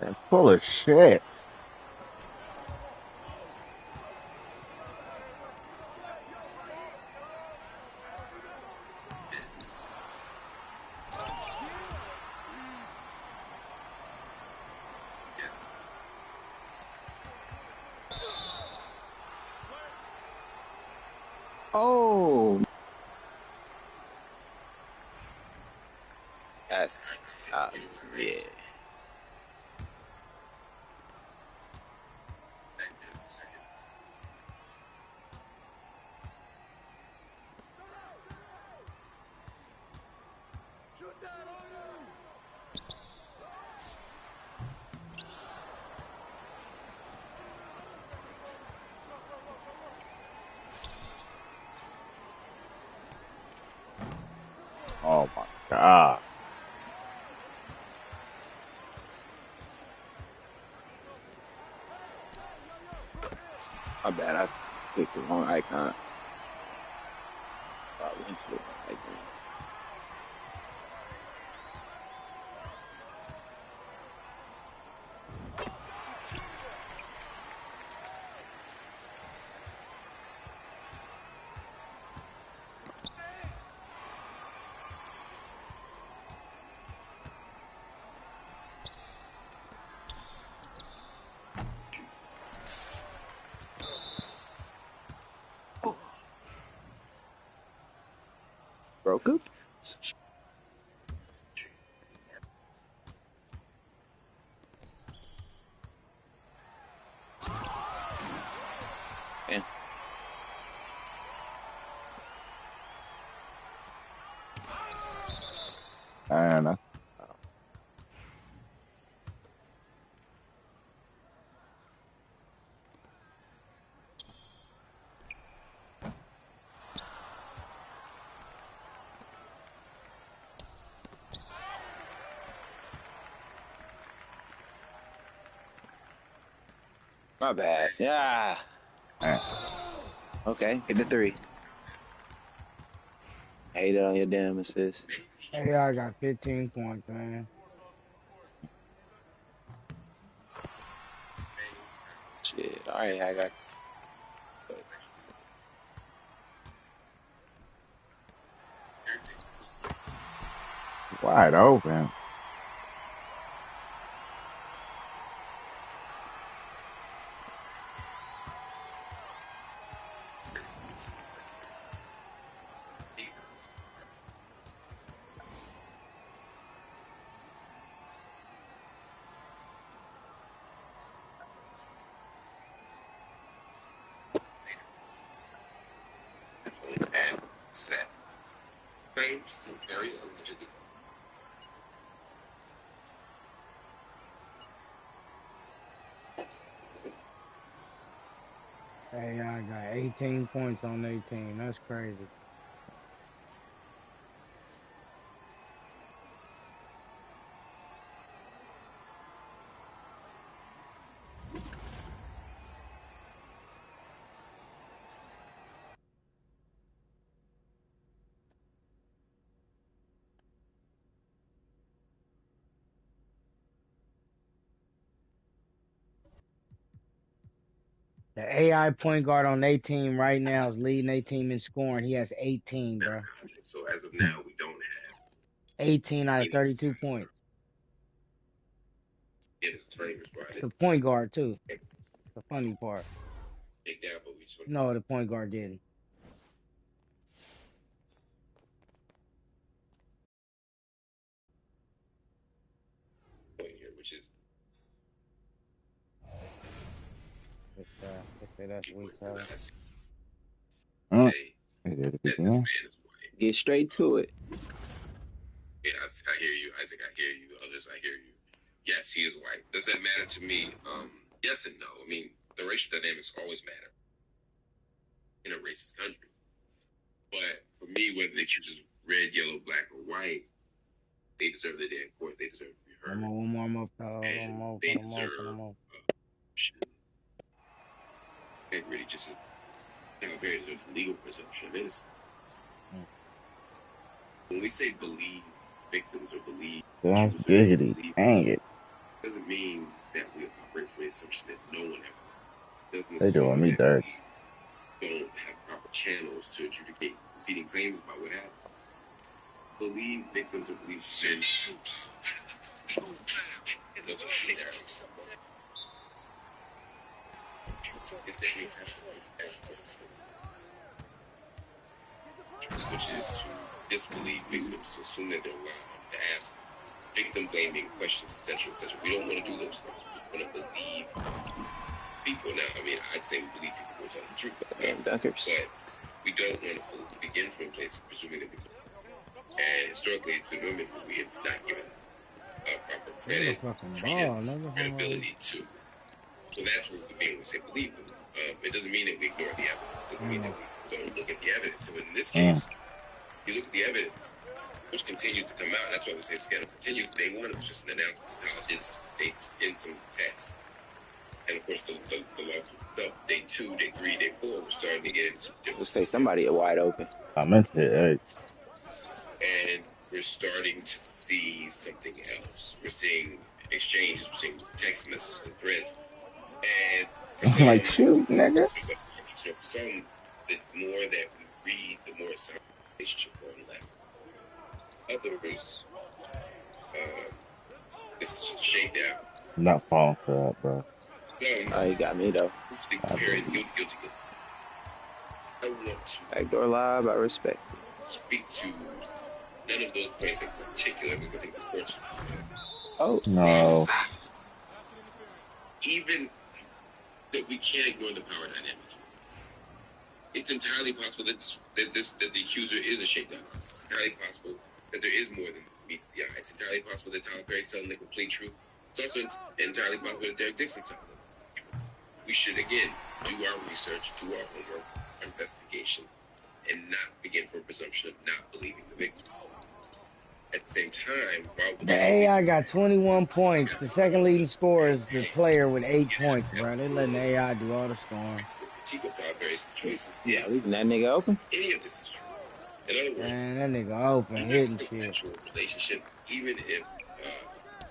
that's full of shit. Oh, that's yeah. Oh my God. My bad. I clicked the wrong icon. I went to the wrong icon. Broke up? Man. Man, that's My bad. Yeah. man. Okay. Hit the 3. Hate it on your damn assist. AI got 15 points, man. Shit. All right, I got. Wide open. And set. Claimed very allegedly. AI got 18 points on their team. That's crazy. The AI point guard on their team right now is leading their team in scoring. He has 18, bro. So as of now, we don't have 18 out of 32 points. it as a trade responded. The point guard, too. The funny part. Take down, but we just want No, the point guard didn't. point here, which is They say that's weak, huh? He did it that this again. man is white. Get straight to it. Yeah, I hear you, Isaac. I hear you. Others, I hear you. Yes, he is white. Does that matter to me? Yes and no. I mean, the racial dynamics always matter in a racist country. But for me, whether they choose red, yellow, black, or white, they deserve their day in court. They deserve to be heard. One more. They deserve and really just have a very good legal presumption of innocence. When we say believe victims or believe That's accusers, giggity. believe, Dang it. doesn't mean that we operate from the assumption that no one ever doesn't They assume doing me that dirty. we don't have proper channels to adjudicate competing claims about what happened. Believe victims or believe sins. Which is to disbelieve victims, to assume that they're lying, to ask victim blaming questions, etc., etc. We don't want to do those things. We want to believe people. Now, I mean, I'd say we believe people who are telling the truth, but we don't want to begin from a place of presuming that people. And historically, it's been women who we have not given proper credit, fucking ball, credence, nigga. credibility to. So that's what we mean when we say believe them. It doesn't mean that we ignore the evidence. It doesn't mean that we don't look at the evidence. So in this case, you look at the evidence, which continues to come out. That's why we say scandal continues. Day one, it was just an announcement of how they in some texts. And of course, the lawsuit itself. Day 2, day 3, day 4, we're starting to get into different. We'll say somebody are wide open. I meant to hit X. And we're starting to see something else. We're seeing exchanges, we're seeing text messages and threads. And for some, Like, shoot, nigga. So for some, the more that we read, the more it's a relationship going left. Others, this is just a shakedown. Not falling for that, bro. Oh, you got me though. Guilty. I want to backdoor live. I respect it. Speak to none of those points in particular because I think the courts. Oh no. Even that we can't ignore the power dynamic. It's entirely possible that the accuser is a shakedown. It's entirely possible that there is more than meets the eye. It's entirely possible that Tyler Perry's telling the complete truth. It's also entirely possible that Derek Dixon's telling the truth. We should, again, do our research, do our homework, our investigation, and not begin from a presumption of not believing the victim. At the same time, the AI got 21 points. The second leading scorer is the player with 8 points, bro. They letting the AI do all the scoring. Yeah, leaving that nigga open. Any of this is true. In other words, man, that nigga open, hitting shit. Sexual relationship, even if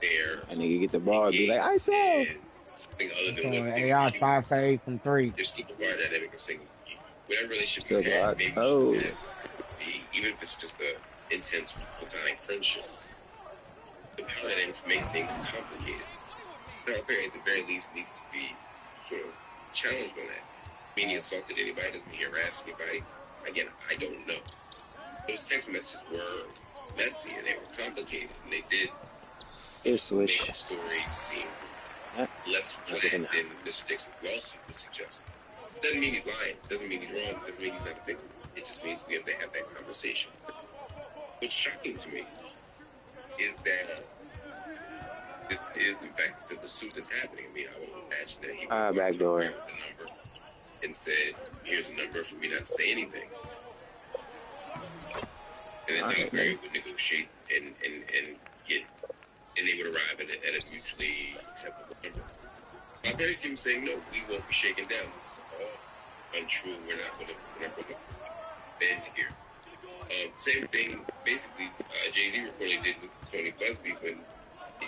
they're that nigga get the ball, be like, I saw. Something other than what's AI 5 for 8 from 3. There's still the power dynamic of saying, whatever relationship you have, maybe you should have, even if it's just a intense platonic friendship. The power dynamics make things complicated. So Perry, at the very least, needs to be sort of challenged on that. Meaning he assaulted anybody, doesn't mean he harassed anybody. Again, I don't know. Those text messages were messy and they were complicated, and they did make the story seem less flat than Mr. Dixon's lawsuit would suggest. Doesn't mean he's lying. Doesn't mean he's wrong. Doesn't mean he's not a victim. It just means we have to have that conversation. What's shocking to me is that this is, in fact, a civil suit that's happening. I mean, I would imagine that he would backdoor the number and said, "Here's a number for me not to say anything." And then Tyler Perry would negotiate and get, and they would arrive at a mutually acceptable number. Tyler Perry seems saying, "No, we won't be shaken down. This is all untrue. We're not going to bend here." Same thing, basically, Jay-Z reportedly did with Tony Busby when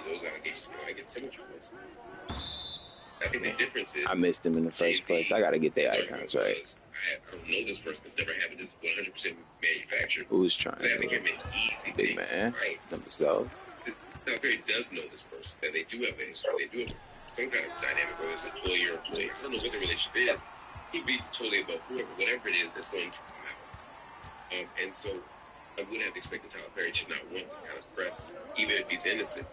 those allegations came out against him a few months ago. I think the difference is... I missed him in the first place. I got to get their icons right. I don't know this person. This never happened. This is 100% manufactured. Who's trying? That became an easy big thing man. Right? Number so. Tyler Perry does know this person. That they do have a history. They do have some kind of dynamic, whether it's employee or employee. I don't know what the relationship is. He'd be totally above whatever it is that's going to come out. And so I would have expected Tyler Perry to not want this kind of press, even if he's innocent,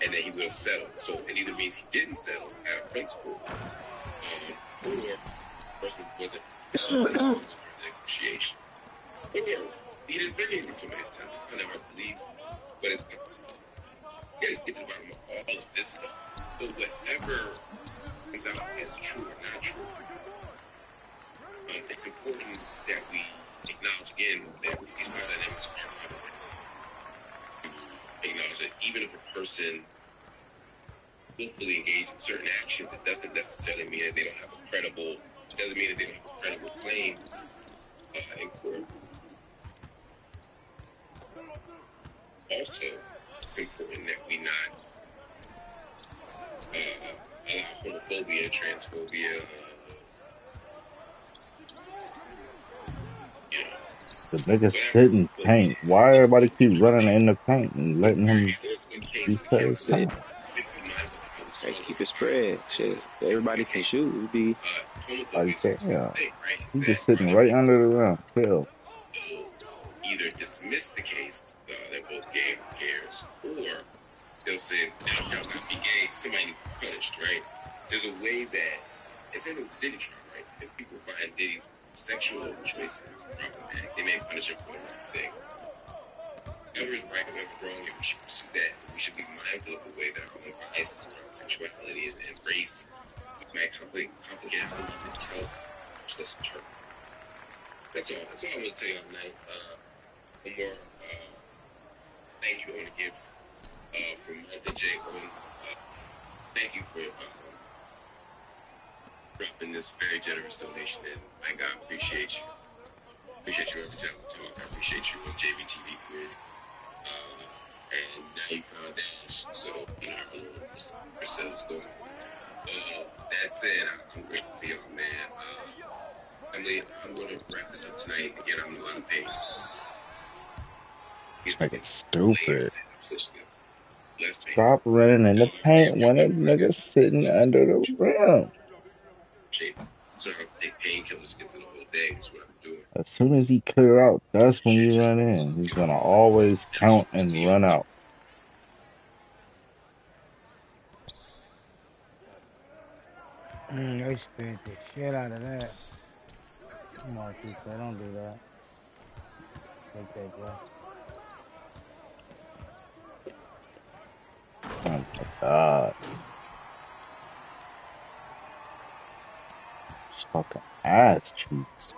and that he will settle. So it either means he didn't settle out of principle, or the person wasn't negotiation, or he didn't bring anything to him at the time. I know I believe, but it's yeah, get to the bottom of all of this stuff. But whatever comes out as true or not true, it's important that we acknowledge again that these power dynamics are power. Acknowledge that even if a person willfully engaged in certain actions, it doesn't necessarily mean that they don't have a credible. It doesn't mean that they don't have a credible claim in court. Also, it's important that we not allow homophobia, transphobia. The nigga sit in paint. Why everybody keep running in the paint and letting him be safe? Keep it spread. Shit, everybody can shoot. It would be like that. Yeah, he just sitting right under the rim. Chill. Either dismiss the case that both gay, who cares, or they'll say, "Now, y'all might be gay. Somebody needs to be punished." Right? There's a way that it's in the Diddy trial, right? If people find Diddy's sexual choices problematic, they may punish him for the wrong thing. whoever is right, whoever is wrong, and we should pursue that. We should be mindful of the way that our own biases around sexuality and race might complicate how we even tell us in church. That's all I'm going to tell you all night. One more thank you I want to give from Martha J. Thank you for dropping this very generous donation, and my God, appreciate you. Appreciate you every time we talk. I appreciate you in JBTV community. And now you found Dash, so you know our little ourselves going. That said, I'm grateful for y'all, man. Emily, I'm going to wrap this up tonight. Again, I'm in a lot of pain. This nigga stupid. Less pain. Stop running in the paint when a nigga sitting under the rim. So I have to take painkillers to get through the whole day. That's what I'm doing. As soon as he clear out, that's when you run in. He's gonna always count and run out. They spent the shit out of that. Marquis said, don't do that. Take that, bro. Oh my God. It's fucking ass cheeks.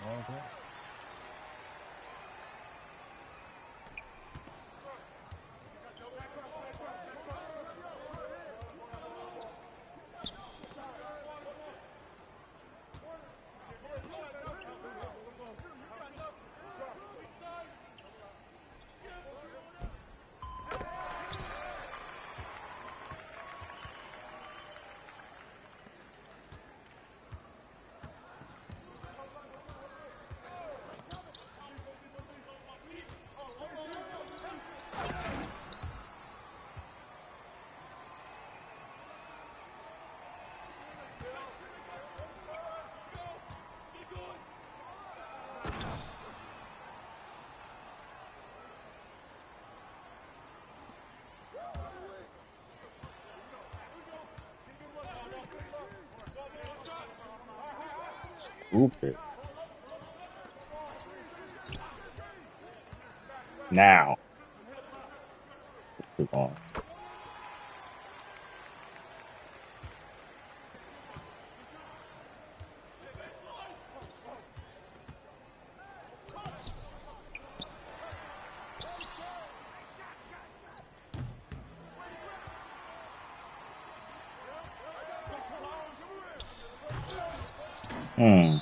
Okay. Stupid. Now. Keep on. Hmm.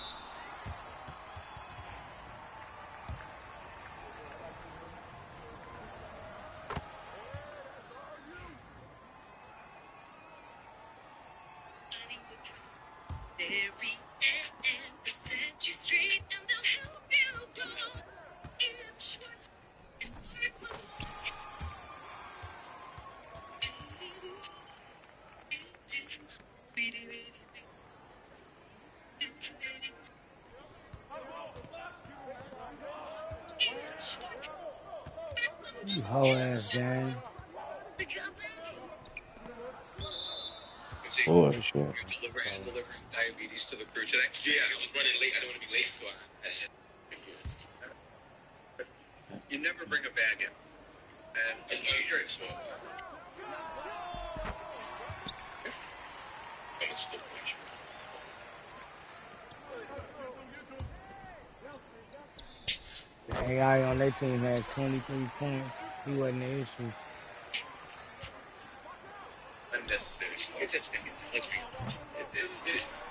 You hoe ass gang. Bullshit. I'm delivering diabetes to the crew today. Yeah, I was running late. I don't want to be late, so you never bring a bag in. And you drink, so I'm a slow flash. The AI on their team had 23 points. He wasn't the issue. Unnecessary. It's just, let's be honest. It is.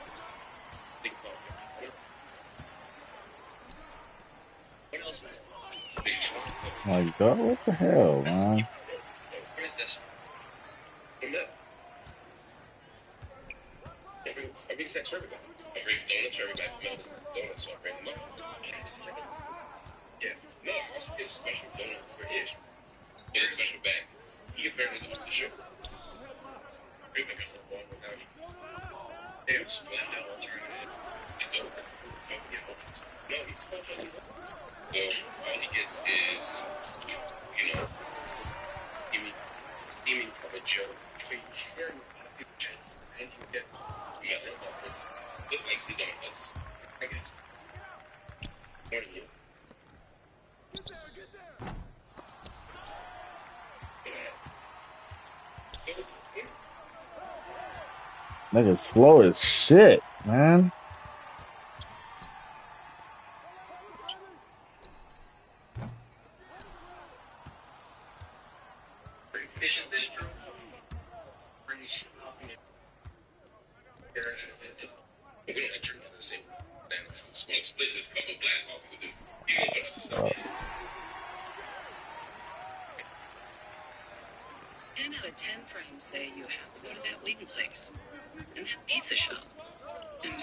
What else is Like, dog, what the hell, man? What is this? Every sex for everybody. I bring donuts for everybody. Mel doesn't have donuts, so I bring muffins. It's like a gift. No, I also get a special donut for Ish. In a special bag. He apparently is off the show. Bring back a little one without you. They have Splenda alternative. No, he's coach on the so all he gets is, seeming of a joke. So you share your pictures and you get look like the donuts. I guess. What are you? Nigga slow as shit, man. We're gonna drink out of the same split this cup of black coffee with him. You know what the stuff is. 10 out of 10 friends say you have to go to that wing place, and that pizza shop, and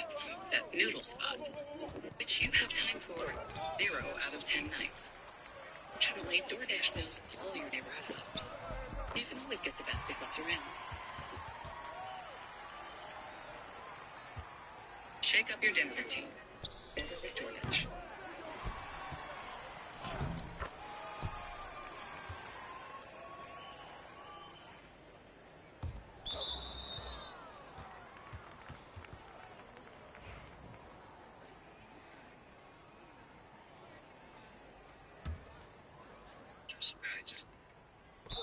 that noodle spot, which you have time for 0 out of 10 nights. Fortunately, DoorDash knows all your neighborhood hustle. You can always get the best of what's around. Shake up your dinner routine. Order with DoorDash. Just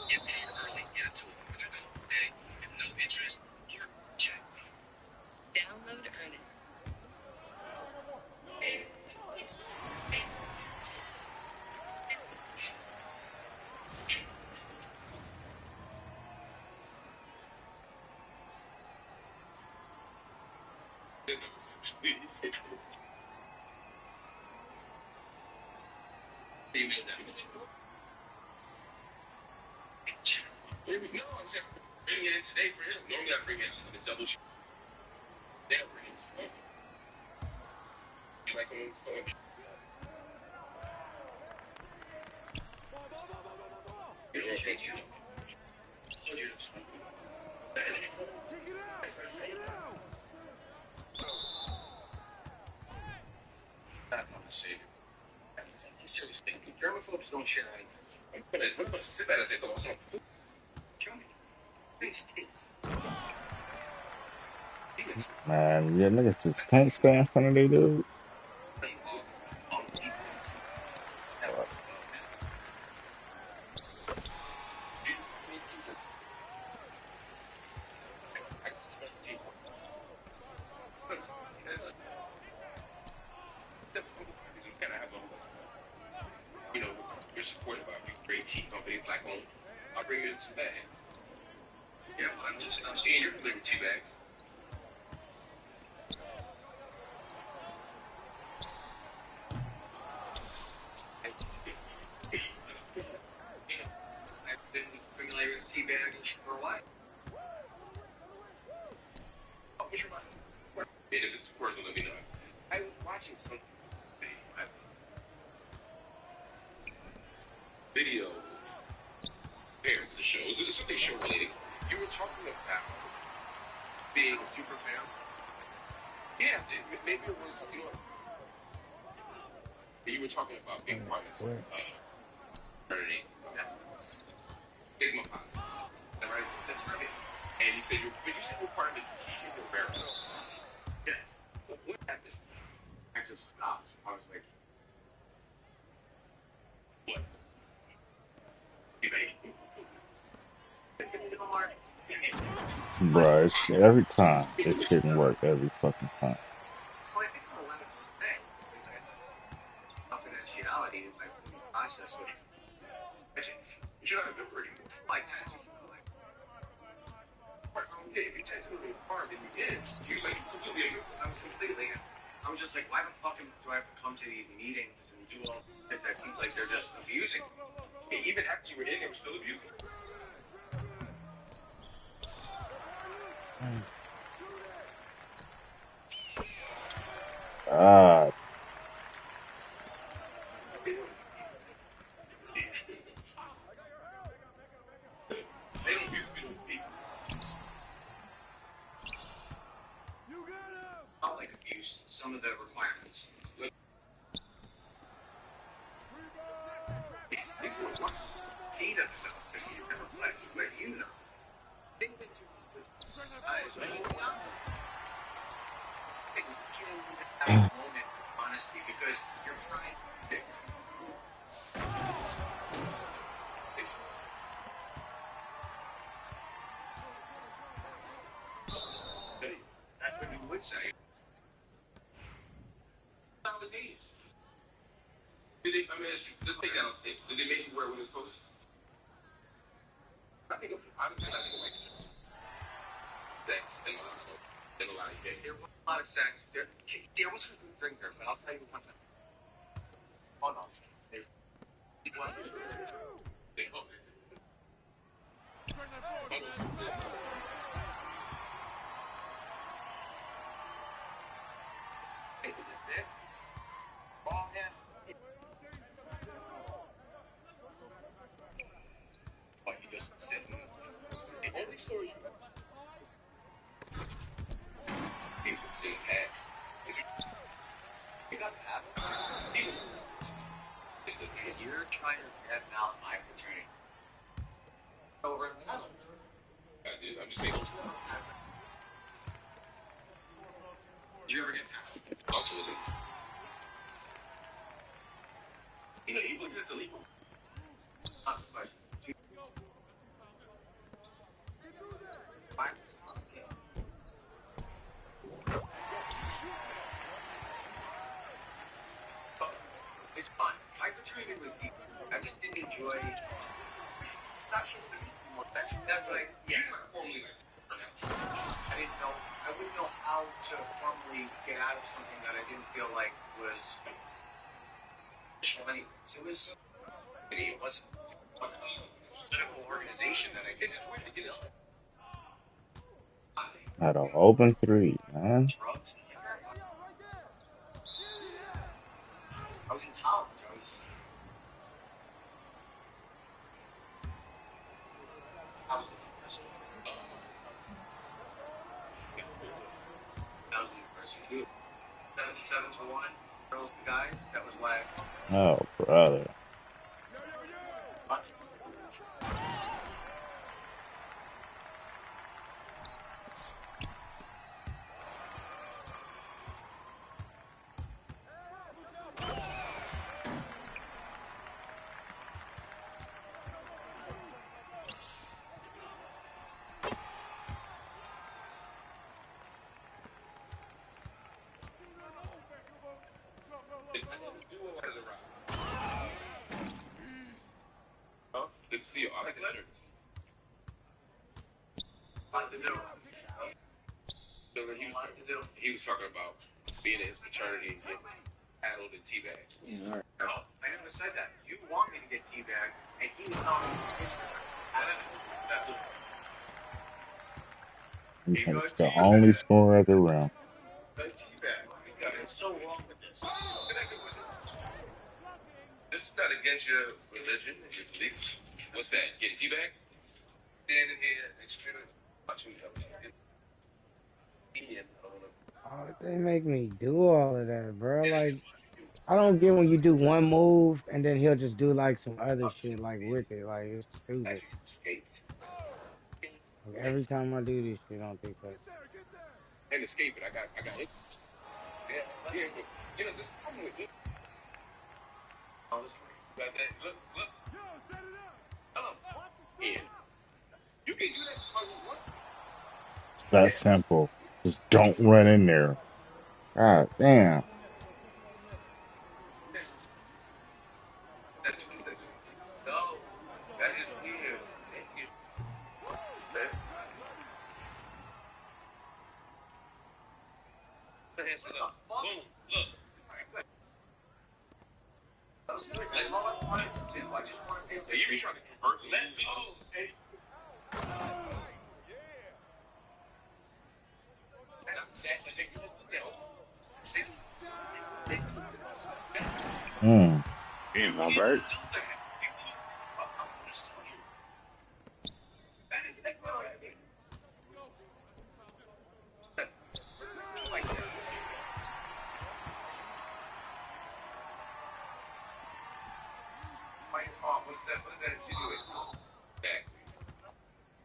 get paid early, get to $100 pay, and no interest, or check. Download Earn It. Please. You made that with you. No, I'm saying bring it in today for him. Normally I bring it out of a double shoot. They'll bring it slow. You like someone slow? You don't change you. Oh, you're slow. That's not saying that. I'm the savior. Seriously, germaphobes don't share anything. I'm gonna sit back and say, "Go on, kill me." Please, Man, yeah, niggas just can't stand in front of they dude. You know, you're supported by a few great tea companies, black owned. I'll bring you in some bags. Yeah, I'm seeing you're familiar with tea bags. I've been familiar with tea bags for a while. Oh, what's your question? And if it's too personal, let me know. I was watching something. Video. There, the show. It was something show related. You were talking about being super fan. Yeah, maybe it was, you were talking about being part of this fraternity. That's Sigma Pi. Is that right? That's right. And you said you're part of the teaching of Barrow. Yes. What happened? I just stopped. I was like, what? Bruh, every time. It shouldn't work every fucking time. Confidentiality in my process of you're not a member anymore. Like that. If you technically harmed and you did, you completely. I was just like, why the fuck do I have to come to these meetings and do all that seems like they're just abusing me? Even after you were in, they were still abusing me. Ah. some of the requirements. He doesn't know because he's never played, but you know. Think that you have a moment of honesty because you're trying to that's what you would say. That was neat. Did they, I mean, let's take that off tape. Did they make you wear what it's supposed to? I think, honestly, I think it makes sense. Thanks. Then a lot of there was a lot of sex. There wasn't a good drinker, but I'll tell you one thing. Oh, no. They hooked. This? Ball head. But you just sit and the only stories you have. People in the past. You got to have it. You're trying to get out my fraternity. Over in the Netherlands. I'm just saying. Did you ever get also illegal? You know, even if it's illegal. Not the question. It's fine. My fraternity was deep. I just didn't enjoy. It's not sure what it means anymore. That's like, yeah, formally like. I didn't know. I wouldn't know how to formally get out of something that I didn't feel like was official anyways. It wasn't a cynical organization that I guess it's weird to get us. Had an open three, man. Drugs and liquor. I was in college. I was university. 77-1. Girls and guys. That was why I. Oh, brother. What? Good to see you. I like that shirt. Lot to do. He was talking about being in his fraternity and getting paddled and teabagged. Yeah, no, I never said that. You want me to get teabagged, and he was telling me his fraternity. He's the only scorer of the round. It's so wrong with this. This is not against your religion and your beliefs. What's that? Getting teabagged? It's true. Oh, they make me do all of that, bro. Like, I don't get when you do one move and then he'll just do like some other shit like with it. Like, it's stupid. Like, every time I do this shit on TikTok. And escape it. I got it. Yeah, but you know, there's a problem with it. Look. Yo, set it up. Yeah. You can do that once. It's that simple. Just don't run in there. God damn. No, that is weird. Look. You be trying to convert me. Let go. Damn, Albert. better than you do it. Exactly.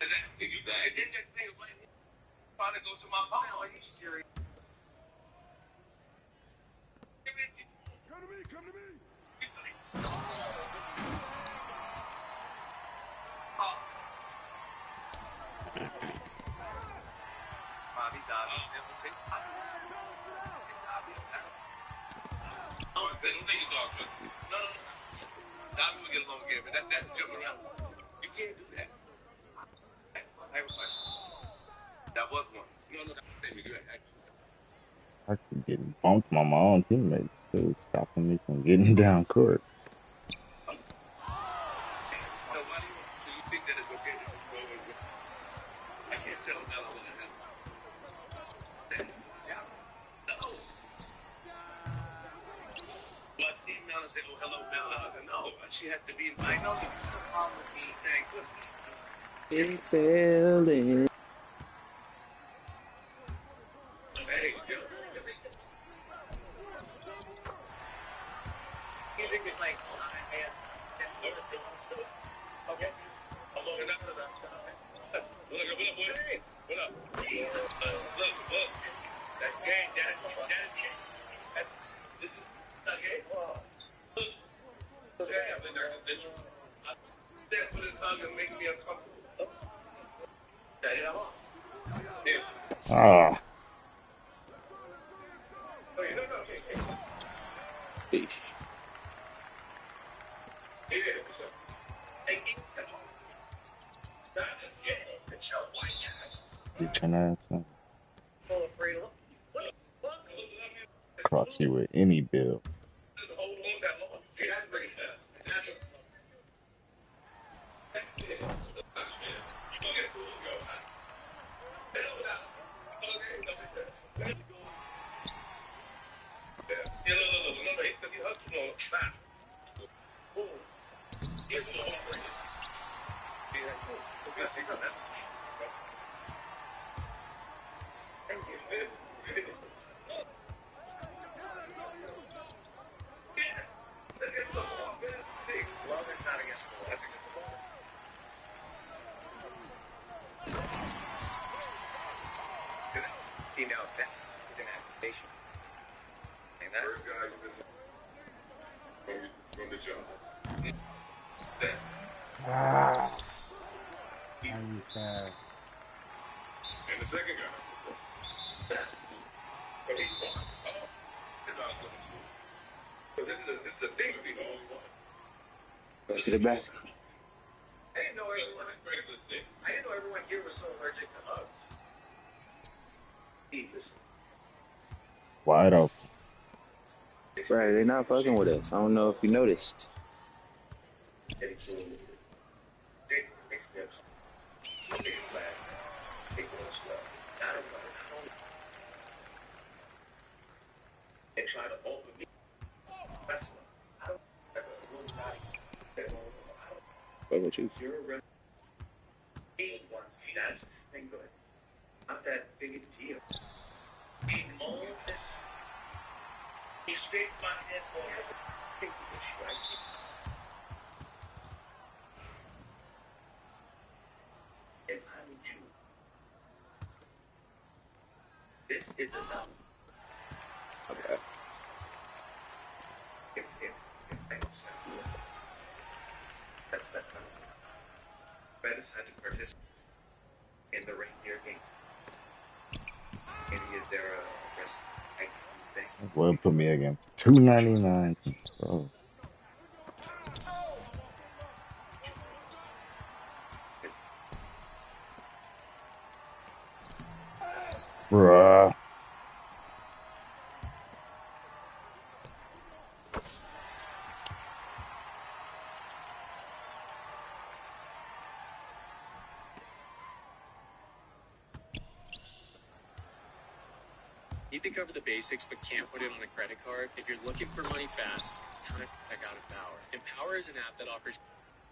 Exactly. You got it. Then that thing is like, trying to go to my pile. Are you serious? Come to me, come to me. Bobby Dobby. Don't take your dog, trust me. No. Dobby will get along again, but that's jumping around. You can't do that. I was like, that was one. No, I keep getting bumped by my own teammates too, stopping me from getting down court. I can't tell Bella what is happening. No. Well, I see Mel and say, oh, hello, Bella. No, she has to be. I know there's no problem with me saying, good. Exhaling. There you go. You think it's like, it's still. Okay. I'm looking up for that. What up, boy? What up? Look. That's gay. That is gay. This is not gay. Look. Okay, I think they're consensual. That put his hug and make me uncomfortable. Set it off. Yeah. Ah. Okay, no, okay. Yeah, what's up? Hey, it's your white ass. Get your ass in. So afraid of Cross you with any bill. hold on that long. See, that's pretty stuff. Because he hugged too long. Stop. Here's a little over here. See that? Okay, see something. Thank you. Love is not against the law. That's against the law. See, now that is an accusation. And that first guy from the job. Ah. I'm sad. And the second guy. But he won. So this is a thing with the only one. Go to the basket. I didn't know everyone here was so allergic to hugs. Listen. Wide open. Right, they're not fucking with us. I don't know if you noticed. And try to open me. That's I don't have a little body. What about you? You're a he wants. That's his thing good. Not that big a deal. He moans it. He shakes my head for his issue right here. And I need you. This is enough. Okay. If I don't send you that's not I decided to participate in the reindeer game. And is there a rest thing? Well, put me against 299. Oh. Bruh. Need to cover the basics but can't put it on a credit card? If you're looking for money fast, it's time to check out Empower. Empower is an app that offers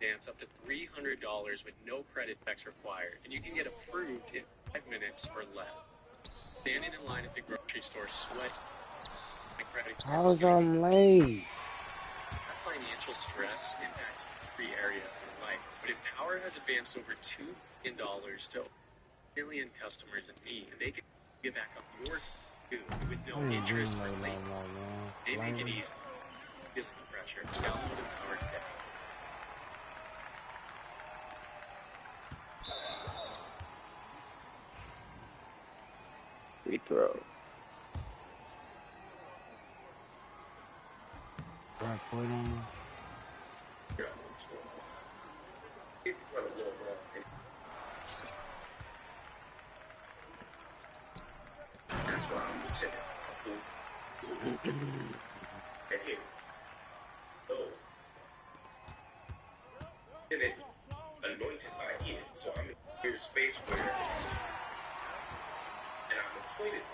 dance up to $300 with no credit checks required, and you can get approved in 5 minutes or less. Standing in line at the grocery store, sweat. My credit card How's I'm late? Financial stress impacts every area of your but Empower has advanced over $2 million to million customers in need. They can get back up yours too with no interest or late. They make it easy. Feels the pressure. Download Empower today. Free throw. Right foot on him. That's why I'm lieutenant. Approved. And here. So, lieutenant anointed by Ian. So I'm in a space where, and I'm acquainted.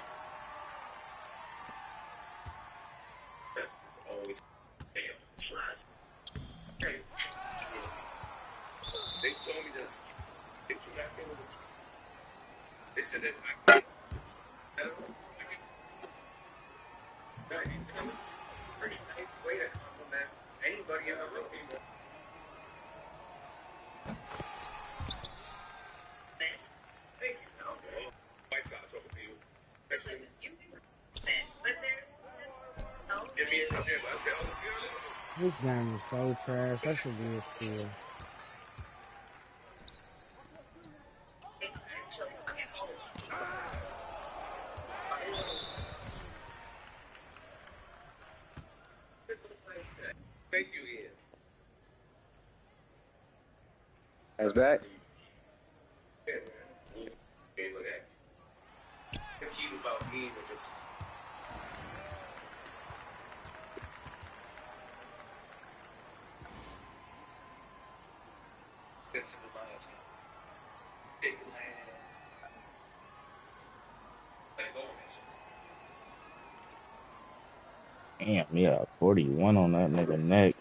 Best is always fail. Plus, they told me that they do not feel it. They said that I don't know. No, it's a pretty nice way to compliment anybody in the room. Thanks. Okay. White Sox over to you. But there's just give me a This game is so trash. That should be a steal. Thank you, Ian. That's back. Okay, look at it. The key about Ian was just that's the mindset. Take the land. Like bonus. Damn, yeah, 41 on that nigga neck.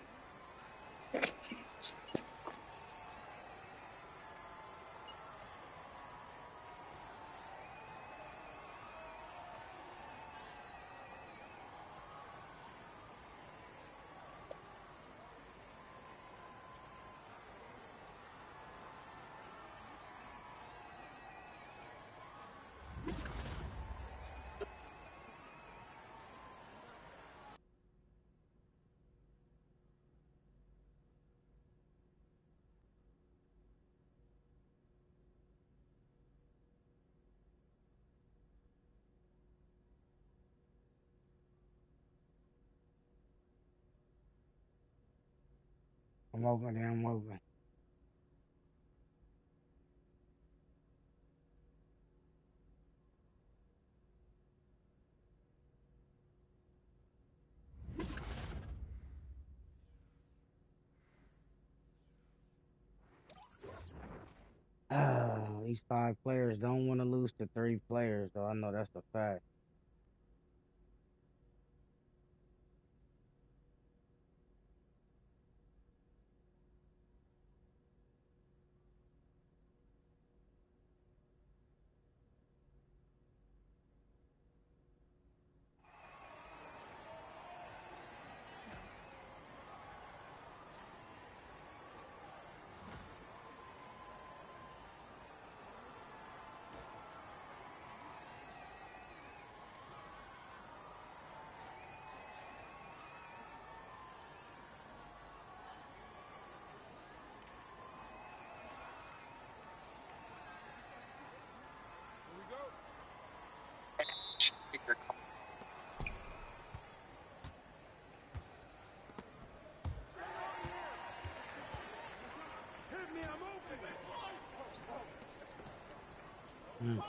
I'm open there. I'm open. These 5 players don't want to lose to 3 players, though. I know that's a fact. Mm.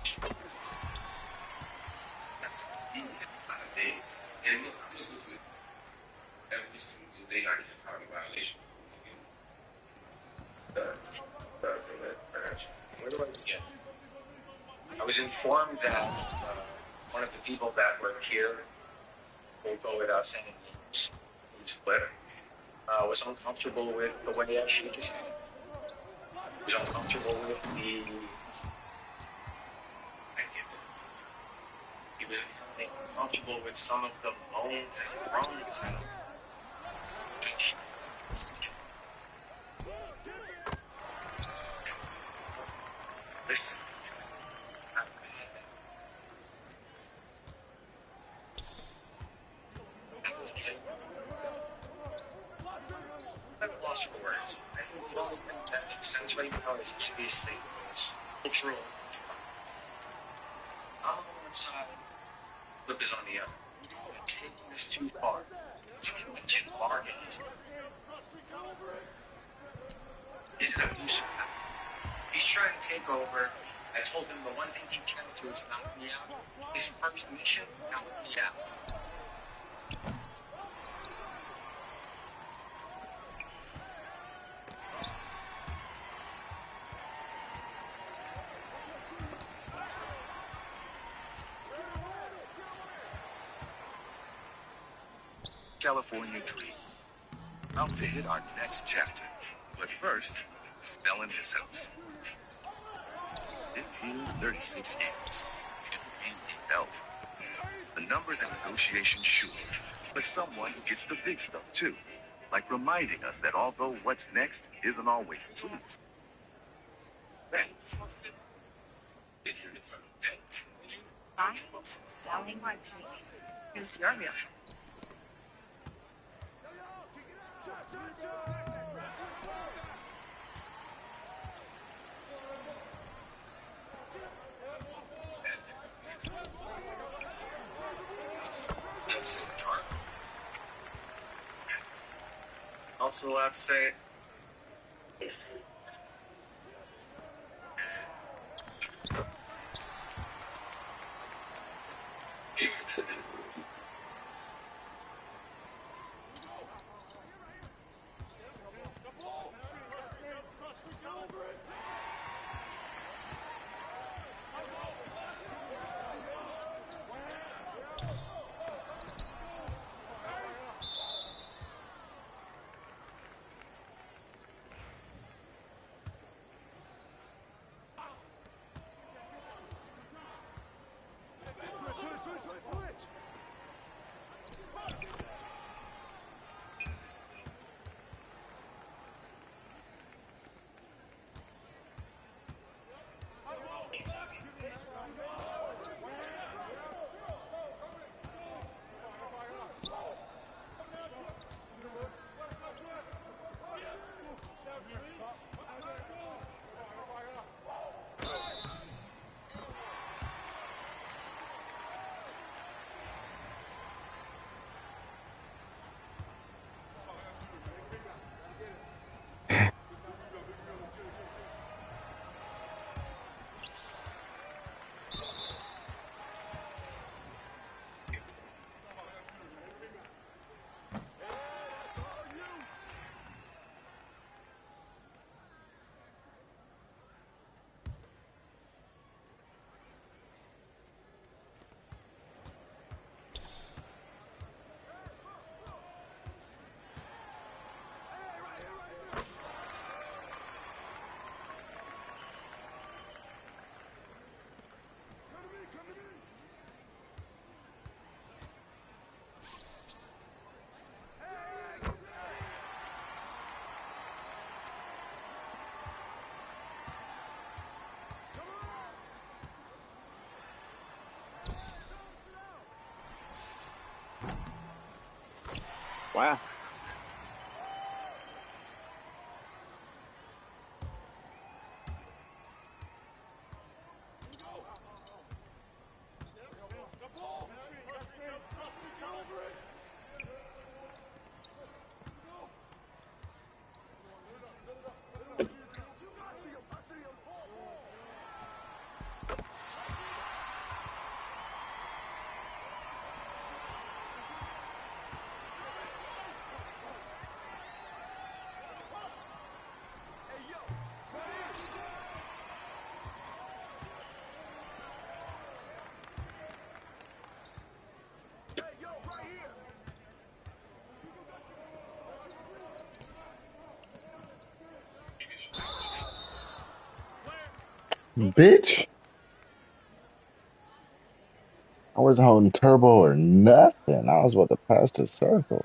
That's a lot of days. And look, I'm looking good every single day. I can't find a violation. Where do I begin? I was informed that one of the people that work here, we'll go without saying names, who's Flip, was uncomfortable with the way I shook his hand. Was uncomfortable with the. He was uncomfortable with some of the moans and groans. Listen. I'm lost for words. I think the only thing that makes sense right now is obviously this cultural. I'm on one side, Flip is on the other. I'm taking this too far. It's too far. He's an abusive guy. He's trying to take over. I told him the one thing he can do is knock me out. His first mission, knock me out. California dream. Out to hit our next chapter. But first, selling his house. 15, 36 years. We don't need health. The numbers and negotiations sure. But someone gets the big stuff too. Like reminding us that although what's next isn't always pleased. Buying, selling, or trading. Here's your realtor. Also allowed to say it? Yes. Wow. Bitch, I wasn't holding turbo or nothing. I was about to pass the circle.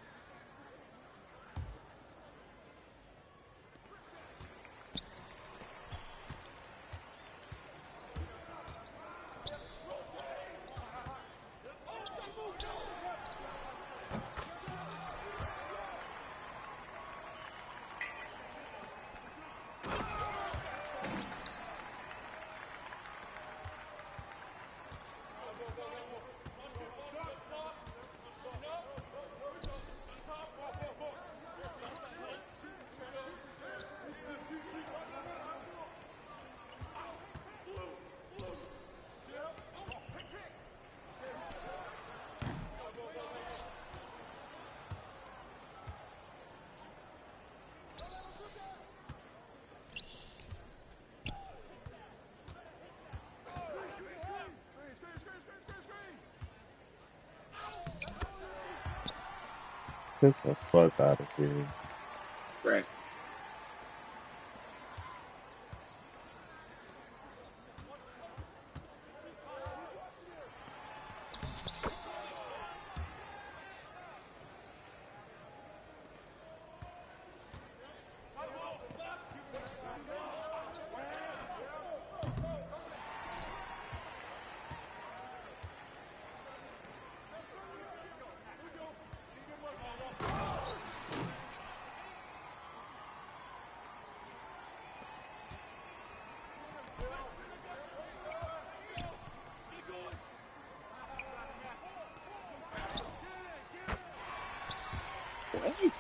Get the fuck out of here. Right. What?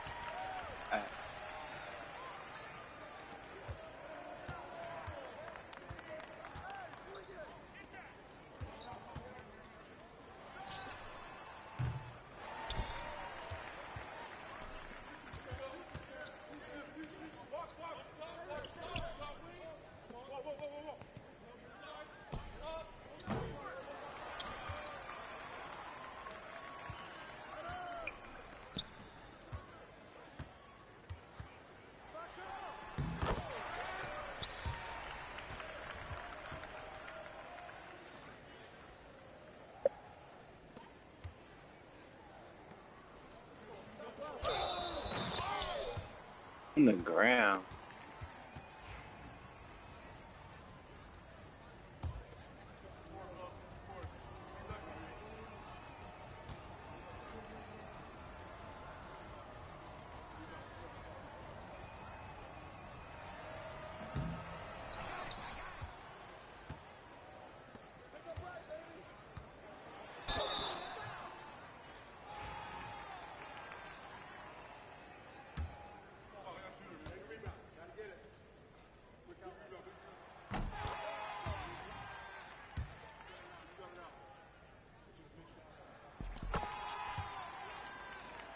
On the ground.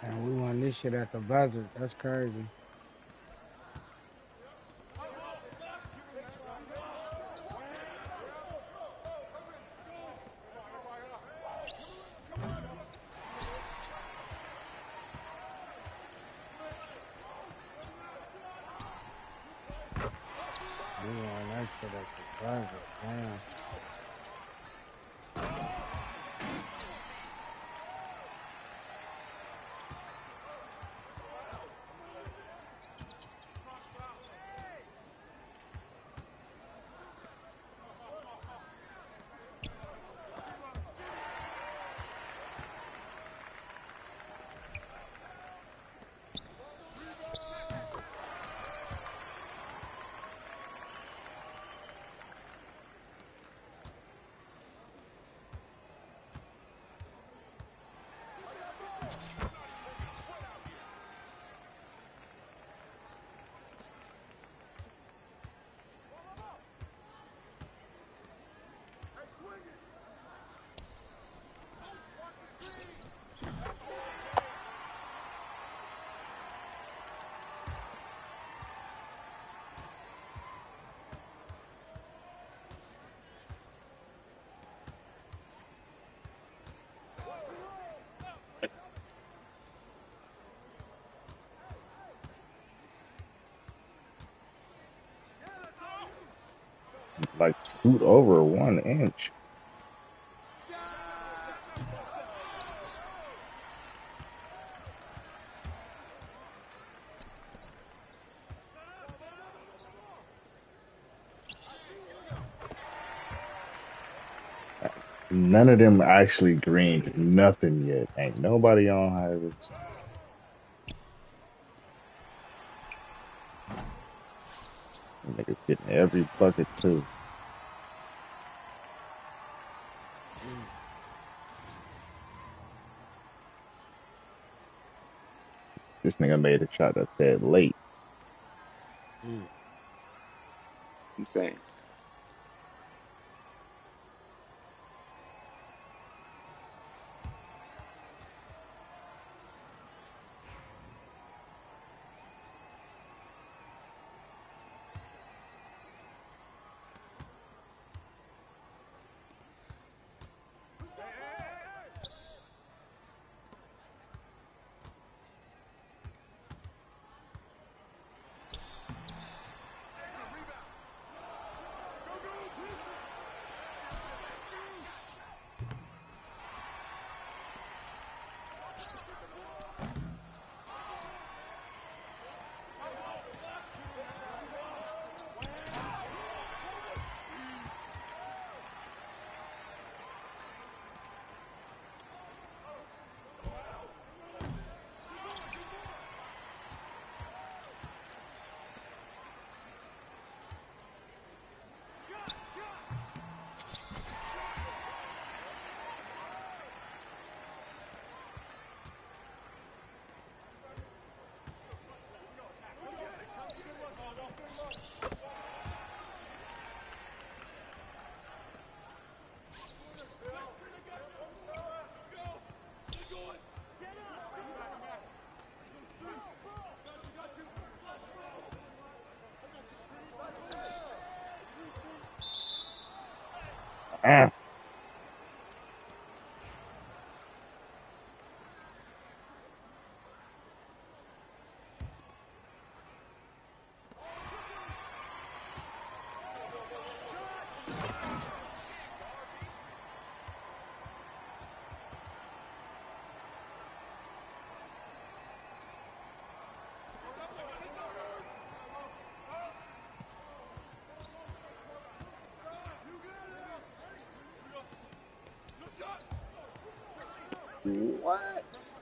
And we won this shit at the buzzer. That's crazy. We won that shit at the buzzer. Damn. Shoot over 1 inch. None of them actually greened nothing yet. Ain't nobody on hybrids. Niggas getting every bucket too. This nigga made a shot that said late. Insane. Ah. What?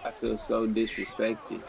I feel so disrespected.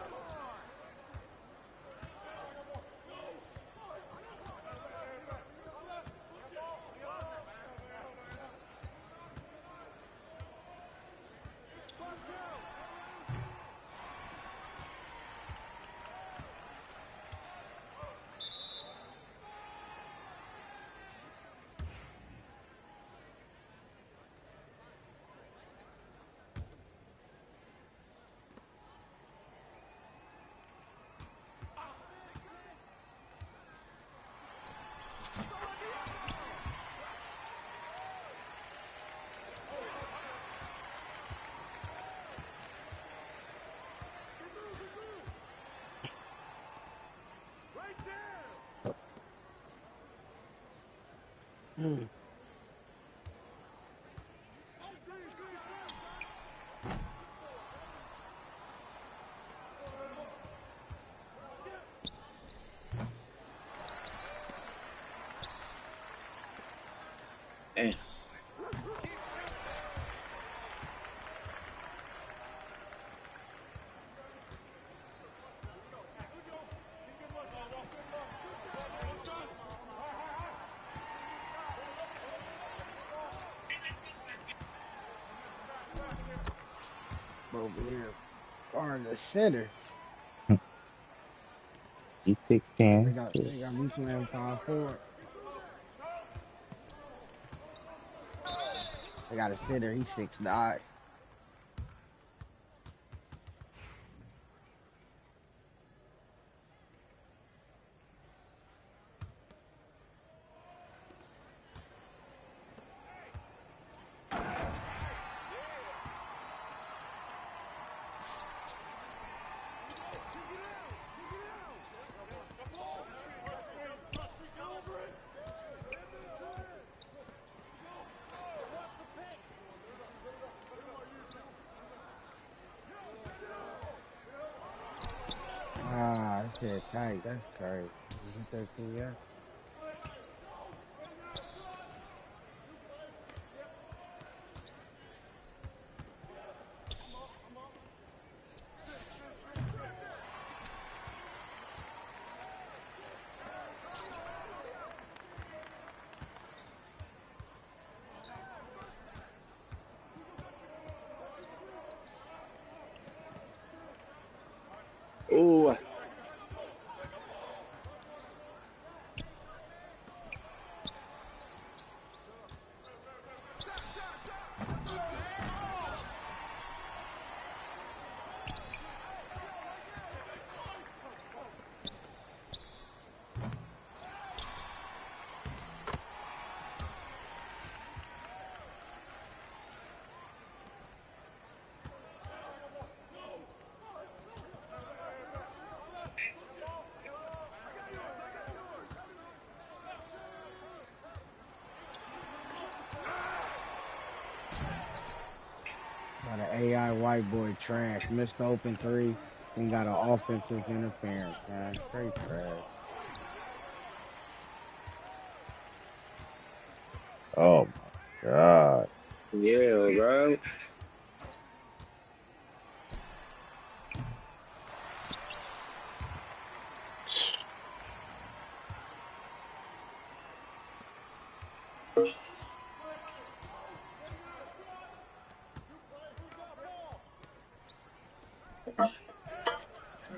Damn. Over here, far in the center. He's They 6'10". got me playing 5'4". They got a center. He's 6'9". shit tight. That's crazy. You hit that shit yet? Oh, Got an AI white boy trash. Missed the open three. Then got an offensive interference, man. Straight trash. Oh my god. yeah, bro.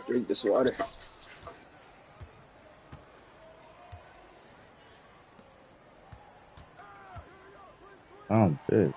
Drink this water. Bitch.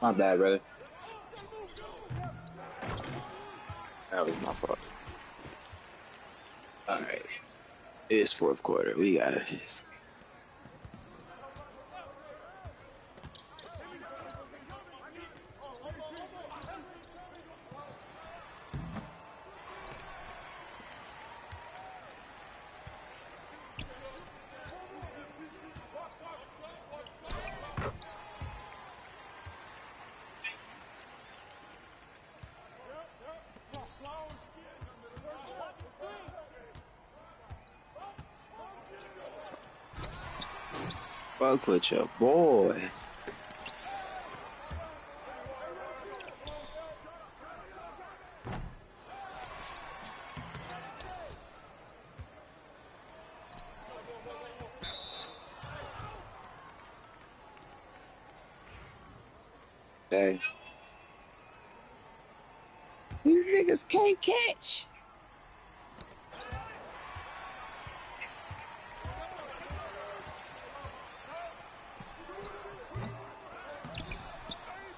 My bad, brother. That was my fault. All right. It's fourth quarter. We got this. Fuck with your boy. Hey. These niggas can't catch.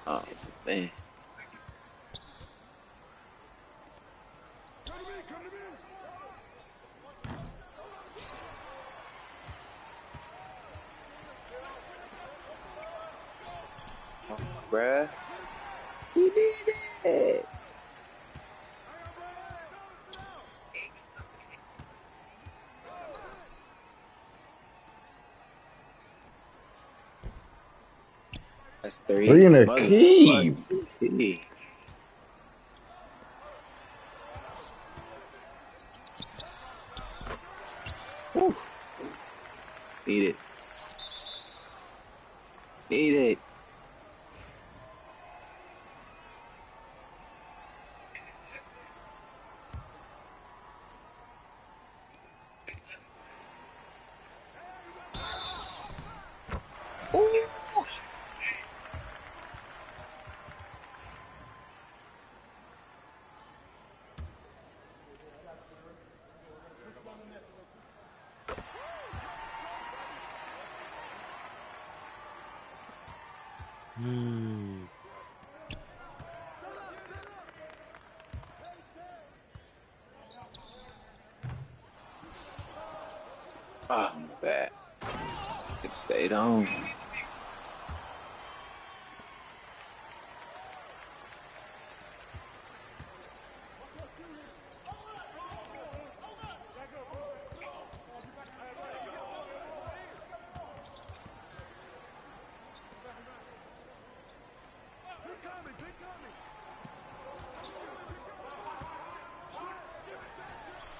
Oh, man. Oh, bruh. We did it. That's three. 3 and a key. Motherfucking key. Woo. Need it. Need it. Ooh. Hmm. Oh, my bad. Could have stayed on.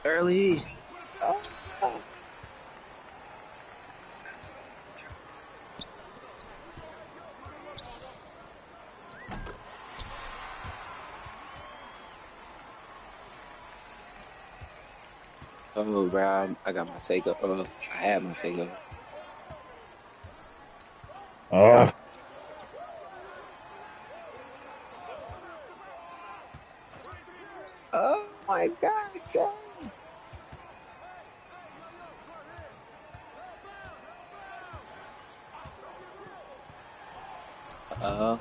Early. Oh. Oh, bro, I got my takeover. I had my takeover. Oh, Oh my God, dang. Uh,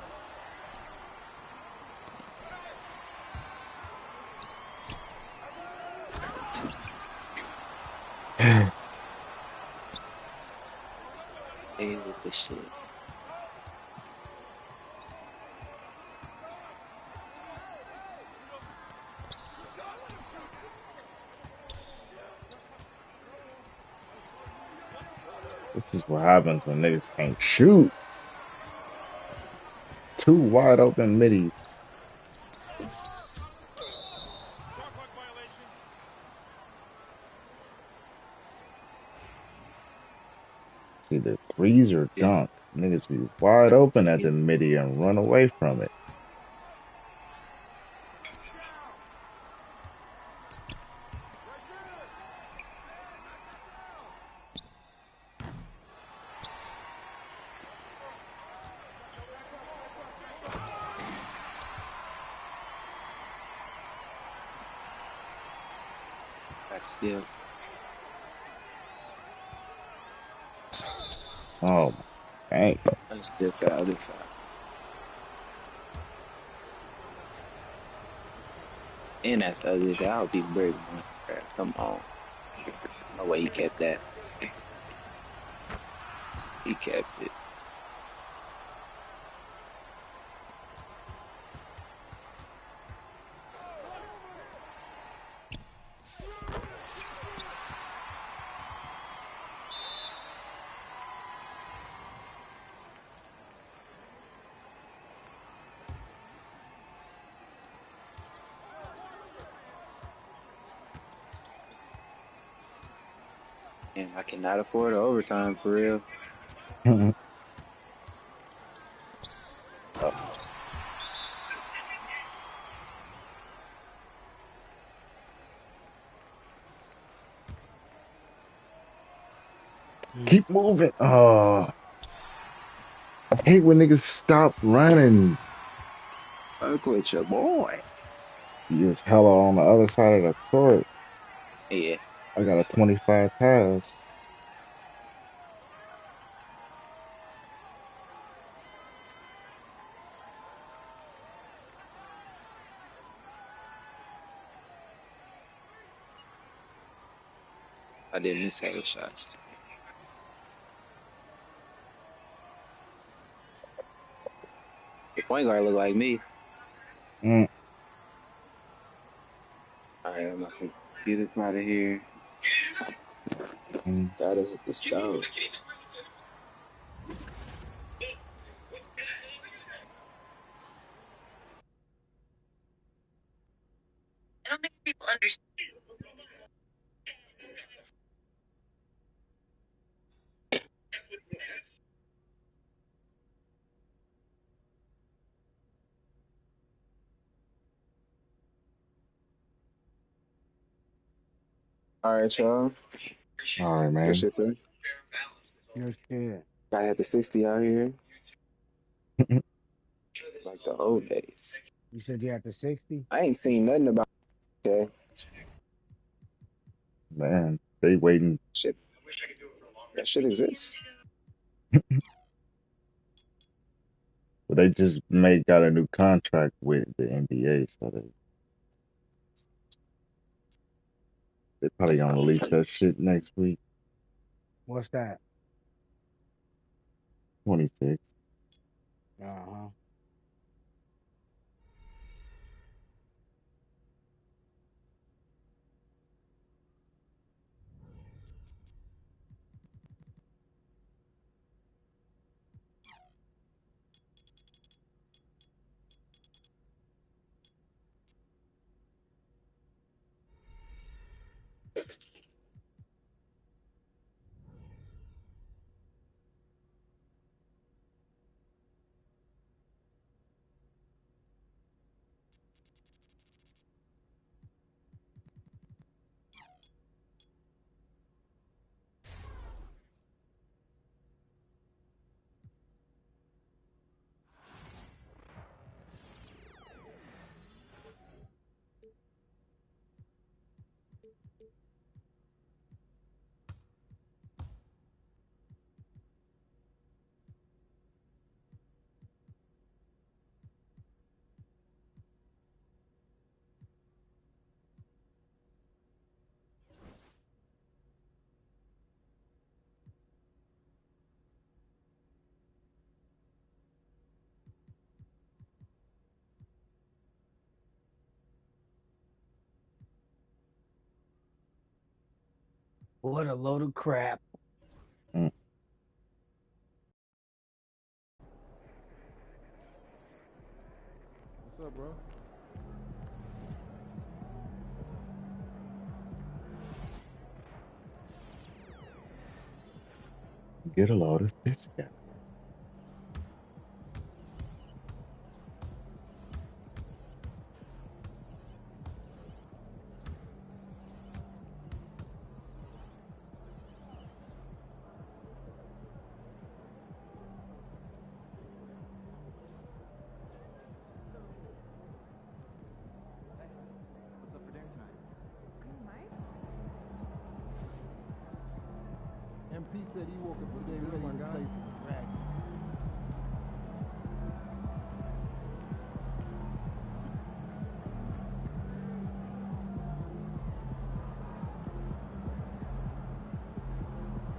hey, with the shit. this is what happens when niggas can't shoot. Two wide open middies. See the threes or Yeah, dunk. Niggas be wide open at the midi and run away from it. that's still. Oh my dang. That's good foul. Good foul. And that's ugly as hell. I hope he break one. Bro, come on. No way he kept that. He kept it. And I cannot afford overtime for real. Oh, Hmm. keep moving. Oh, I hate when niggas stop running. Fuck with your boy. He was hella on the other side of the court. Yeah. I got a 25 pass. I didn't miss hella shots. The point guard look like me. Mm, All right, I'm about to get up out of here. mm. Gotta hit the stove. I don't think people understand. All right, y'all. All right, Good man. shit, sir. No shit. I had the 60 out here like the old days. You said you had the 60? I ain't seen nothing about okay. Man, they waiting. Shit. That shit exists. But they just got a new contract with the NBA, so they probably gonna release that shit next week. What's that? 26. Uh-huh. What a load of crap. Mm. What's up, bro? Get a load of this guy. What's up for dinner tonight? MP said he woke up today ready to slay some dragons.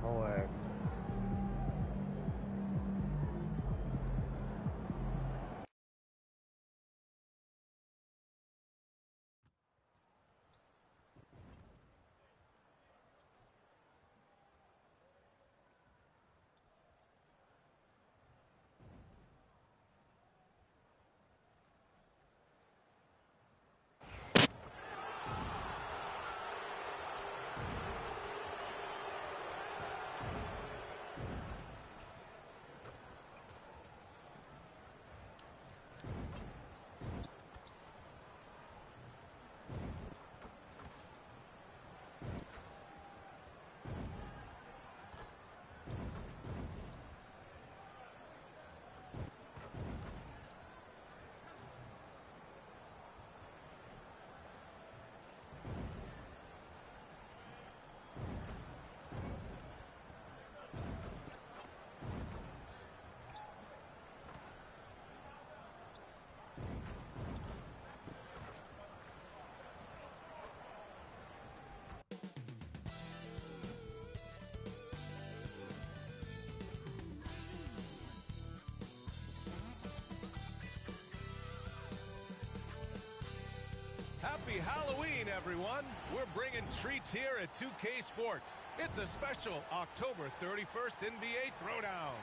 Boy. Happy Halloween, everyone. We're bringing treats here at 2K Sports. It's a special October 31st NBA Throwdown.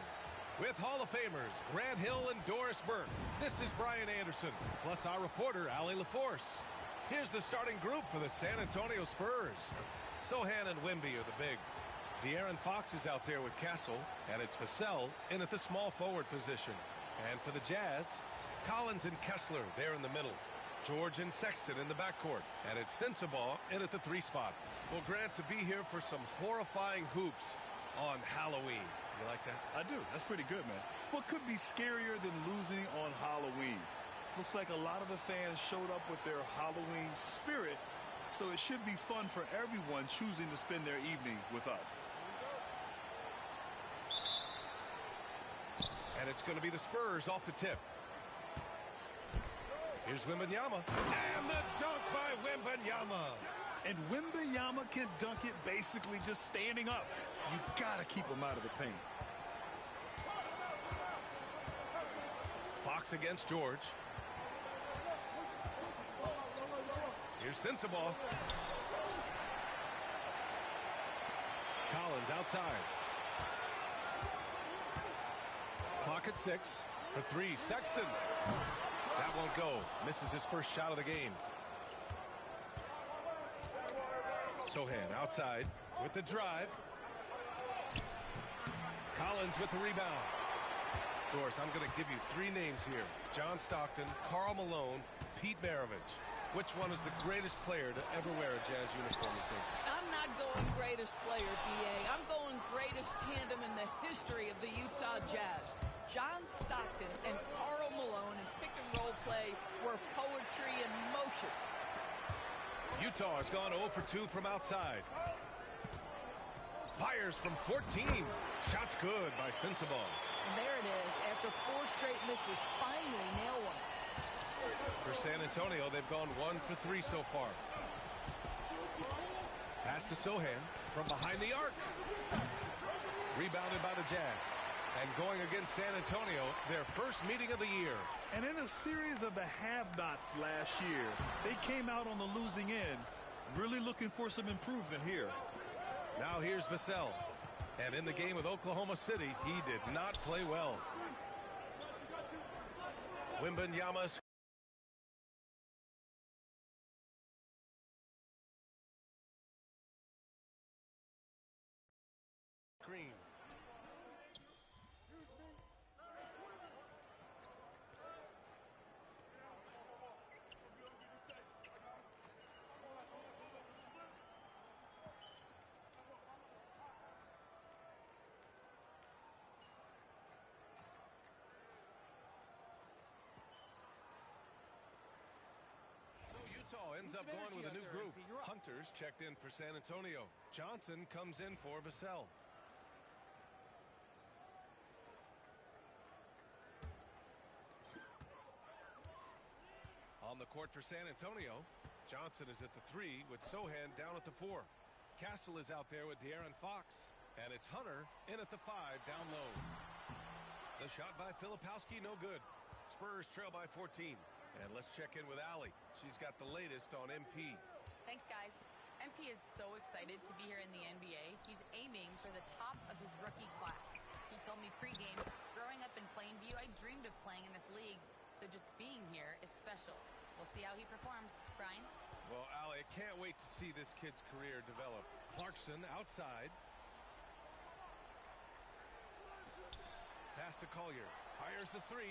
With Hall of Famers Grant Hill and Doris Burke. This is Brian Anderson, plus our reporter, Allie LaForce. Here's the starting group for the San Antonio Spurs. Sohan and Wimby are the bigs. De'Aaron Fox is out there with Castle, and it's Vassell in at the small forward position. And for the Jazz, Collins and Kessler there in the middle. George and Sexton in the backcourt. And it's Sensabaugh in at the 3 spot. Well, Grant, to be here for some horrifying hoops on Halloween. You like that? I do. That's pretty good, man. What could be scarier than losing on Halloween? Looks like a lot of the fans showed up with their Halloween spirit, so it should be fun for everyone choosing to spend their evening with us. And it's going to be the Spurs off the tip. Here's Wembanyama. And the dunk by Wembanyama. And Wembanyama can dunk it basically just standing up. You got to keep him out of the paint. Fox against George. Here's Sensabaugh. Collins outside. Clock at 6 for 3. Sexton. That won't go. Misses his first shot of the game. Sohan outside with the drive. Collins with the rebound. Doris, I'm going to give you 3 names here. John Stockton, Karl Malone, Pete Maravich. Which one is the greatest player to ever wear a Jazz uniform, you think? I'm not going greatest player, B.A. I'm going greatest tandem in the history of the Utah Jazz. John Stockton and Karl Malone in pick-and-roll play were poetry in motion. Utah has gone 0 for 2 from outside. Fires from 14. Shot's good by Sensabaugh. And there it is. After 4 straight misses, finally nail one. For San Antonio, they've gone 1 for 3 so far. Pass to Sohan from behind the arc. Rebounded by the Jazz. And going against San Antonio, their first meeting of the year. And in a series of the have-nots last year, they came out on the losing end, really looking for some improvement here. Now here's Vassell. And in the game with Oklahoma City, he did not play well. Wembanyama screen. Utah ends up going with a new group. Hunters checked in for San Antonio. Johnson comes in for Vassell. On the court for San Antonio, Johnson is at the 3 with Sohan down at the 4. Castle is out there with De'Aaron Fox. And it's Hunter in at the 5 down low. The shot by Filipowski, no good. Spurs trail by 14. And let's check in with Allie. She's got the latest on MP. Thanks, guys. MP is so excited to be here in the NBA. He's aiming for the top of his rookie class. He told me pregame, growing up in Plainview, I dreamed of playing in this league. So just being here is special. We'll see how he performs. Brian? Well, Allie, I can't wait to see this kid's career develop. Clarkson outside. Pass to Collier. Fires the 3.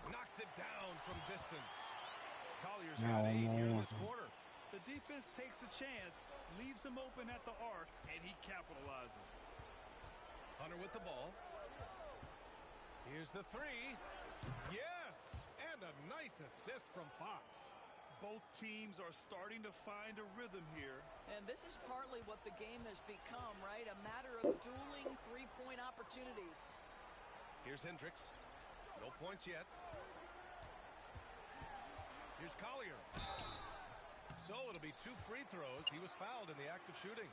Knocks it down from distance. Collier's got 8 here in this quarter. The defense takes a chance, leaves him open at the arc, and he capitalizes. Hunter with the ball. Here's the 3. Yes! And a nice assist from Fox. Both teams are starting to find a rhythm here. And this is partly what the game has become, right? A matter of dueling 3-point opportunities. Here's Hendricks. No points yet. Here's Collier. So it'll be 2 free throws. He was fouled in the act of shooting.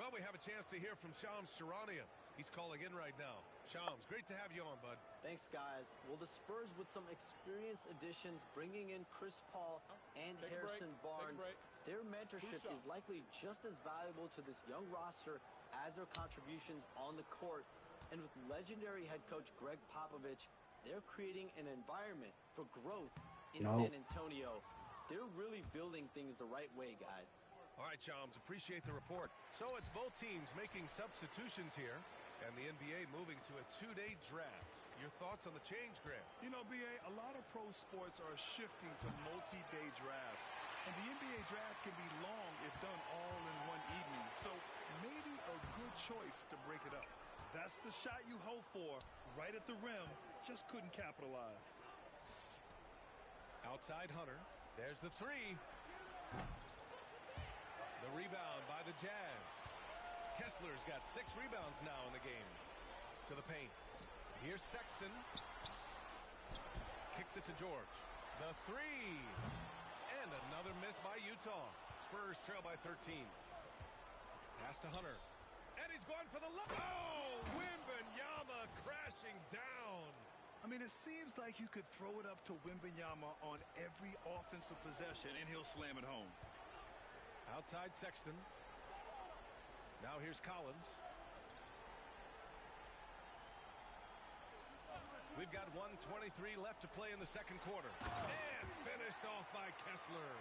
Well, we have a chance to hear from Shams Charania. He's calling in right now. Shams, great to have you on, bud. Thanks, guys. Well, the Spurs with some experienced additions, bringing in Chris Paul and Harrison Barnes. Their mentorship is likely just as valuable to this young roster as their contributions on the court. And with legendary head coach Greg Popovich, they're creating an environment for growth in San Antonio. They're really building things the right way, guys. All right, Shams, appreciate the report. So it's both teams making substitutions here, and the NBA moving to a 2-day draft. Your thoughts on the change, Grant? You know, B.A., a lot of pro sports are shifting to multi-day drafts. And the NBA draft can be long if done all in one evening. So maybe a good choice to break it up. That's the shot you hope for, right at the rim, just couldn't capitalize. Outside Hunter, there's the 3. The rebound by the Jazz. Kessler's got 6 rebounds now in the game. To the paint. Here's Sexton. Kicks it to George. The three. And another miss by Utah. Spurs trail by 13. Pass to Hunter. And he's going for the look. Oh, Wembanyama crashing down. I mean, it seems like you could throw it up to Wembanyama on every offensive possession, and he'll slam it home. Outside Sexton. Now here's Collins. We've got 1:23 left to play in the second quarter. And finished off by Kessler.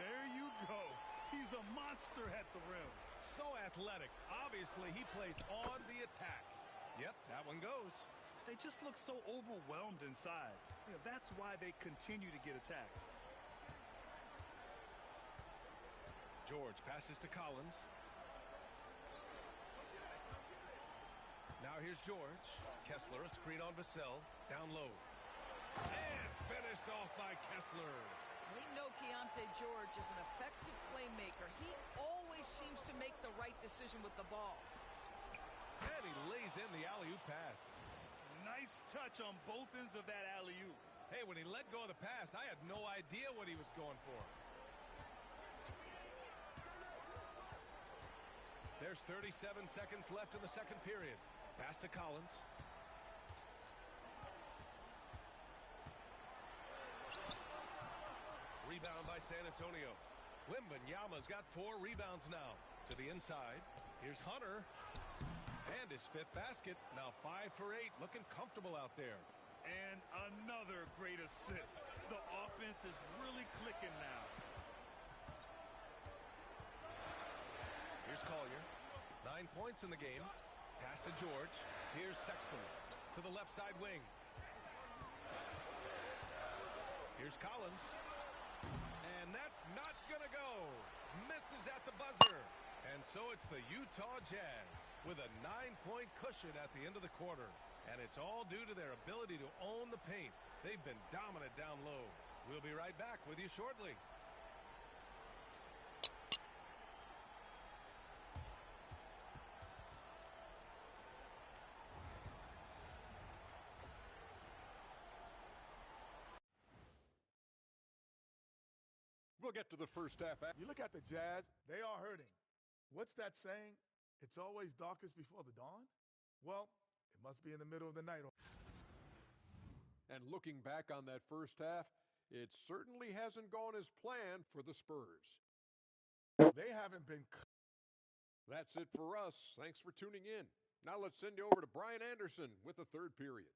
There you go. He's a monster at the rim. So athletic. Obviously, he plays on the attack. Yep, that one goes. They just look so overwhelmed inside. You know, that's why they continue to get attacked. George passes to Collins. Now here's George. Kessler, a screen on Vassell. Down low. And finished off by Kessler. We know Keontae George is an effective playmaker. He always seems to make the right decision with the ball. And he lays in the alley-oop pass. Nice touch on both ends of that alley-oop. Hey, when he let go of the pass, I had no idea what he was going for. There's 37 seconds left in the second period. Pass to Collins. Rebound by San Antonio. Wembanyama's got 4 rebounds now. To the inside. Here's Hunter. And his 5th basket. Now 5 for 8. Looking comfortable out there. And another great assist. The offense is really clicking now. Here's Collier. 9 points in the game. Pass to George. Here's Sexton. To the left side wing. Here's Collins. And that's not going to go. Misses at the buzzer. And so it's the Utah Jazz with a 9-point cushion at the end of the quarter. And it's all due to their ability to own the paint. They've been dominant down low. We'll be right back with you shortly. We'll get to the first half. You look at the Jazz, they are hurting. What's that saying? It's always darkest before the dawn? Well, it must be in the middle of the night. And looking back on that first half, it certainly hasn't gone as planned for the Spurs. They haven't been... That's it for us. Thanks for tuning in. Now let's send you over to Brian Anderson with the third period.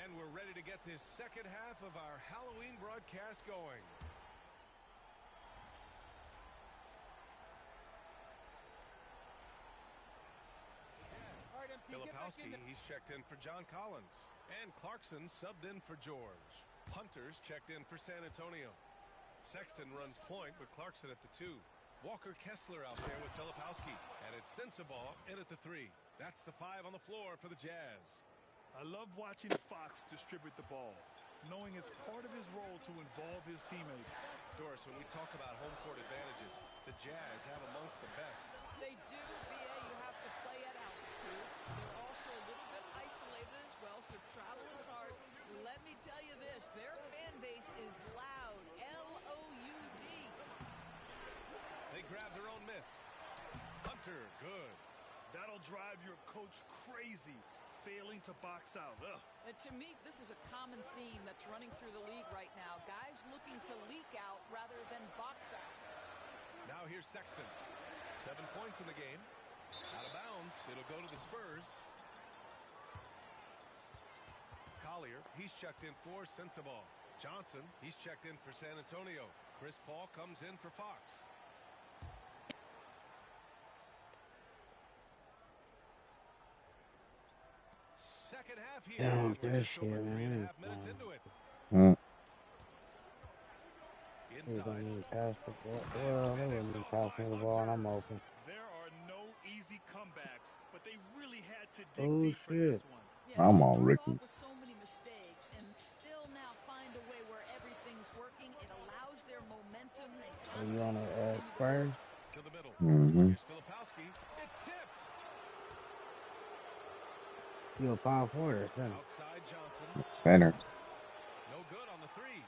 And we're ready to get this second half of our Halloween broadcast going. Filipowski, he's checked in for John Collins. And Clarkson subbed in for George. Hunter's checked in for San Antonio. Sexton runs point with Clarkson at the 2. Walker Kessler out there with Filipowski. And it's Sensabaugh in at the 3. That's the 5 on the floor for the Jazz. I love watching Fox distribute the ball, knowing it's part of his role to involve his teammates. Doris, when we talk about home court advantages, the Jazz have amongst the best. They do, B.A. You have to play at altitude. They're also a little bit isolated as well, so travel is hard. Let me tell you this, their fan base is loud, L-O-U-D. They grab their own miss. Hunter, good. That'll drive your coach crazy. Failing to box out. And to me, this is a common theme that's running through the league right now. Guys looking to leak out rather than box out. Now here's Sexton. 7 points in the game. Out of bounds. It'll go to the Spurs. Collier, he's checked in for Sensabaugh. Johnson, he's checked in for San Antonio. Chris Paul comes in for Fox. Second half here. We're just over 3.5 minutes into it. Inside. Well, they wouldn't be passing the ball, and I'm open. There are no easy comebacks, but they really had to dig deep for this one. I'm on Ricky. with so many mistakes and still now find a way where everything's working. It allows their momentum and Are you on confidence to the continue to build. Spurs? To the middle. Mm-hmm. Here's Filipowski. It's tipped. You a power forward or center? Outside Johnson. Center. No good on the three.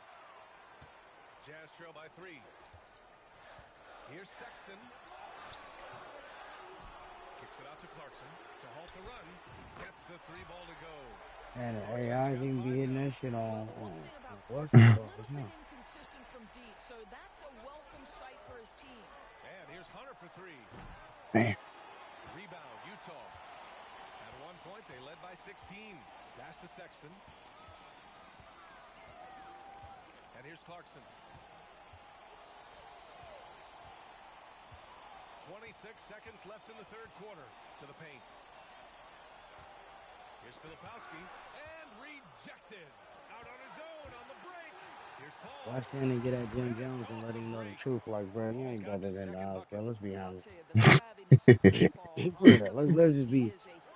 Jazz trail by 3. Here's Sexton. Kicks it out to Clarkson to halt the run. Gets the 3 ball to go. Man, the AI can be hitting that shit on what's it Mm. called? No. Inconsistent from deep, so that's a welcome sight for his team. And here's Hunter for 3. Damn. Rebound, Utah. At one point, they led by 16. Pass to Sexton. And here's Clarkson. 26 seconds left in the third quarter. To the paint. Here's Filipowski. And rejected. Out on his own on the break. Here's Paul. Why Shannon get at Jim Jones and let him know the truth? Like, bro, you ain't better than Nas, bro. Let's be honest. For real, let's just be.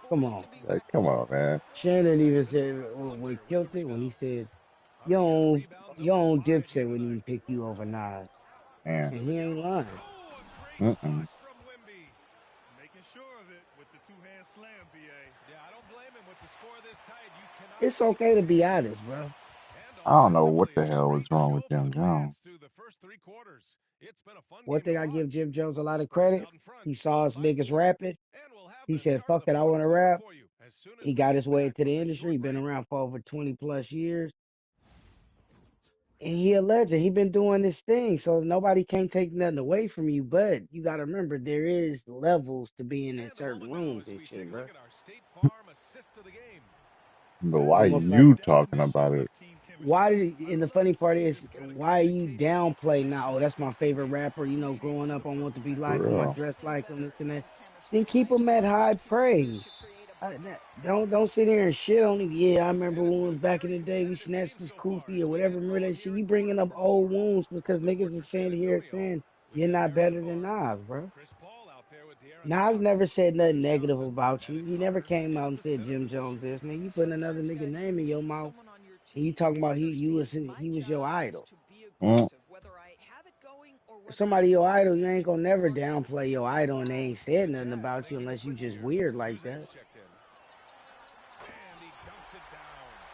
Come on. Like, come on, man. Shannon even said what killed it when he said, your own Dipset wouldn't even pick you over Nas. Man. And he ain't lying. Mm-mm. Making sure of it with the two-hand slam, BA. Yeah, I don't blame him with the score this tight. You cannot. It's okay to be honest, bro. I don't know what the hell was wrong with Jim Jones. Through the first 3 quarters. It's been a fun One game thing to I give watch. Jim Jones a lot of credit. Out in front, He saw us by niggas 4. rapping. And we'll have He the said, start fuck of the it, I fourth want to quarter rap. for you as soon as He we got get his way back into from the this industry, short been break. around for over 20 plus years. And he a legend. He been doing this thing, so nobody can't take nothing away from you. But you got to remember, there is levels to being in certain rooms and shit, bro. Look at our State Farm assist of the game. But why Almost like you talking about it? why did, and the funny part is, why you downplay now? Oh, that's my favorite rapper. You know, growing up, I want to be like For him. I real. dress like him. This and that. Then keep him at high praise. Don't sit here and shit on him. Yeah, I remember when it was back in the day we snatched this kufi or whatever. Remember that shit? You bringing up old wounds because niggas is saying here saying you're not better than Nas, bro. Nas never said nothing negative about you. He never came out and said Jim Jones this. Nigga, you putting another nigga name in your mouth. And you talking about he was your idol. Mm. If somebody your idol, you ain't gonna never downplay your idol and they ain't said nothing about you unless you just weird like that.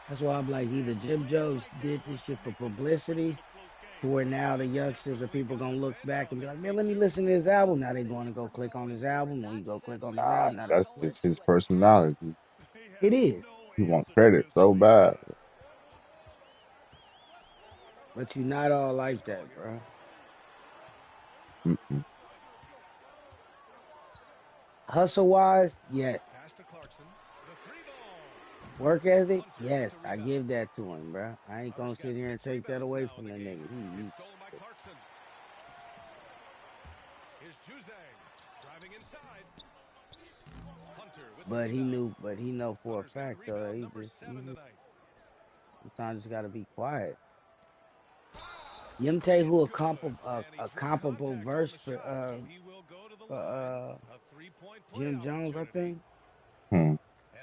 That's why I'm like, either Jim Jones did this shit for publicity, to where now the youngsters or people gonna look back and be like, man, let me listen to his album. Now they going to go click on his album. When you go click on his Nah, album, now they that's go just listen. his personality. It is, He want credit so bad. but you not all like that, bro. Mm-mm. Hustle wise, yes. Pass to Clarkson. The 3 ball. Work ethic, yes. I give that to him, bro. I ain't gonna sit here and take that away from that nigga. It's stolen by Clarkson. Here's Juzang driving inside. Hunter with the But rebound. he know for a Hunter's got fact though, rebound he number just 7 tonight. sometimes just gotta be quiet. You me tell you who a comparable verse for Jim Jones, I think. Hmm. And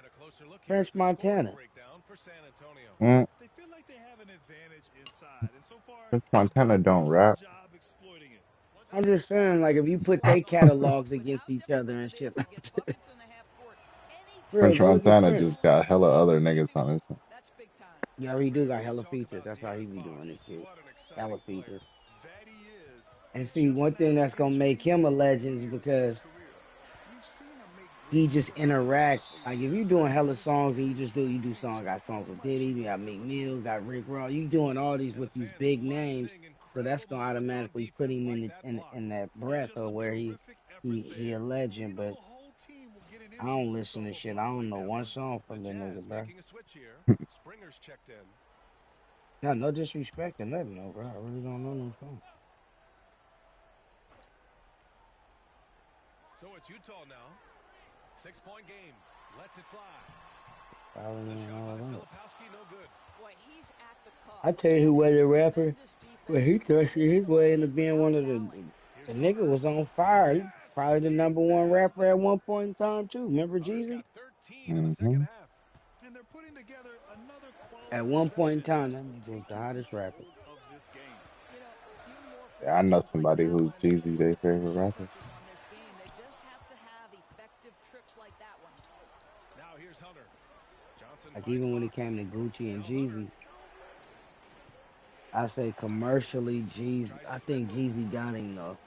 a closer look here French at the scoring Montana. breakdown for San Antonio. Mm. They feel like they have an advantage inside, and so far, French they've done Montana a don't decent rap. job exploiting it. I'm just saying, like, if you put their catalogs against each other and shit like that. For real, French go look at Montana French. just got hella other niggas on his. Yeah, he do got hella features. That's how he be doing this shit. Hella features. That he is. And see, one thing that's gonna make him a legend is because he just interact. Like if you doing hella songs and you do songs, got songs with Diddy, you got Meek Mill, got Rick Ross. You doing all these with these big names, so that's gonna automatically put him in that breath of where he a legend. But I don't listen to shit. I don't know one song from the nigga, bro. Making a switch here. Springer's checked in. No disrespect or nothing, no, bro. I really don't know no song. So it's Utah now. 6-point game. Lets it fly. I don't The know shot all by that. Filipowski, no good. Boy, he's at the cup. I tell you who was a rapper, but he thrusted his way into being one of the nigga was on fire. He probably the #1 rapper at one point in time too. Remember Jeezy? Mm-hmm. At one point in time, that nigga was the hottest rapper. Of this game. You know, a few more Yeah, I know possessions like somebody that who's one, and they Jeezy can their put a favorite finishing rapper. touches on this game. They just have to have effective trips like that one. Now here's Hunter. Johnson Like finds even when it Fox. came to Gucci and Now Hunter Jeezy, I say commercially, Jeezy. tries I the spin think move. Jeezy got him though.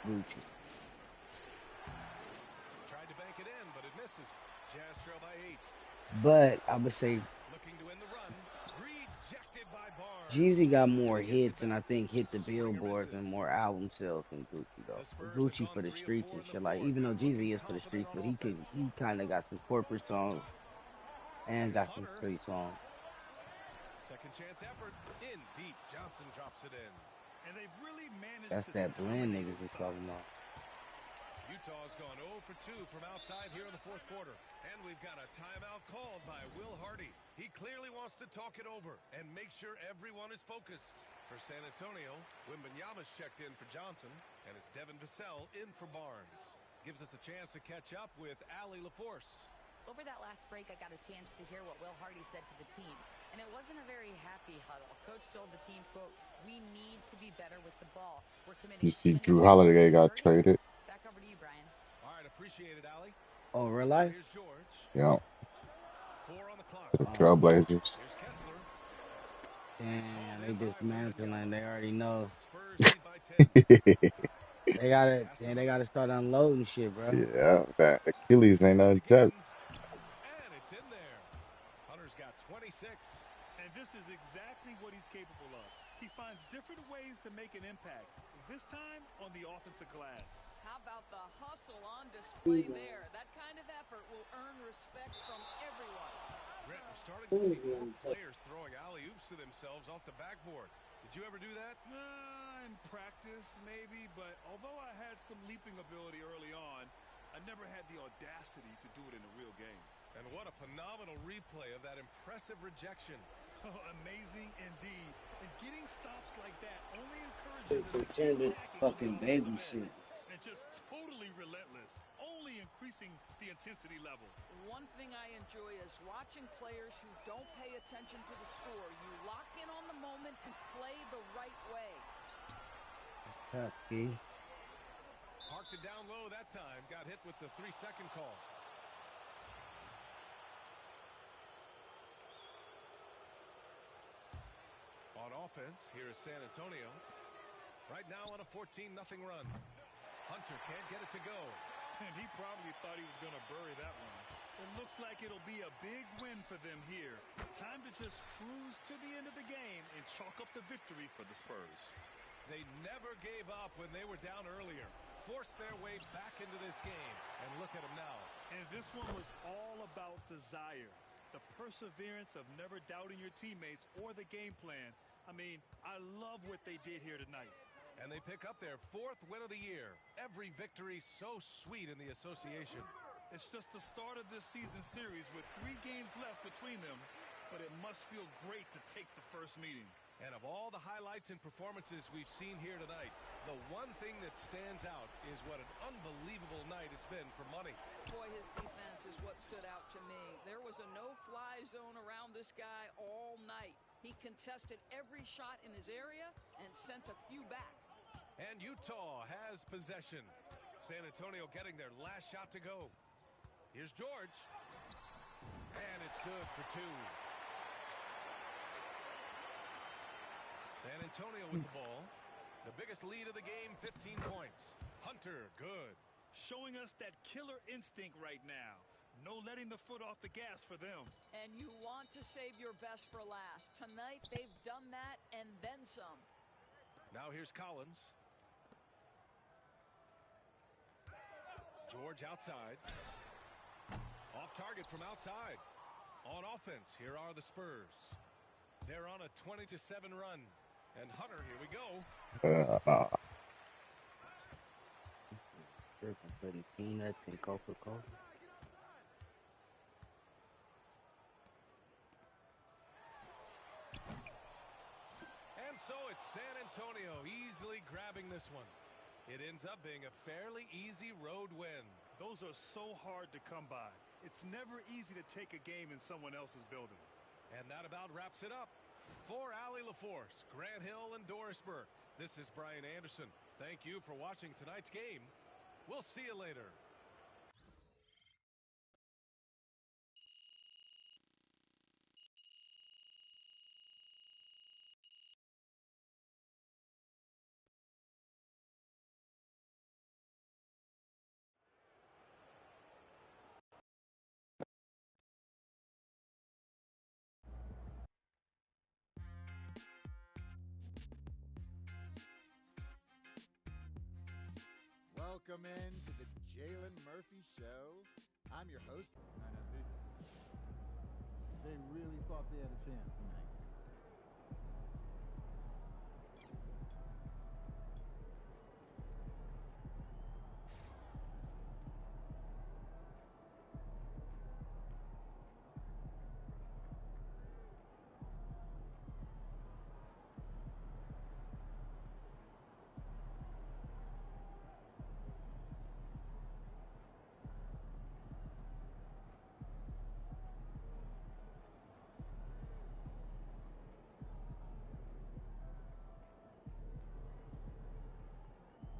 Gucci. Tried to bank it in, but it misses. Jazz trail by 8. But I would say Looking to end the run. Rejected by Barnes. Jeezy got more He gets it hits and I back. think hit the Swing or billboards misses. and more album sales than Gucci though. The Spurs have Gucci gone for the 3 of streets 4 and in the shit. Like fourth. even though Looking Jeezy is for the confident streets, on but offense. he kind of got some corporate songs and Here's got some Hunter. street songs. Second chance effort. In deep. Johnson drops it in. And they've really managed That's to that blend dominate niggas was inside. talking about. Utah's gone 0 for 2 from outside here in the fourth quarter. And we've got a timeout called by Will Hardy. He clearly wants to talk it over and make sure everyone is focused. For San Antonio, Wembanyama's checked in for Johnson, and it's Devin Vassell in for Barnes. Gives us a chance to catch up with Allie LaForce. Over that last break, I got a chance to hear what Will Hardy said to the team. And it wasn't a very happy huddle. Coach told the team, quote, "We need to be better with the ball. We're committing You too see, many Drew turnovers Holiday and got turnovers." traded. Back over to you, Brian. All right, appreciate it, Allie. Oh, real Now life? here's George. Yeah, 4 on the clock. to the Trailblazers. Here's Kessler. Damn, they dismantling. They already know. Spurs lead by 10. They gotta start unloading shit, bro. Yeah, that Achilles ain't a joke. And it's in there. Hunter's got 26. And this is exactly what he's capable of. He finds different ways to make an impact. This time on the offensive glass. How about the hustle on display there? That kind of effort will earn respect from everyone. Brett, we're starting to see more players throwing alley-oops to themselves off the backboard. Did you ever do that? In practice, maybe, but although I had some leaping ability early on, I never had the audacity to do it in a real game. And what a phenomenal replay of that impressive rejection. Amazing indeed. And getting stops like that only encourages him to keep Pretended attacking fucking with the babysit. and just totally relentless, only increasing the intensity level. One thing I enjoy is watching players who don't pay attention to the score. You lock in on the moment and play the right way. Tough, Key. Parked it down low that time. Got hit with the 3-second call. On offense, here is San Antonio. Right now on a 14-0 run. Hunter can't get it to go. And he probably thought he was going to bury that one. It looks like it'll be a big win for them here. Time to just cruise to the end of the game and chalk up the victory for the Spurs. They never gave up when they were down earlier. Forced their way back into this game. And look at them now. And this one was all about desire. The perseverance of never doubting your teammates or the game plan. I mean, I love what they did here tonight. And they pick up their 4th win of the year. Every victory so sweet in the association. It's just the start of this season series with 3 games left between them, but it must feel great to take the first meeting. And of all the highlights and performances we've seen here tonight, the one thing that stands out is what an unbelievable night it's been for Money. Boy, his defense is what stood out to me. There was a no-fly zone around this guy all night. He contested every shot in his area and sent a few back. And Utah has possession. San Antonio getting their last shot to go. Here's George. And it's good for 2. San Antonio with the ball. The biggest lead of the game, 15 points. Hunter, good. Showing us that killer instinct right now. No letting the foot off the gas for them. And you want to save your best for last. Tonight, they've done that and then some. Now here's Collins. George outside. Off target from outside. On offense, here are the Spurs. They're on a 20-7 run. And Hunter, here we go. Putting peanuts and Coca-Cola. And so it's San Antonio easily grabbing this one. It ends up being a fairly easy road win. Those are so hard to come by. It's never easy to take a game in someone else's building. And that about wraps it up. For Allie LaForce, Grant Hill, and Dorisburg, this is Brian Anderson. Thank you for watching tonight's game. We'll see you later. Welcome in to the Jalen Murphy Show. I'm your host. They really thought they had a chance tonight.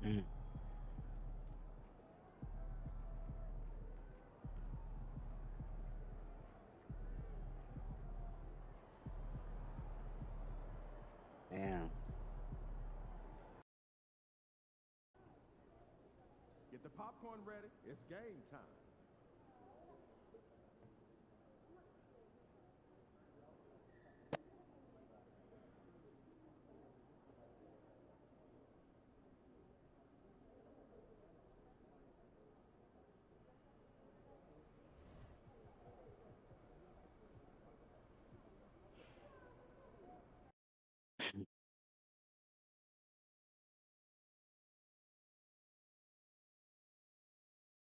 Mm. Damn. Get the popcorn ready. It's game time.